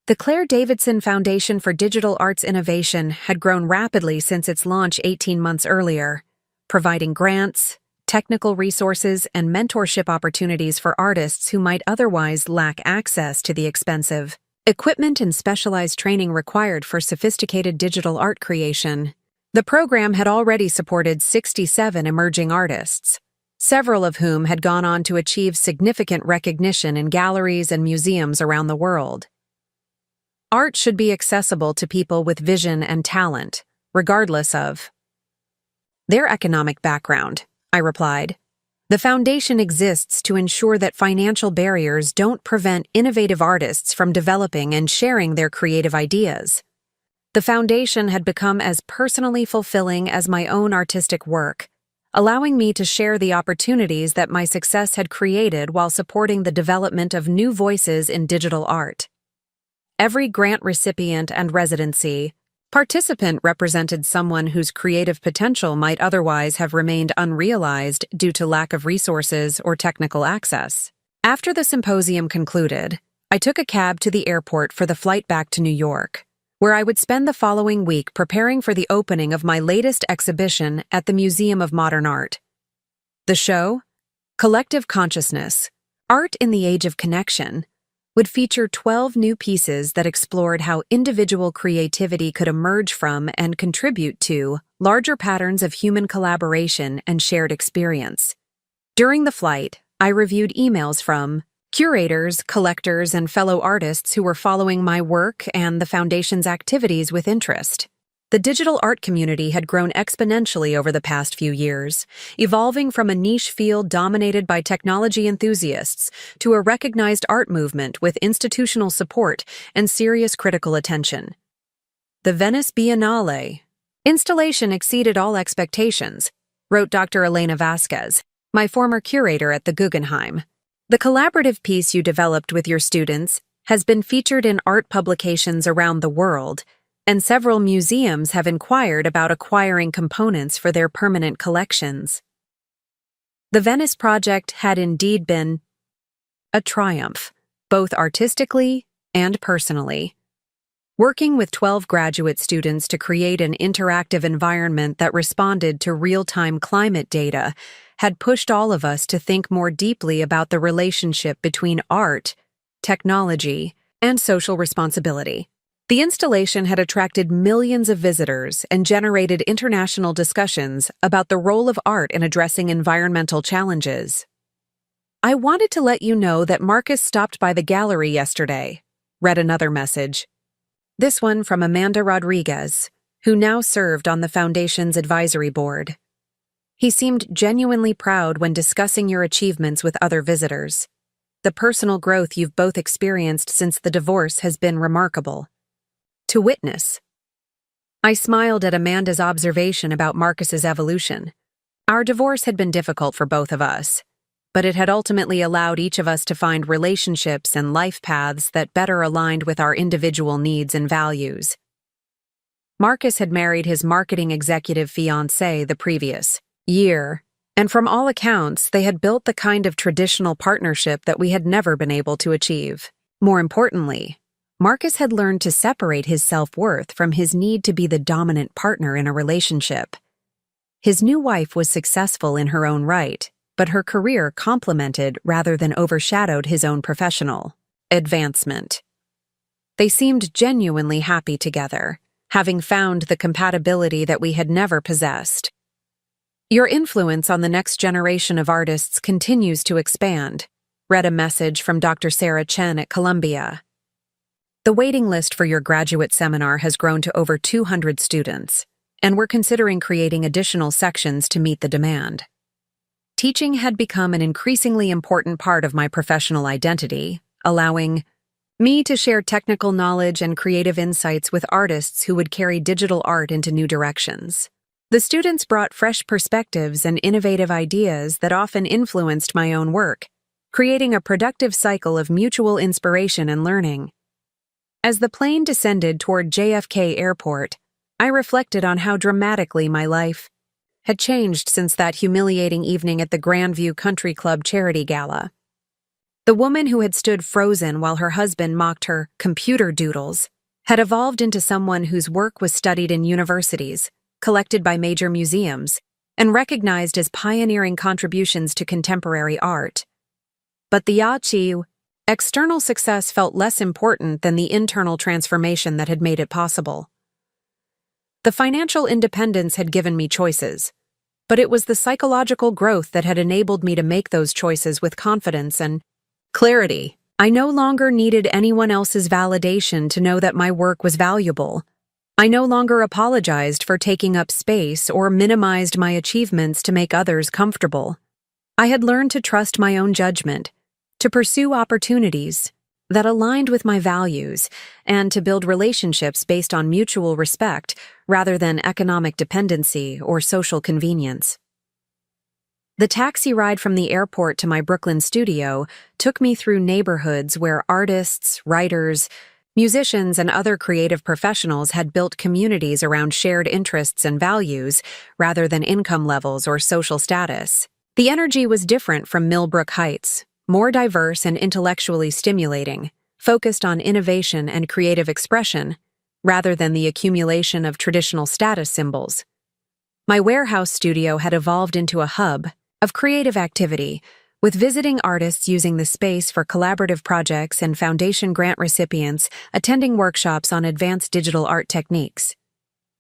Speaker 1: The Claire Davidson Foundation for Digital Arts Innovation had grown rapidly since its launch 18 months earlier, providing grants, technical resources, and mentorship opportunities for artists who might otherwise lack access to the expensive equipment and specialized training required for sophisticated digital art creation. The program had already supported 67 emerging artists, several of whom had gone on to achieve significant recognition in galleries and museums around the world. Art should be accessible to people with vision and talent, regardless of their economic background, I replied. The Foundation exists to ensure that financial barriers don't prevent innovative artists from developing and sharing their creative ideas. The Foundation had become as personally fulfilling as my own artistic work, allowing me to share the opportunities that my success had created while supporting the development of new voices in digital art. Every grant recipient and residency participant represented someone whose creative potential might otherwise have remained unrealized due to lack of resources or technical access. After the symposium concluded, I took a cab to the airport for the flight back to New York, where I would spend the following week preparing for the opening of my latest exhibition at the Museum of Modern Art. The show, Collective Consciousness, Art in the Age of Connection, would feature 12 new pieces that explored how individual creativity could emerge from and contribute to larger patterns of human collaboration and shared experience. During the flight, I reviewed emails from curators, collectors, and fellow artists who were following my work and the Foundation's activities with interest. The digital art community had grown exponentially over the past few years, evolving from a niche field dominated by technology enthusiasts to a recognized art movement with institutional support and serious critical attention. The Venice Biennale installation exceeded all expectations, wrote Dr. Elena Vasquez, my former curator at the Guggenheim. The collaborative piece you developed with your students has been featured in art publications around the world, and several museums have inquired about acquiring components for their permanent collections. The Venice project had indeed been a triumph, both artistically and personally. Working with 12 graduate students to create an interactive environment that responded to real-time climate data had pushed all of us to think more deeply about the relationship between art, technology, and social responsibility. The installation had attracted millions of visitors and generated international discussions about the role of art in addressing environmental challenges. I wanted to let you know that Marcus stopped by the gallery yesterday, read another message. This one from Amanda Rodriguez, who now served on the Foundation's advisory board. He seemed genuinely proud when discussing your achievements with other visitors. The personal growth you've both experienced since the divorce has been remarkable to witness. I smiled at Amanda's observation about Marcus's evolution. Our divorce had been difficult for both of us, but it had ultimately allowed each of us to find relationships and life paths that better aligned with our individual needs and values. Marcus had married his marketing executive fiancée the previous year, and from all accounts, they had built the kind of traditional partnership that we had never been able to achieve. More importantly, Marcus had learned to separate his self-worth from his need to be the dominant partner in a relationship. His new wife was successful in her own right, but her career complemented rather than overshadowed his own professional advancement. They seemed genuinely happy together, having found the compatibility that we had never possessed. "Your influence on the next generation of artists continues to expand," read a message from Dr. Sarah Chen at Columbia. "The waiting list for your graduate seminar has grown to over 200 students, and we're considering creating additional sections to meet the demand." Teaching had become an increasingly important part of my professional identity, allowing me to share technical knowledge and creative insights with artists who would carry digital art into new directions. The students brought fresh perspectives and innovative ideas that often influenced my own work, creating a productive cycle of mutual inspiration and learning. As the plane descended toward JFK Airport, I reflected on how dramatically my life had changed since that humiliating evening at the Grandview Country Club charity gala. The woman who had stood frozen while her husband mocked her computer doodles had evolved into someone whose work was studied in universities, collected by major museums, and recognized as pioneering contributions to contemporary art. But the external success felt less important than the internal transformation that had made it possible. The financial independence had given me choices, but it was the psychological growth that had enabled me to make those choices with confidence and clarity. I no longer needed anyone else's validation to know that my work was valuable. I no longer apologized for taking up space or minimized my achievements to make others comfortable. I had learned to trust my own judgment, to pursue opportunities that aligned with my values, and to build relationships based on mutual respect rather than economic dependency or social convenience. The taxi ride from the airport to my Brooklyn studio took me through neighborhoods where artists, writers, musicians, and other creative professionals had built communities around shared interests and values rather than income levels or social status. The energy was different from Millbrook Heights, more diverse and intellectually stimulating, focused on innovation and creative expression rather than the accumulation of traditional status symbols. My warehouse studio had evolved into a hub of creative activity, with visiting artists using the space for collaborative projects and foundation grant recipients attending workshops on advanced digital art techniques.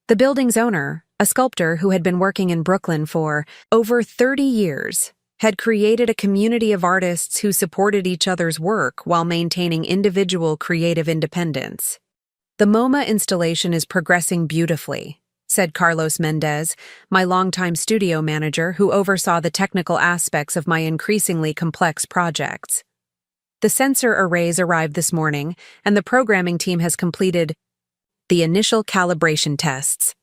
Speaker 1: The building's owner, a sculptor who had been working in Brooklyn for over 30 years, had created a community of artists who supported each other's work while maintaining individual creative independence. "The MoMA installation is progressing beautifully," said Carlos Mendez, my longtime studio manager who oversaw the technical aspects of my increasingly complex projects. "The sensor arrays arrived this morning, and the programming team has completed the initial calibration tests."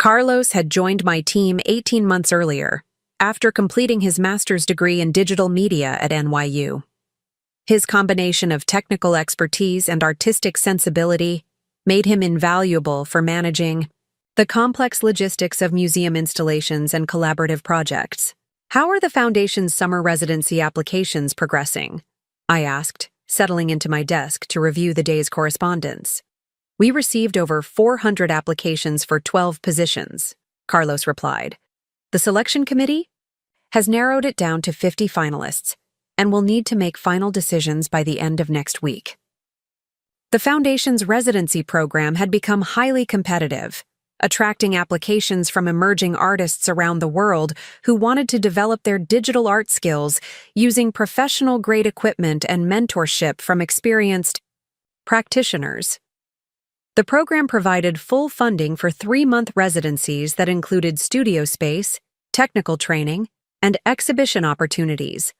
Speaker 1: Carlos had joined my team 18 months earlier, after completing his master's degree in digital media at NYU. His combination of technical expertise and artistic sensibility made him invaluable for managing the complex logistics of museum installations and collaborative projects. "How are the Foundation's summer residency applications progressing?" I asked, settling into my desk to review the day's correspondence. "We received over 400 applications for 12 positions," Carlos replied. "The selection committee has narrowed it down to 50 finalists and will need to make final decisions by the end of next week." The Foundation's residency program had become highly competitive, attracting applications from emerging artists around the world who wanted to develop their digital art skills using professional-grade equipment and mentorship from experienced practitioners. The program provided full funding for 3-month residencies that included studio space, technical training, and exhibition opportunities.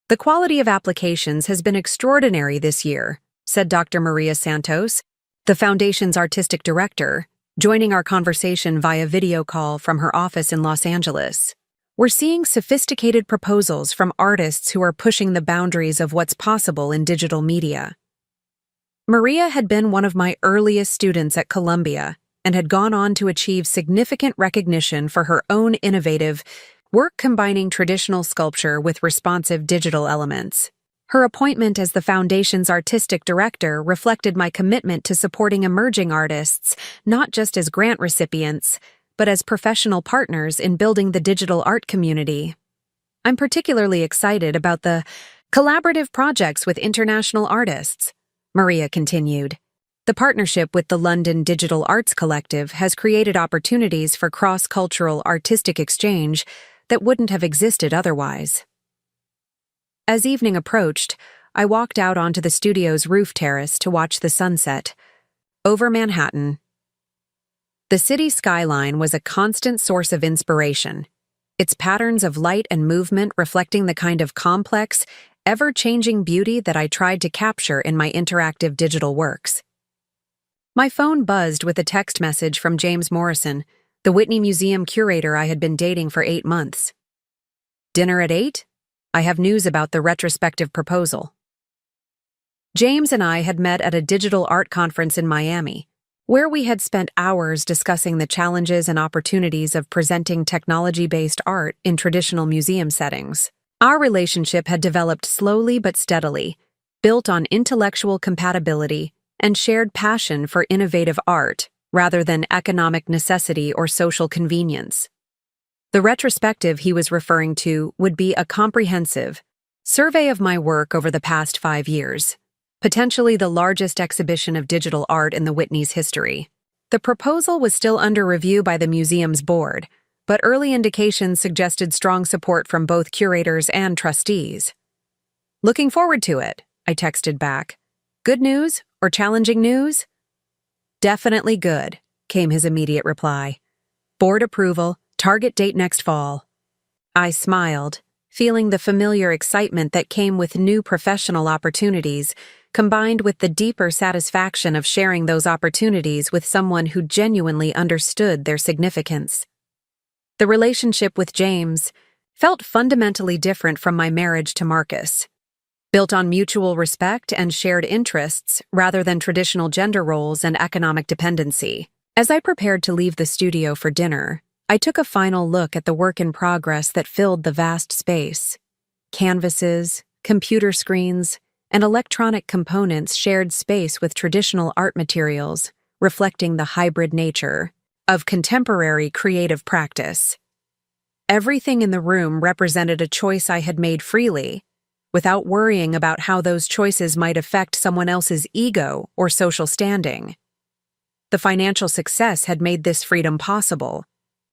Speaker 1: "The quality of applications has been extraordinary this year," said Dr. Maria Santos, the Foundation's artistic director, joining our conversation via video call from her office in Los Angeles. "We're seeing sophisticated proposals from artists who are pushing the boundaries of what's possible in digital media." Maria had been one of my earliest students at Columbia and had gone on to achieve significant recognition for her own innovative work combining traditional sculpture with responsive digital elements. Her appointment as the foundation's artistic director reflected my commitment to supporting emerging artists, not just as grant recipients, but as professional partners in building the digital art community. I'm particularly excited about the collaborative projects with international artists, Maria continued. The partnership with the London Digital Arts Collective has created opportunities for cross-cultural artistic exchange that wouldn't have existed otherwise. As evening approached, I walked out onto the studio's roof terrace to watch the sunset. Over Manhattan, the city skyline was a constant source of inspiration, its patterns of light and movement reflecting the kind of complex, ever-changing beauty that I tried to capture in my interactive digital works. My phone buzzed with a text message from James Morrison, the Whitney Museum curator I had been dating for 8 months. "Dinner at 8? I have news about the retrospective proposal." James and I had met at a digital art conference in Miami, where we had spent hours discussing the challenges and opportunities of presenting technology-based art in traditional museum settings. Our relationship had developed slowly but steadily, built on intellectual compatibility and shared passion for innovative art rather than economic necessity or social convenience. The retrospective he was referring to would be a comprehensive survey of my work over the past 5 years, potentially the largest exhibition of digital art in the Whitney's history. The proposal was still under review by the museum's board, but early indications suggested strong support from both curators and trustees. "Looking forward to it," I texted back. "Good news or challenging news?" "Definitely good," came his immediate reply. "Board approval, target date next fall." I smiled, feeling the familiar excitement that came with new professional opportunities, combined with the deeper satisfaction of sharing those opportunities with someone who genuinely understood their significance. The relationship with James felt fundamentally different from my marriage to Marcus, built on mutual respect and shared interests rather than traditional gender roles and economic dependency. As I prepared to leave the studio for dinner, I took a final look at the work in progress that filled the vast space. Canvases, computer screens, and electronic components shared space with traditional art materials, reflecting the hybrid nature of contemporary creative practice. Everything in the room represented a choice I had made freely, without worrying about how those choices might affect someone else's ego or social standing. The financial success had made this freedom possible,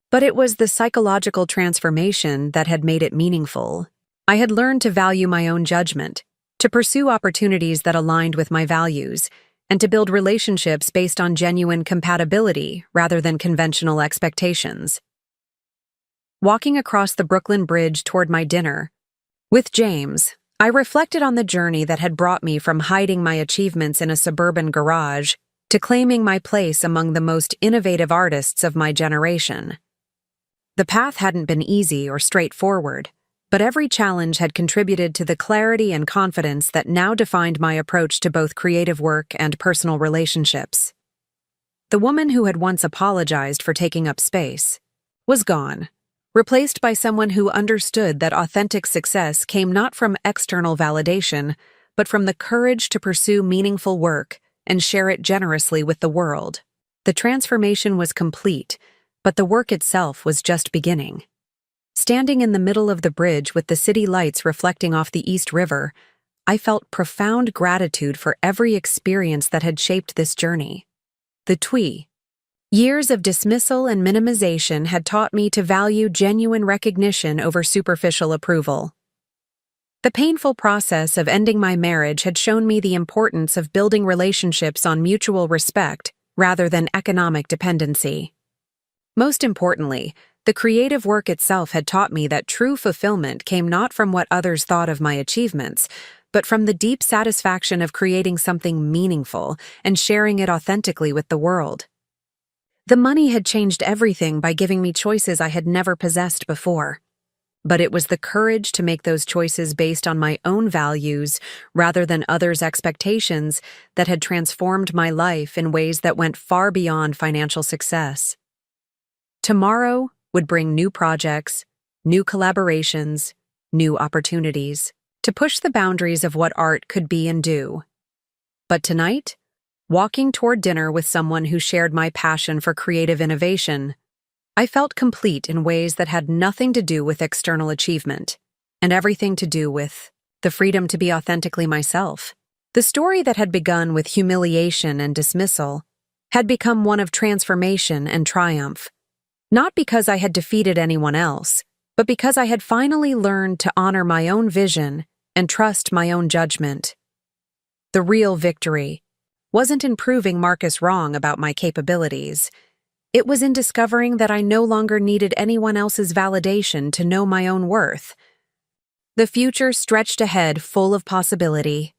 Speaker 1: but it was the psychological transformation that had made it meaningful. I had learned to value my own judgment, to pursue opportunities that aligned with my values, and to build relationships based on genuine compatibility rather than conventional expectations. Walking across the Brooklyn Bridge toward my dinner with James, I reflected on the journey that had brought me from hiding my achievements in a suburban garage to claiming my place among the most innovative artists of my generation. The path hadn't been easy or straightforward, but every challenge had contributed to the clarity and confidence that now defined my approach to both creative work and personal relationships. The woman who had once apologized for taking up space was gone, replaced by someone who understood that authentic success came not from external validation, but from the courage to pursue meaningful work and share it generously with the world. The transformation was complete, but the work itself was just beginning. Standing in the middle of the bridge with the city lights reflecting off the East River, I felt profound gratitude for every experience that had shaped this journey. The twee. Years of dismissal and minimization had taught me to value genuine recognition over superficial approval. The painful process of ending my marriage had shown me the importance of building relationships on mutual respect rather than economic dependency. Most importantly, the creative work itself had taught me that true fulfillment came not from what others thought of my achievements, but from the deep satisfaction of creating something meaningful and sharing it authentically with the world. The money had changed everything by giving me choices I had never possessed before. But it was the courage to make those choices based on my own values rather than others' expectations that had transformed my life in ways that went far beyond financial success. Tomorrow would bring new projects, new collaborations, new opportunities. to push the boundaries of what art could be and do. But tonight, walking toward dinner with someone who shared my passion for creative innovation, I felt complete in ways that had nothing to do with external achievement, and everything to do with the freedom to be authentically myself. The story that had begun with humiliation and dismissal had become one of transformation and triumph, not because I had defeated anyone else, but because I had finally learned to honor my own vision and trust my own judgment. The real victory wasn't in proving Marcus wrong about my capabilities. It was in discovering that I no longer needed anyone else's validation to know my own worth. The future stretched ahead full of possibility,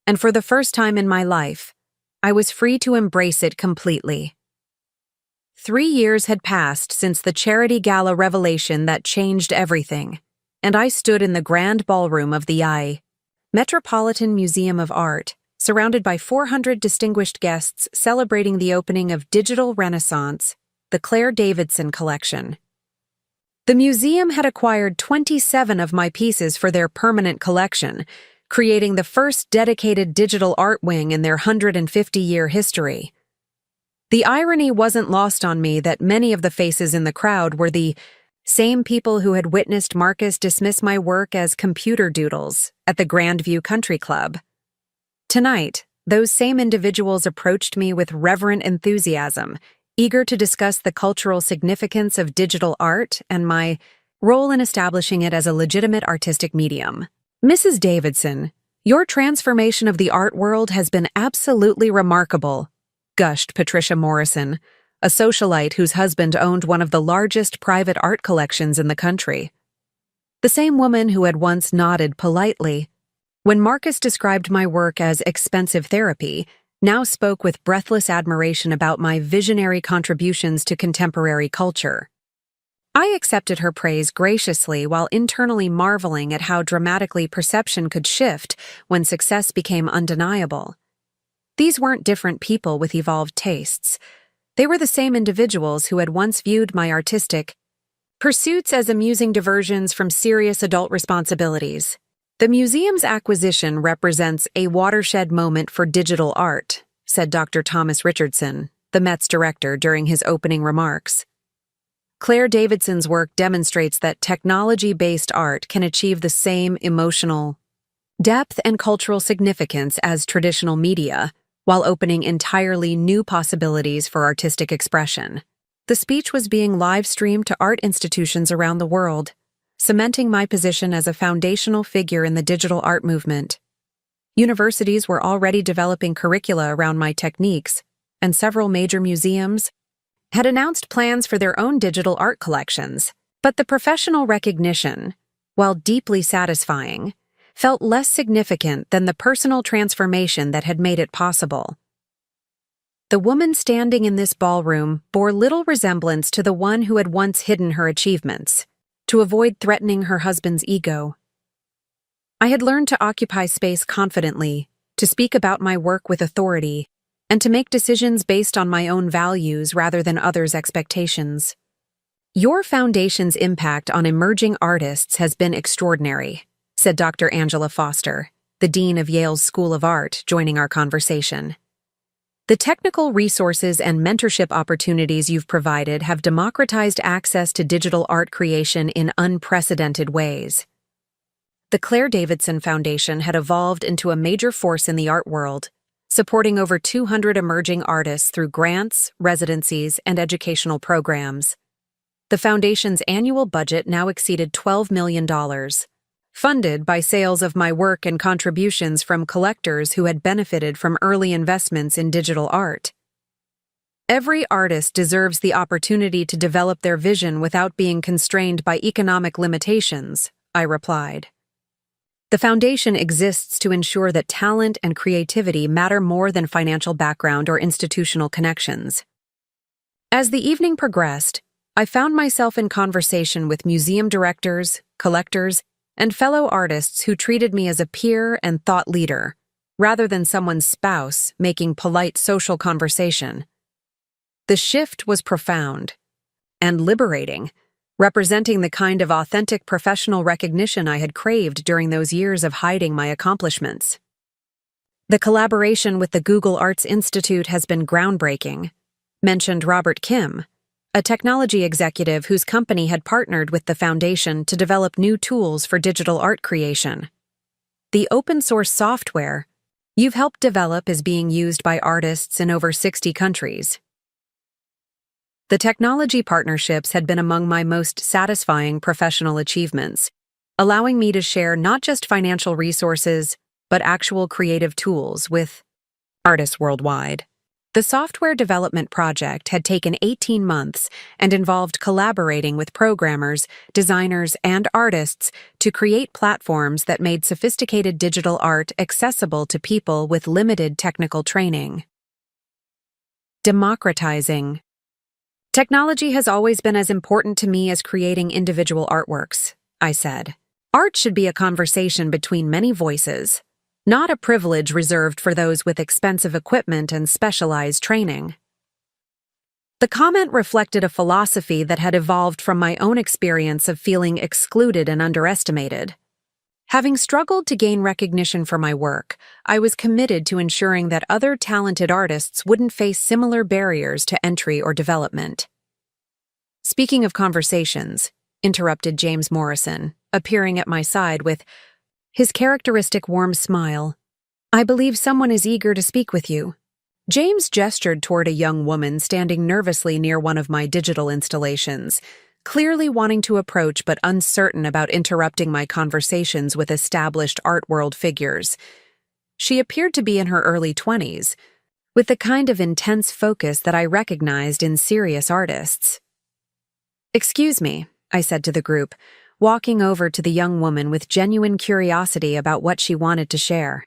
Speaker 1: and for the first time in my life, I was free to embrace it completely. 3 years had passed since the charity gala revelation that changed everything, and I stood in the grand ballroom of the Metropolitan Museum of Art, surrounded by 400 distinguished guests celebrating the opening of Digital Renaissance, the Claire Davidson collection. The museum had acquired 27 of my pieces for their permanent collection, creating the first dedicated digital art wing in their 150-year history. The irony wasn't lost on me that many of the faces in the crowd were the same people who had witnessed Marcus dismiss my work as computer doodles at the Grandview Country Club. Tonight, those same individuals approached me with reverent enthusiasm, eager to discuss the cultural significance of digital art and my role in establishing it as a legitimate artistic medium. Mrs. Davidson, your transformation of the art world has been absolutely remarkable, gushed Patricia Morrison, a socialite whose husband owned one of the largest private art collections in the country. The same woman who had once nodded politely when Marcus described my work as expensive therapy now spoke with breathless admiration about my visionary contributions to contemporary culture. I accepted her praise graciously while internally marveling at how dramatically perception could shift when success became undeniable. These weren't different people with evolved tastes. They were the same individuals who had once viewed my artistic pursuits as amusing diversions from serious adult responsibilities. The museum's acquisition represents a watershed moment for digital art, said Dr. Thomas Richardson, the Met's director, during his opening remarks. Claire Davidson's work demonstrates that technology-based art can achieve the same emotional depth and cultural significance as traditional media, while opening entirely new possibilities for artistic expression. The speech was being live-streamed to art institutions around the world, cementing my position as a foundational figure in the digital art movement. Universities were already developing curricula around my techniques, and several major museums had announced plans for their own digital art collections. But the professional recognition, while deeply satisfying, felt less significant than the personal transformation that had made it possible. The woman standing in this ballroom bore little resemblance to the one who had once hidden her achievements, to avoid threatening her husband's ego. I had learned to occupy space confidently, to speak about my work with authority, and to make decisions based on my own values rather than others' expectations. Your foundation's impact on emerging artists has been extraordinary, said Dr. Angela Foster, the dean of Yale's School of Art, joining our conversation. The technical resources and mentorship opportunities you've provided have democratized access to digital art creation in unprecedented ways. The Claire Davidson Foundation had evolved into a major force in the art world, supporting over 200 emerging artists through grants, residencies, and educational programs. The foundation's annual budget now exceeded $12 million, funded by sales of my work and contributions from collectors who had benefited from early investments in digital art. Every artist deserves the opportunity to develop their vision without being constrained by economic limitations, I replied. The foundation exists to ensure that talent and creativity matter more than financial background or institutional connections. As the evening progressed, I found myself in conversation with museum directors, collectors, and fellow artists who treated me as a peer and thought leader, rather than someone's spouse making polite social conversation. The shift was profound and liberating, representing the kind of authentic professional recognition I had craved during those years of hiding my accomplishments. The collaboration with the Google Arts Institute has been groundbreaking, mentioned Robert Kim, a technology executive whose company had partnered with the foundation to develop new tools for digital art creation. The open-source software you've helped develop is being used by artists in over 60 countries. The technology partnerships had been among my most satisfying professional achievements, allowing me to share not just financial resources, but actual creative tools with artists worldwide. The software development project had taken 18 months and involved collaborating with programmers, designers, and artists to create platforms that made sophisticated digital art accessible to people with limited technical training. Democratizing. Technology has always been as important to me as creating individual artworks, I said. Art should be a conversation between many voices, not a privilege reserved for those with expensive equipment and specialized training. The comment reflected a philosophy that had evolved from my own experience of feeling excluded and underestimated. Having struggled to gain recognition for my work, I was committed to ensuring that other talented artists wouldn't face similar barriers to entry or development. Speaking of conversations, interrupted James Morrison, appearing at my side with his characteristic warm smile, I believe someone is eager to speak with you. James gestured toward a young woman standing nervously near one of my digital installations, clearly wanting to approach but uncertain about interrupting my conversations with established art world figures. She appeared to be in her early 20s, with the kind of intense focus that I recognized in serious artists. Excuse me, I said to the group, walking over to the young woman with genuine curiosity about what she wanted to share.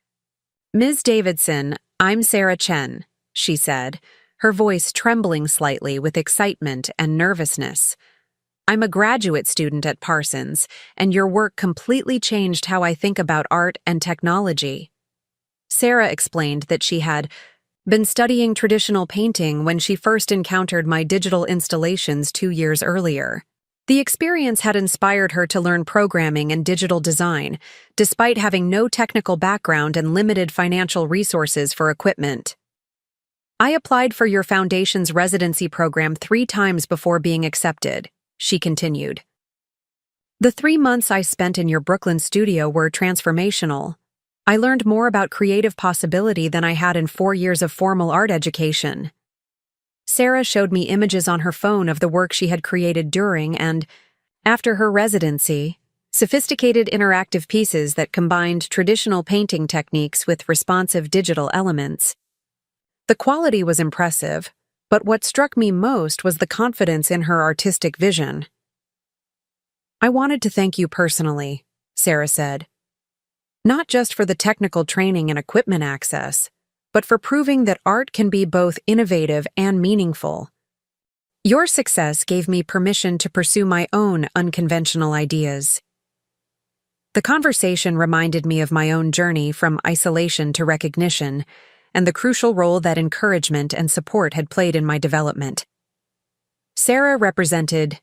Speaker 1: Ms. Davidson, I'm Sarah Chen, she said, her voice trembling slightly with excitement and nervousness. I'm a graduate student at Parsons, and your work completely changed how I think about art and technology. Sarah explained that she had been studying traditional painting when she first encountered my digital installations 2 years earlier. The experience had inspired her to learn programming and digital design, despite having no technical background and limited financial resources for equipment. I applied for your foundation's residency program 3 times before being accepted, she continued. The 3 months I spent in your Brooklyn studio were transformational. I learned more about creative possibility than I had in 4 years of formal art education. Sarah showed me images on her phone of the work she had created during and after her residency, sophisticated interactive pieces that combined traditional painting techniques with responsive digital elements. The quality was impressive, but what struck me most was the confidence in her artistic vision. I wanted to thank you personally, Sarah said. Not just for the technical training and equipment access, but for proving that art can be both innovative and meaningful. Your success gave me permission to pursue my own unconventional ideas. The conversation reminded me of my own journey from isolation to recognition, and the crucial role that encouragement and support had played in my development. Sarah represented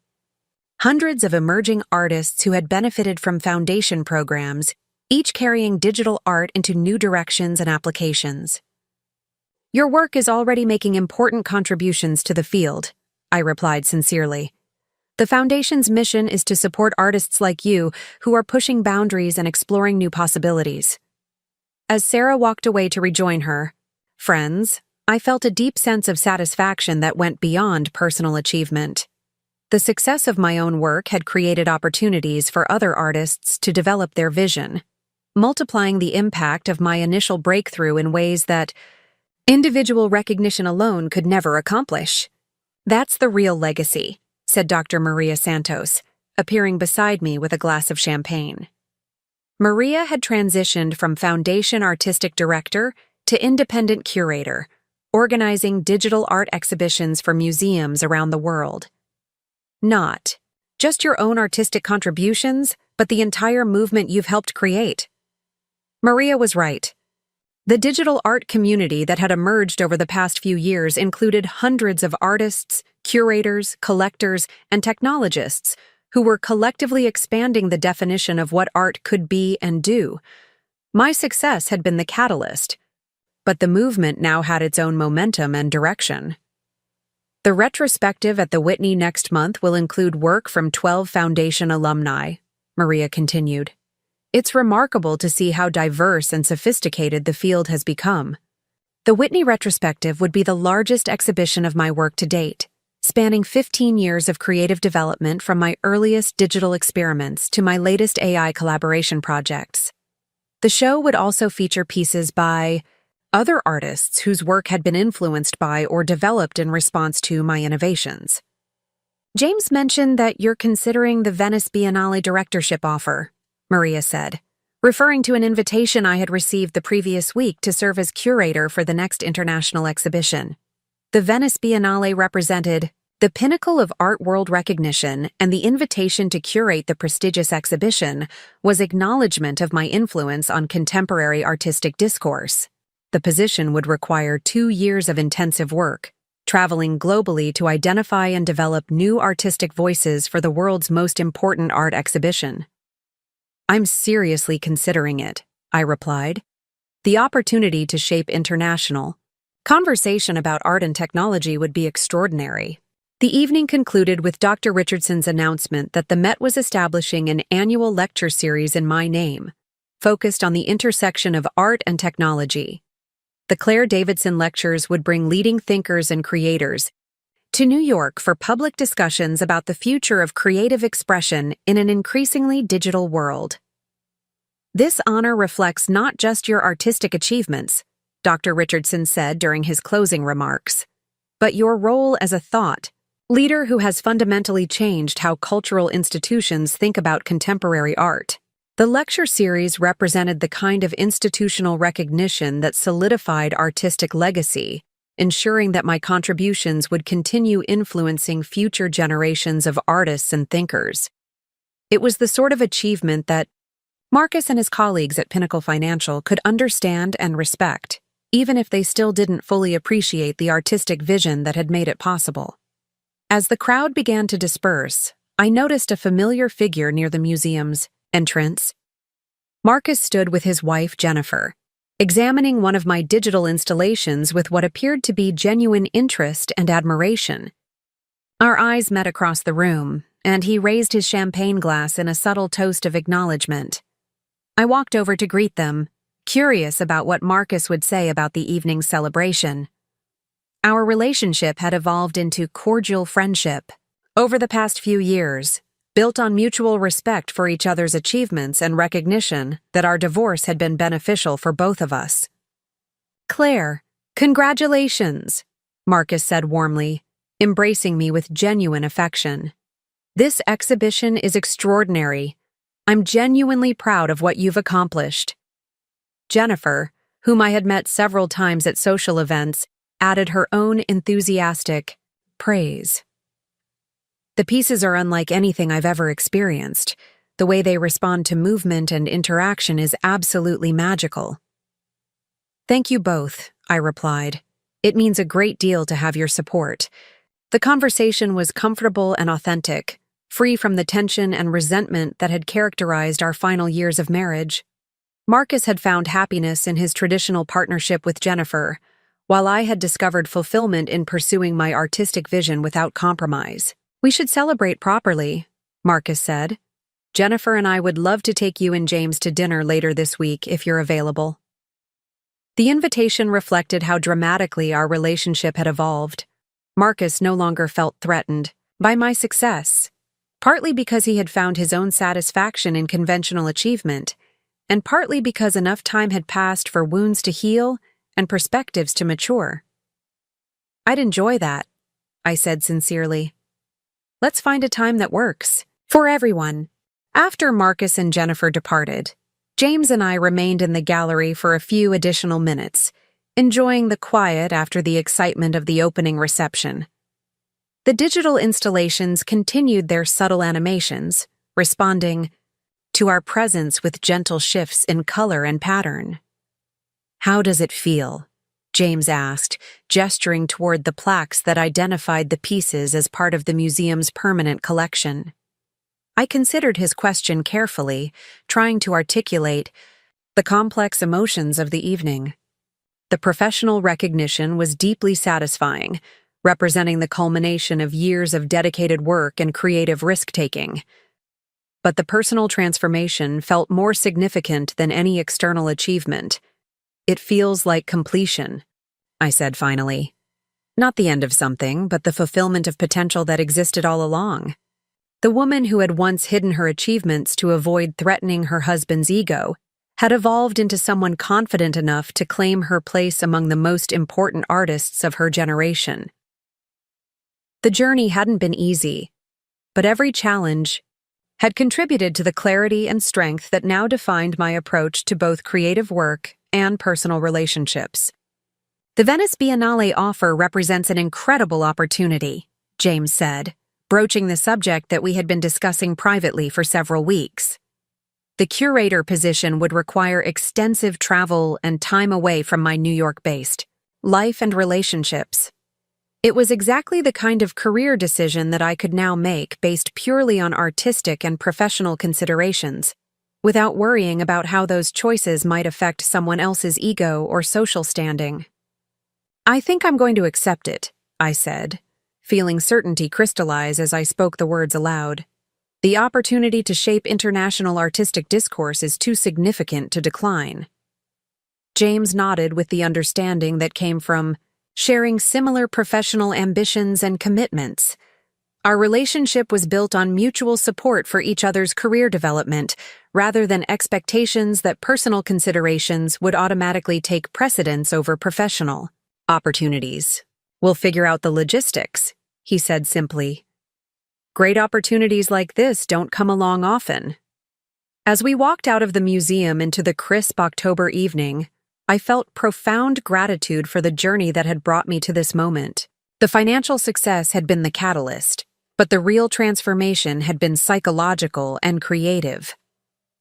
Speaker 1: hundreds of emerging artists who had benefited from foundation programs, each carrying digital art into new directions and applications. Your work is already making important contributions to the field, I replied sincerely. The Foundation's mission is to support artists like you who are pushing boundaries and exploring new possibilities. As Sarah walked away to rejoin her friends, I felt a deep sense of satisfaction that went beyond personal achievement. The success of my own work had created opportunities for other artists to develop their vision, multiplying the impact of my initial breakthrough in ways that individual recognition alone could never accomplish. That's the real legacy, said Dr. Maria Santos, appearing beside me with a glass of champagne. Maria had transitioned from Foundation Artistic Director to Independent Curator, organizing digital art exhibitions for museums around the world. Not just your own artistic contributions, but the entire movement you've helped create. Maria was right. The digital art community that had emerged over the past few years included hundreds of artists, curators, collectors, and technologists who were collectively expanding the definition of what art could be and do. My success had been the catalyst, but the movement now had its own momentum and direction. The retrospective at the Whitney next month will include work from 12 Foundation alumni, Maria continued. It's remarkable to see how diverse and sophisticated the field has become. The Whitney retrospective would be the largest exhibition of my work to date, spanning 15 years of creative development from my earliest digital experiments to my latest AI collaboration projects. The show would also feature pieces by other artists whose work had been influenced by or developed in response to my innovations. James mentioned that you're considering the Venice Biennale directorship offer, Maria said, referring to an invitation I had received the previous week to serve as curator for the next international exhibition. The Venice Biennale represented the pinnacle of art world recognition, and the invitation to curate the prestigious exhibition was acknowledgement of my influence on contemporary artistic discourse. The position would require 2 years of intensive work, traveling globally to identify and develop new artistic voices for the world's most important art exhibition. I'm seriously considering it, I replied. The opportunity to shape international conversation about art and technology would be extraordinary. The evening concluded with Dr. Richardson's announcement that the Met was establishing an annual lecture series in my name, focused on the intersection of art and technology. The Claire Davidson Lectures would bring leading thinkers and creators to New York for public discussions about the future of creative expression in an increasingly digital world. This honor reflects not just your artistic achievements, Dr. Richardson said during his closing remarks, but your role as a thought leader who has fundamentally changed how cultural institutions think about contemporary art. The lecture series represented the kind of institutional recognition that solidified artistic legacy, ensuring that my contributions would continue influencing future generations of artists and thinkers. It was the sort of achievement that Marcus and his colleagues at Pinnacle Financial could understand and respect, even if they still didn't fully appreciate the artistic vision that had made it possible. As the crowd began to disperse, I noticed a familiar figure near the museum's entrance. Marcus stood with his wife, Jennifer, examining one of my digital installations with what appeared to be genuine interest and admiration. Our eyes met across the room, and he raised his champagne glass in a subtle toast of acknowledgement. I walked over to greet them, curious about what Marcus would say about the evening's celebration. Our relationship had evolved into cordial friendship over the past few years, built on mutual respect for each other's achievements and recognition that our divorce had been beneficial for both of us. "Claire, congratulations," Marcus said warmly, embracing me with genuine affection. "This exhibition is extraordinary. I'm genuinely proud of what you've accomplished." Jennifer, whom I had met several times at social events, added her own enthusiastic praise. "The pieces are unlike anything I've ever experienced. The way they respond to movement and interaction is absolutely magical." "Thank you both," I replied. "It means a great deal to have your support." The conversation was comfortable and authentic, free from the tension and resentment that had characterized our final years of marriage. Marcus had found happiness in his traditional partnership with Jennifer, while I had discovered fulfillment in pursuing my artistic vision without compromise. "We should celebrate properly," Marcus said. "Jennifer and I would love to take you and James to dinner later this week if you're available." The invitation reflected how dramatically our relationship had evolved. Marcus no longer felt threatened by my success, partly because he had found his own satisfaction in conventional achievement, and partly because enough time had passed for wounds to heal and perspectives to mature. "I'd enjoy that," I said sincerely. "Let's find a time that works for everyone." After Marcus and Jennifer departed, James and I remained in the gallery for a few additional minutes, enjoying the quiet after the excitement of the opening reception. The digital installations continued their subtle animations, responding to our presence with gentle shifts in color and pattern. "How does it feel?" James asked, gesturing toward the plaques that identified the pieces as part of the museum's permanent collection. I considered his question carefully, trying to articulate the complex emotions of the evening. The professional recognition was deeply satisfying, representing the culmination of years of dedicated work and creative risk-taking. But the personal transformation felt more significant than any external achievement. "It feels like completion," I said finally. "Not the end of something, but the fulfillment of potential that existed all along." The woman who had once hidden her achievements to avoid threatening her husband's ego had evolved into someone confident enough to claim her place among the most important artists of her generation. The journey hadn't been easy, but every challenge had contributed to the clarity and strength that now defined my approach to both creative work and personal relationships. "The Venice Biennale offer represents an incredible opportunity," James said, broaching the subject that we had been discussing privately for several weeks. "The curator position would require extensive travel and time away from my New York-based life and relationships. It was exactly the kind of career decision that I could now make based purely on artistic and professional considerations, without worrying about how those choices might affect someone else's ego or social standing." "I think I'm going to accept it," I said, feeling certainty crystallize as I spoke the words aloud. "The opportunity to shape international artistic discourse is too significant to decline." James nodded with the understanding that came from sharing similar professional ambitions and commitments. Our relationship was built on mutual support for each other's career development, rather than expectations that personal considerations would automatically take precedence over professional opportunities. "We'll figure out the logistics," he said simply. "Great opportunities like this don't come along often." As we walked out of the museum into the crisp October evening, I felt profound gratitude for the journey that had brought me to this moment. The financial success had been the catalyst, but the real transformation had been psychological and creative.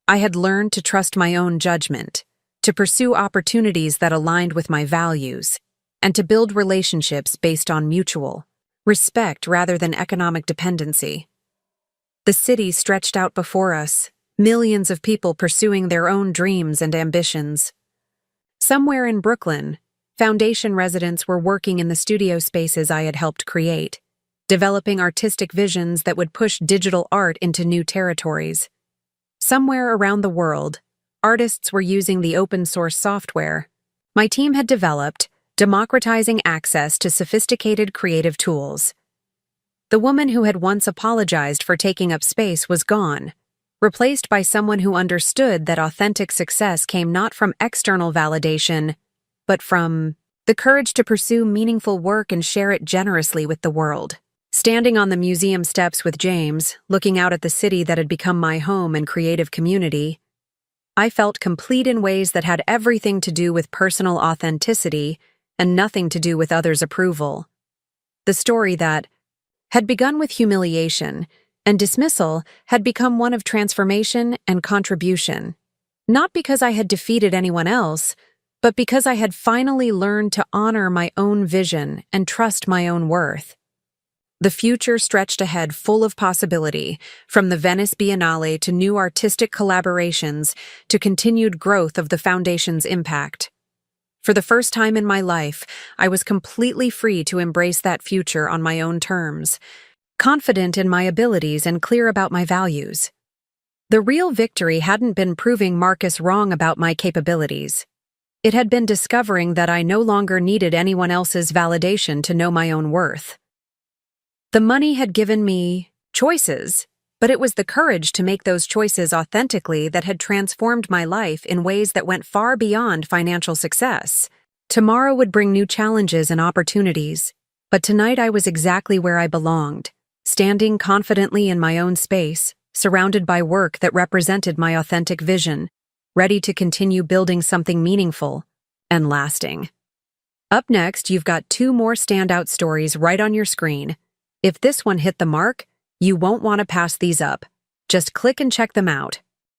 Speaker 1: I had learned to trust my own judgment, to pursue opportunities that aligned with my values, and to build relationships based on mutual respect rather than economic dependency. The city stretched out before us, millions of people pursuing their own dreams and ambitions. Somewhere in Brooklyn, Foundation residents were working in the studio spaces I had helped create, developing artistic visions that would push digital art into new territories. Somewhere around the world, artists were using the open-source software my team had developed, democratizing access to sophisticated creative tools. The woman who had once apologized for taking up space was gone, replaced by someone who understood that authentic success came not from external validation, but from the courage to pursue meaningful work and share it generously with the world. Standing on the museum steps with James, looking out at the city that had become my home and creative community, I felt complete in ways that had everything to do with personal authenticity and nothing to do with others' approval. The story that had begun with humiliation and dismissal had become one of transformation and contribution, not because I had defeated anyone else, but because I had finally learned to honor my own vision and trust my own worth. The future stretched ahead full of possibility, from the Venice Biennale to new artistic collaborations to continued growth of the Foundation's impact. For the first time in my life, I was completely free to embrace that future on my own terms, confident in my abilities and clear about my values. The real victory hadn't been proving Marcus wrong about my capabilities. It had been discovering that I no longer needed anyone else's validation to know my own worth. The money had given me choices, but it was the courage to make those choices authentically that had transformed my life in ways that went far beyond financial success. Tomorrow would bring new challenges and opportunities, but tonight I was exactly where I belonged, standing confidently in my own space, surrounded by work that represented my authentic vision, ready to continue building something meaningful and lasting. Up next, you've got 2 more standout stories right on your screen. If this one hit the mark, you won't want to pass these up. Just click and check them out.